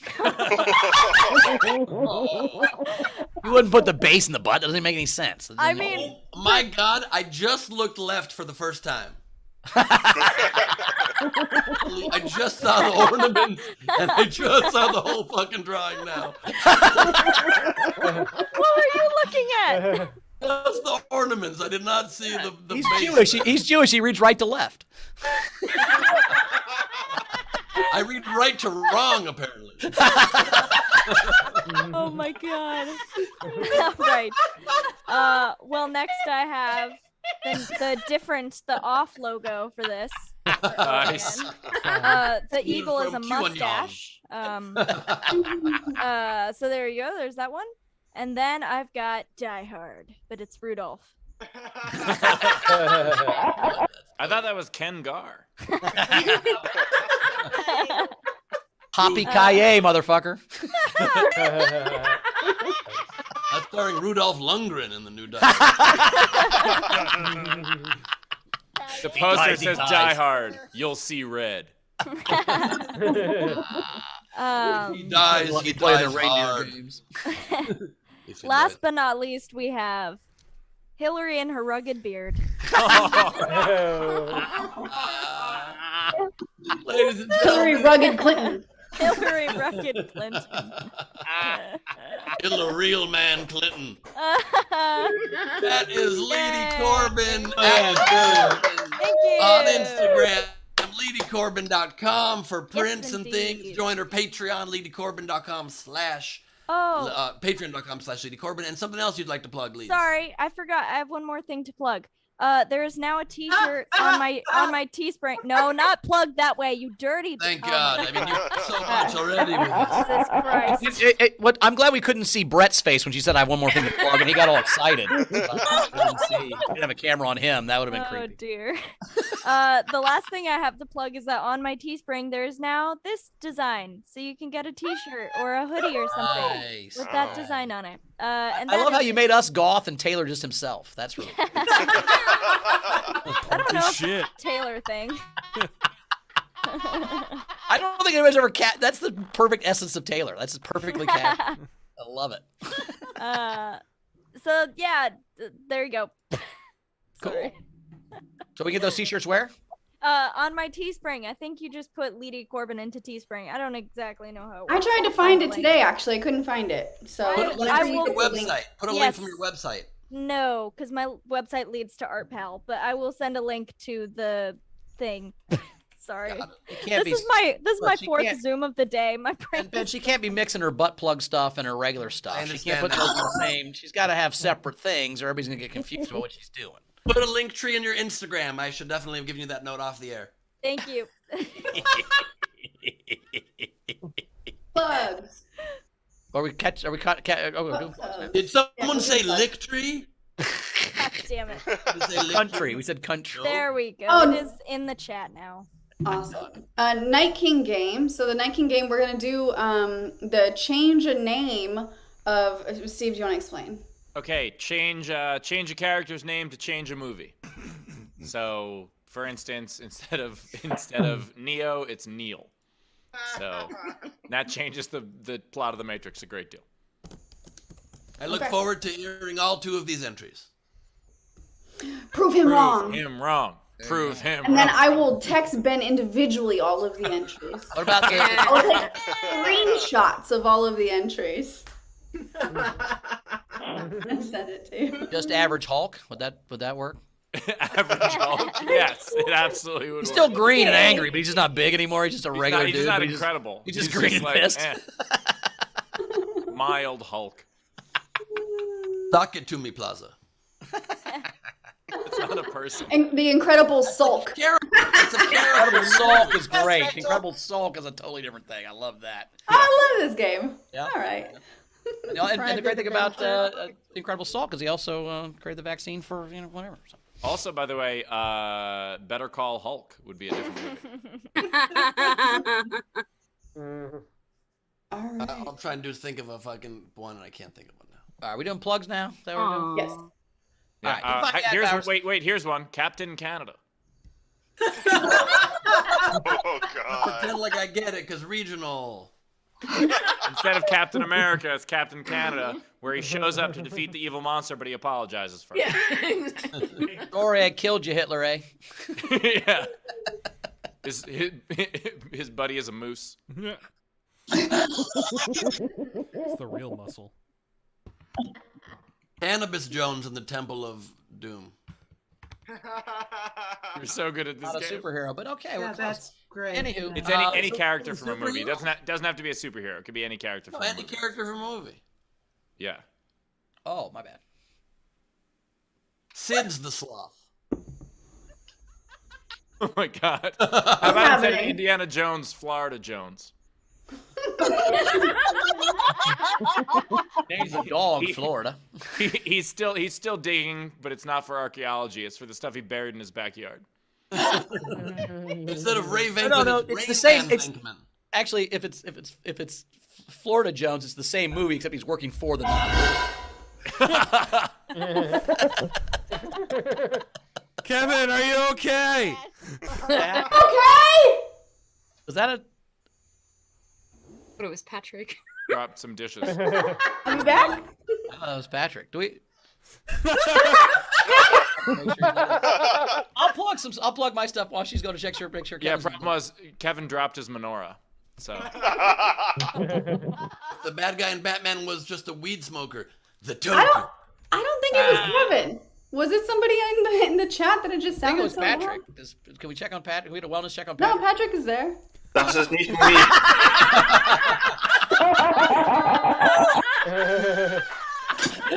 You wouldn't put the bass in the butt. That doesn't make any sense. I mean, Oh, my God, I just looked left for the first time. I just saw the ornament, and I just saw the whole fucking drawing now. what were you looking at? Just the ornaments. I did not see the He's base. Jewish. He's Jewish. He reads right to left. I read right to wrong, apparently. Oh my god. All right. Well, next I have the off logo for this. Nice. The eagle is a From QAnon. mustache. So there you go. There's that one. And then I've got Die Hard, but it's Rudolph. I thought that was Ken Gar. Hoppy Kaye, motherfucker. That's starring Rudolph Lundgren in the new Die. The poster He says dies. Die Hard. You'll see red. He dies. He play the dies reindeer hard. games. Last but not least, we have Hillary and her rugged beard. Ladies and Hillary gentlemen, Rugged Clinton. Hillary Rugged Clinton. Little real man Clinton. That That is Leedy Corbin Thank you. on Instagram. LeedyCorbin.com for prints Yes, and indeed. things. Join her Patreon, LeedyCorbin.com/ Patreon.com/Leedy Corbin. And something else you'd like to plug, Leeds? Sorry, I forgot. I have one more thing to plug. There is now a T-shirt on my Teespring. No, not plugged that way. You dirty. Thank God. I mean, you're so much already with this. Jesus Christ. I'm glad we couldn't see Brett's face when she said I have one more thing to plug, and he got all excited. We didn't have a camera on him. That would have been Oh creepy. dear. The last thing I have to plug is that on my Teespring there is now this design, so you can get a T-shirt or a hoodie or something Nice. with that design on it. And I love how is you made us goth and Taylor just himself. That's really cool. I don't know if Shit. it's a Taylor thing. I don't think anybody's ever That's the perfect essence of Taylor. That's perfectly cat. I love it. So yeah, there you go. Cool. So we get those T-shirts where? On my Teespring, I think you just put Leedy Corbin into Teespring. I don't exactly know how it I works. tried to I'll find the it link. today, actually. I couldn't find it. So Put a link I from will- your website. Put a link from Yes. your website. No, because my website leads to ArtPal, but I will send a link to the thing. Sorry. can't This be- is my Look, she fourth can't- Zoom of the day. My brain. And she can't be mixing her butt plug stuff and her regular stuff. She can't put those in the same. She's got to have separate things, or everybody's gonna get confused about what she's doing. Put a link tree in your Instagram. I should definitely have given you that note off the air. Thank you. Plugs. Are we catch? Are we caught? Did someone say lick tree? God damn it. Country. We said country. There we go. Oh, It is in the chat now. Awesome. Night King game. So the Night King game, we're gonna do the change a name of. Steve, do you want to explain? Okay, change a character's name to change a movie. So, for instance, instead of Neo, it's Neil. So that changes the plot of the Matrix a great deal. I look forward to hearing all 2 of these entries. Prove him wrong. Him wrong. Prove him And then wrong. I will text Ben individually all of the entries. What about the? I'll take screenshots of all of the entries. And send it to you. Just average Hulk? Would that work? Average Hulk? Yes, it absolutely would. He's still work. green and angry, but he's just not big anymore. He's just a regular He's dude. not but incredible. He's just green and like, pissed. Mild Hulk. Talk it to me, Plaza. It's not a person. And the Incredible Sulk. Incredible Sulk is great. Incredible Sulk is a totally different thing. I love that. Oh, I love this game. Yeah. All right. You know, and the great thing about Incredible Sulk is he also created the vaccine for whatever. So. Also, by the way, Better Call Hulk would be a different movie. All right. I'll try and think of a fucking one, and I can't think of one now. Are we doing plugs now? Is that what we're doing? Yes. Yeah, All right. here's one. Captain Canada. Oh God. Pretend like I get it, because regional. Instead of Captain America, it's Captain Canada, where he shows up to defeat the evil monster, but he apologizes first. Yeah, exactly. Sorry, I killed you, Hitler, eh? Yeah. His buddy is a moose. It's the real muscle. Cannabis Jones in the Temple of Doom. You're so good at this Not a game. superhero, but okay, we're Yeah, close. that's great. Anywho, It's any character from a movie. It doesn't have to be a superhero. It could be any character from a Any movie. character from a movie. Yeah. Oh, my bad. Sid's the Sloth. Oh my God. How about instead of Indiana Jones, Florida Jones? He's a dog, Florida. He's still digging, but it's not for archaeology. It's for the stuff he buried in his backyard. Instead of Ray Venkman, No, it's it's the Ray same. Van It's Venkman. actually if it's Florida Jones, it's the same movie except he's working for the. Kevin, are you okay? Okay. Was that a? But it was Patrick. Dropped some dishes. Are you back? That was Patrick. Do we? I'll plug my stuff while she's going to check her picture. Yeah, problem was Kevin dropped his menorah. So The bad guy in Batman was just a weed smoker. The I Toker. don't think it was Kevin. Was it somebody in the chat that it just I think sounded it was so Patrick. wrong? Can we check on Patrick? Can we get a wellness check on No, Patrick? Patrick is there. That's his niche for me.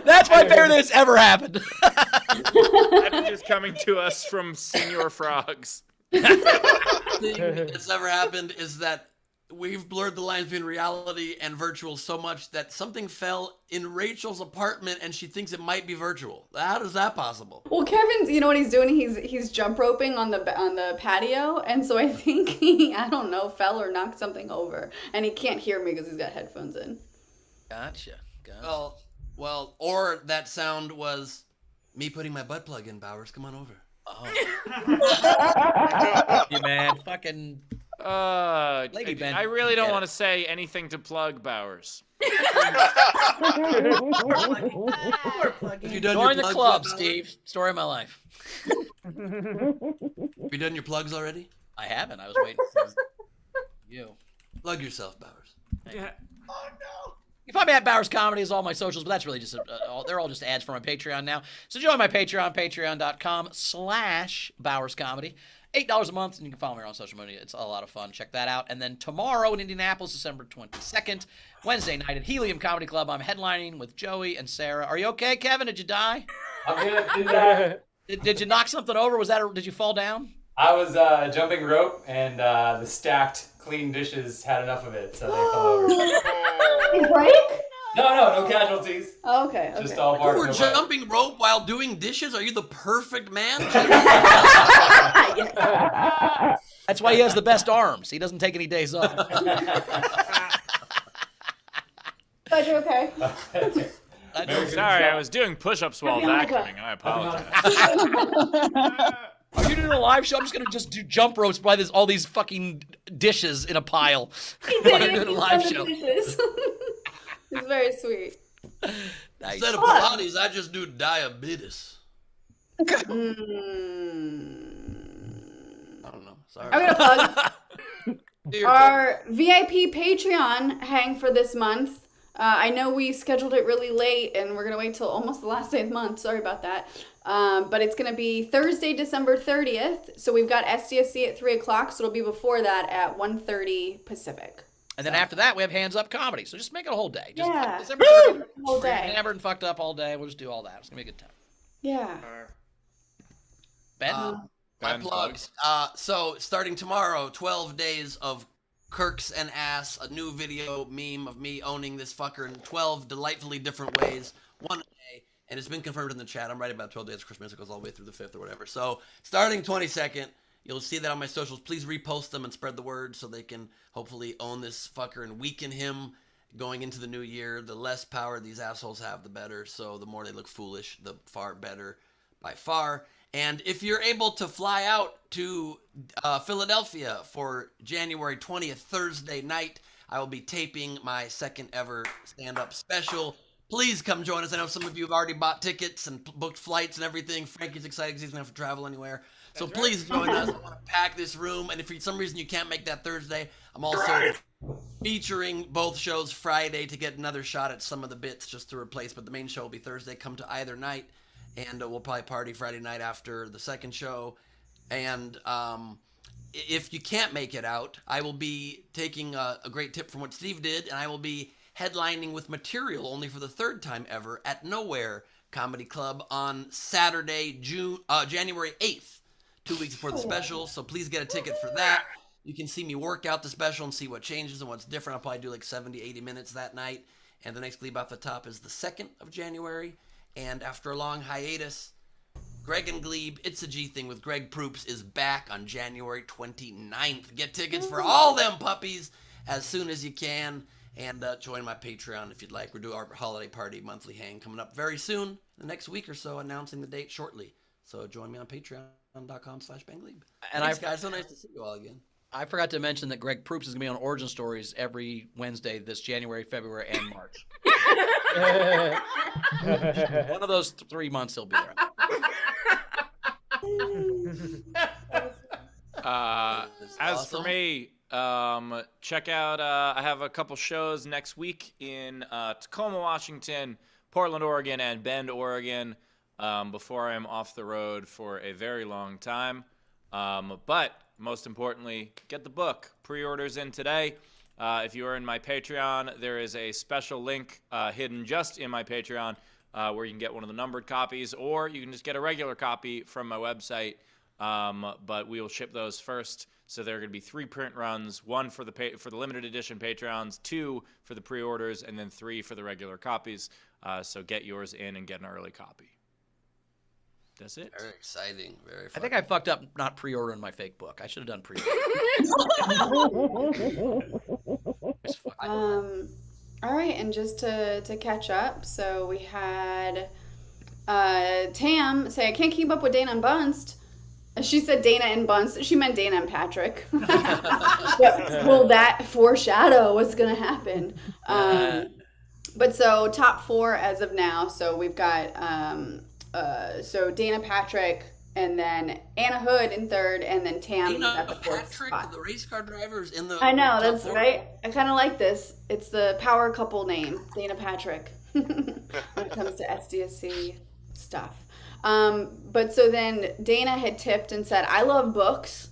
That's my favorite thing that's ever happened. that is coming to us from Senior Frogs. Thing that's ever happened is that we've blurred the lines between reality and virtual so much that something fell in Rachel's apartment and she thinks it might be virtual. How is that possible? Well, Kevin's, you know what he's doing? He's jump roping on the patio, and so I think he, I don't know, fell or knocked something over, and he can't hear me because he's got headphones in. Gotcha. Well, or that sound was me putting my butt plug in. Bowers, come on over. Oh. You man, fucking. Lady I really don't want to say anything to plug Bowers. Have you done Join your the plugs club, yet, Steve. Story of my life. Have you done your plugs already? I haven't. I was waiting for you. Plug yourself, Bowers. Yeah. You find me at Bowers Comedy is all my socials, but that's really just they're all just ads for my Patreon now. So join my Patreon, patreon.com/Bowers Comedy. $8 a month, and you can follow me on social media. It's a lot of fun. Check that out. And then tomorrow in Indianapolis, December 22nd, Wednesday night at Helium Comedy Club, I'm headlining with Joey and Sarah. Are you okay, Kevin? Did you die? I'm good. Did you knock something over? Did you fall down? I was jumping rope, and the stacked clean dishes had enough of it, so they fell over. You break? No casualties. Oh, okay. Just all You bark. were no bite. jumping rope while doing dishes? Are you the perfect man? That's why he has the best arms. He doesn't take any days off. Glad you're okay. Sorry, I was doing push-ups while vacuuming. I apologize. Are you doing a live show? I'm just gonna do jump ropes by all these fucking dishes in a pile. While you're doing a live show. It's very sweet. Nice. Instead of Pilates, I just do diabetes. I don't know. Sorry. I'm gonna plug our VIP Patreon hang for this month. I know we scheduled it really late, and we're gonna wait till almost the last day of the month. Sorry about that. But it's gonna be Thursday, December 30th. So we've got SDSC at 3:00. So it'll be before that at 1:30 Pacific. And then after that, we have Hands Up Comedy. So just make it a whole day. Just Yeah. December 30th, Whole day. Hammered and fucked up all day. We'll just do all that. It's gonna be a good time. Yeah. Ben? My plugs. So starting tomorrow, 12 days of Kirks and Ass, a new video meme of me owning this fucker in 12 delightfully different ways, one a day, and it's been confirmed in the chat. I'm writing about 12 days of Christmas. It goes all the way through the 5th or whatever. So starting 22nd, you'll see that on my socials. Please repost them and spread the word so they can hopefully own this fucker and weaken him going into the new year. The less power these assholes have, the better. So the more they look foolish, the far better by far. And if you're able to fly out to Philadelphia for January 20th, Thursday night, I will be taping my second ever stand-up special. Please come join us. I know some of you have already bought tickets and booked flights and everything. Frankie's excited because he doesn't have to travel anywhere. So please join us. I want to pack this room. And if for some reason you can't make that Thursday, I'm also featuring both shows Friday to get another shot at some of the bits just to replace. But the main show will be Thursday. Come to either night. And we'll probably party Friday night after the second show. And if you can't make it out, I will be taking a great tip from what Steve did. And I will be headlining with material only for the third time ever at Nowhere Comedy Club on Saturday, January 8th. 2 weeks before the special, so please get a ticket for that. You can see me work out the special and see what changes and what's different. I'll probably do like 70, 80 minutes that night. And the next Gleib off the top is the 2nd of January. And after a long hiatus, Greg and Gleib, It's a G Thing with Greg Proops is back on January 29th. Get tickets for all them puppies as soon as you can. And join my Patreon if you'd like. We're doing our holiday party monthly hang coming up very soon, the next week or so, announcing the date shortly. So join me on patreon.com/BenGleib. And Thanks, guys. So nice to see you all again. I forgot to mention that Greg Proops is going to be on Origin Stories every Wednesday this January, February, and March. One of those 3 months he'll be there. As for me, check out, I have a couple shows next week in Tacoma, Washington, Portland, Oregon, and Bend, Oregon, before I'm off the road for a very long time. But most importantly, get the book. Pre-orders in today. If you are in my Patreon, there is a special link hidden just in my Patreon where you can get one of the numbered copies, or you can just get a regular copy from my website. But we will ship those first. So there are going to be 3 print runs: 1 for the limited edition Patreons, 2 for the pre-orders, and then 3 for the regular copies. So get yours in and get an early copy. That's it. Very exciting. Very fun. I think I fucked up not pre-ordering my fake book. I should have done pre-order. All right, and just to catch up, so we had Tam say, I can't keep up with Dana and Bunst. She said Dana and Bunst. She meant Dana and Patrick. But will that foreshadow what's going to happen? But so top 4 as of now. So we've got so Dana, Patrick, and then Anna Hood in 3rd, and then Tam Dana at the 4th Patrick, spot. the race car drivers in the. I know, top that's 4. right. I kind of like this. It's the power couple name, Dana Patrick, when it comes to SDSC stuff. But so then Dana had tipped and said, I love books.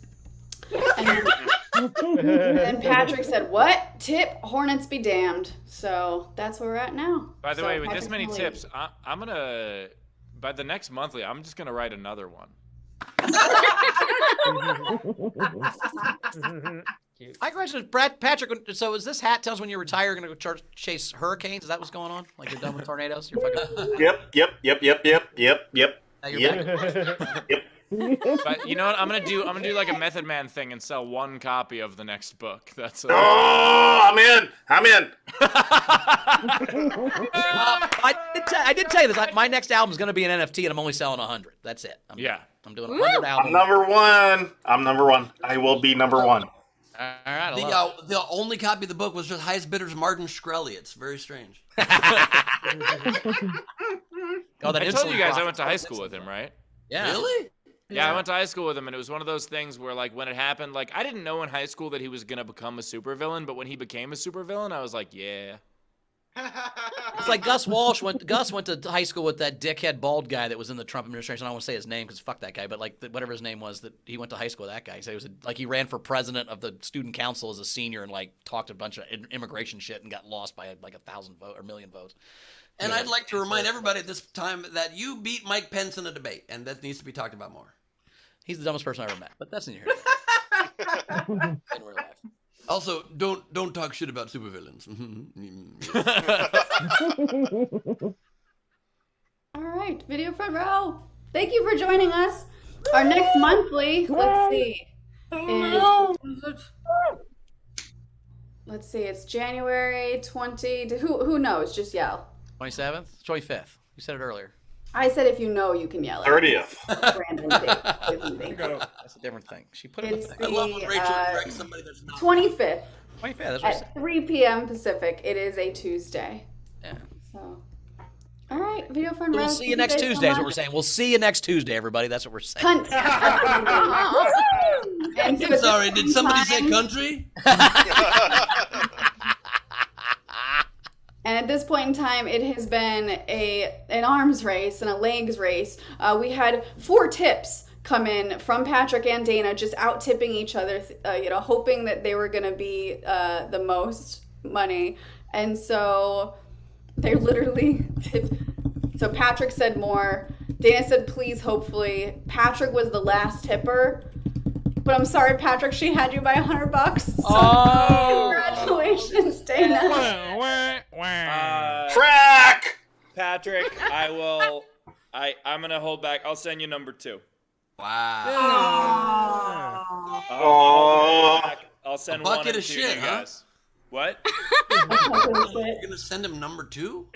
And then Patrick said, what? Tip, Hornets be damned. So that's where we're at now. By the So way, with Patrick's this many gonna lead. tips, I'm going to, by the next monthly, I'm just going to write another one. I graduated Patrick. So is this hat tells when you retire, you're going to go chase hurricanes? Is that what's going on? Like you're done with tornadoes? You're fucking. Yep. Now you're Yep. But you know what? I'm gonna do like a Method Man thing and sell 1 copy of the next book. That's Oh, I'm in. I did tell you this. My next album is going to be an NFT, and I'm only selling 100. That's it. I'm doing 100 albums. I'm number one. I will be number 1. All right. The only copy of the book was just highest bidder's Martin Shkreli. It's very strange. Oh, that I told you guys I insulin went to high school with him, right? Yeah. Really? Yeah, I went to high school with him, and it was one of those things where, like, when it happened, like, I didn't know in high school that he was gonna become a supervillain, but when he became a supervillain, I was like, yeah. It's like Gus Walsh went to high school with that dickhead bald guy that was in the Trump administration. I don't want to say his name because fuck that guy, but like whatever his name was, that he went to high school with that guy. So he ran for president of the student council as a senior and like talked a bunch of immigration shit and got lost by like 1,000 votes or 1,000,000 votes. And I'd like to remind everybody at this time that you beat Mike Pence in a debate, and that needs to be talked about more. He's the dumbest person I ever met, but that's neither here nor there. In real life. Also, don't talk shit about supervillains. All right, Video Front Row. Thank you for joining us. Our next monthly, let's see, it's January 20. Who knows? Just yell. 27th, 25th. You said it earlier. I said if you know, you can yell. 30th. Random date. That's a different thing. She put it It's in the the I love when Rachel corrects somebody that's not. 25th 25th. That's what I said. at 3 p.m. Pacific. It is a Tuesday. Yeah. So, all right, Video Front Row. We'll see you next guys so Tuesday. Is what much. we're saying. We'll see you next Tuesday, everybody. That's what we're saying. Cunt. And so at this Sorry, did point in somebody say time- country? And at this point in time, it has been an arms race and a legs race. We had 4 tips come in from Patrick and Dana, just out tipping each other, hoping that they were going to be the most money. And so they literally tipped. So Patrick said more. Dana said, please, hopefully. Patrick was the last tipper. But I'm sorry, Patrick, she had you by $100. So congratulations, Dana. Track! Patrick, I'm gonna hold back. I'll send you number 2. Wow. Oh. I'll send A 1 bucket and of 2 shit, to you huh? guys. What? You're gonna send him number 2?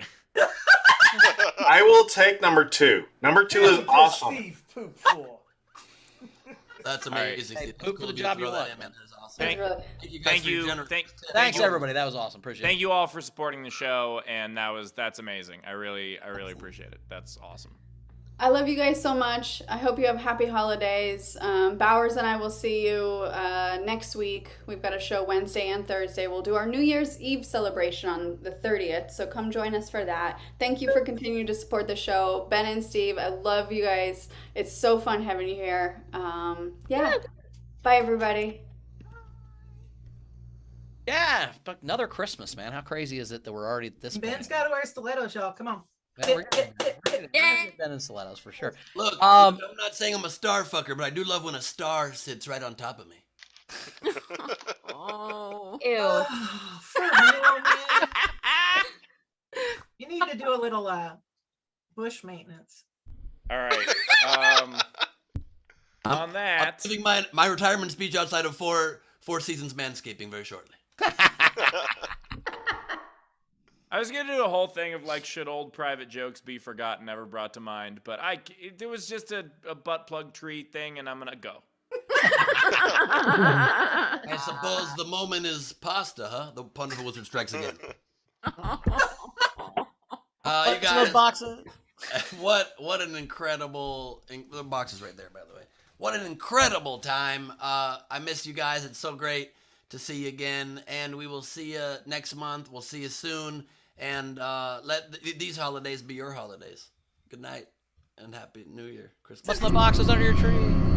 I will take number 2. Number 2 is awesome. Steve poop for. That's amazing. Hey, Steve. That's poop for cool the of you to job you throw that want, in, man. That is awesome. Thank you guys Thank for your you. generous- Thanks everybody. That was awesome. Appreciate Thank it. you all for supporting the show, and that's amazing. I really appreciate it. That's awesome. I love you guys so much. I hope you have happy holidays. Bowers and I will see you next week. We've got a show Wednesday and Thursday. We'll do our New Year's Eve celebration on the 30th, so come join us for that. Thank you for continuing to support the show. Ben and Steve, I love you guys. It's so fun having you here. Yeah. Bye, everybody. Yeah, but another Christmas, man. How crazy is it that we're already at this point? Ben's got to wear stilettos, y'all. Come on. Man, we're getting Ben and stilettos for sure. Look, I'm not saying I'm a star fucker, but I do love when a star sits right on top of me. Oh. Ew. For real, man. You need to do a little bush maintenance. All right. On that, I'm giving my retirement speech outside of four seasons manscaping very shortly. I was gonna do a whole thing of like, should old private jokes be forgotten, never brought to mind, but it was just a butt plug tree thing, and I'm gonna go. I suppose the moment is pasta, huh? The pun of the wizard strikes again. You guys, boxes. what an incredible the box is right there, by the way. What an incredible time. I miss you guys. It's so great to see you again, and we will see you next month. We'll see you soon, and let these holidays be your holidays. Good night and happy New Year, Christmas. What's in the boxes under your tree?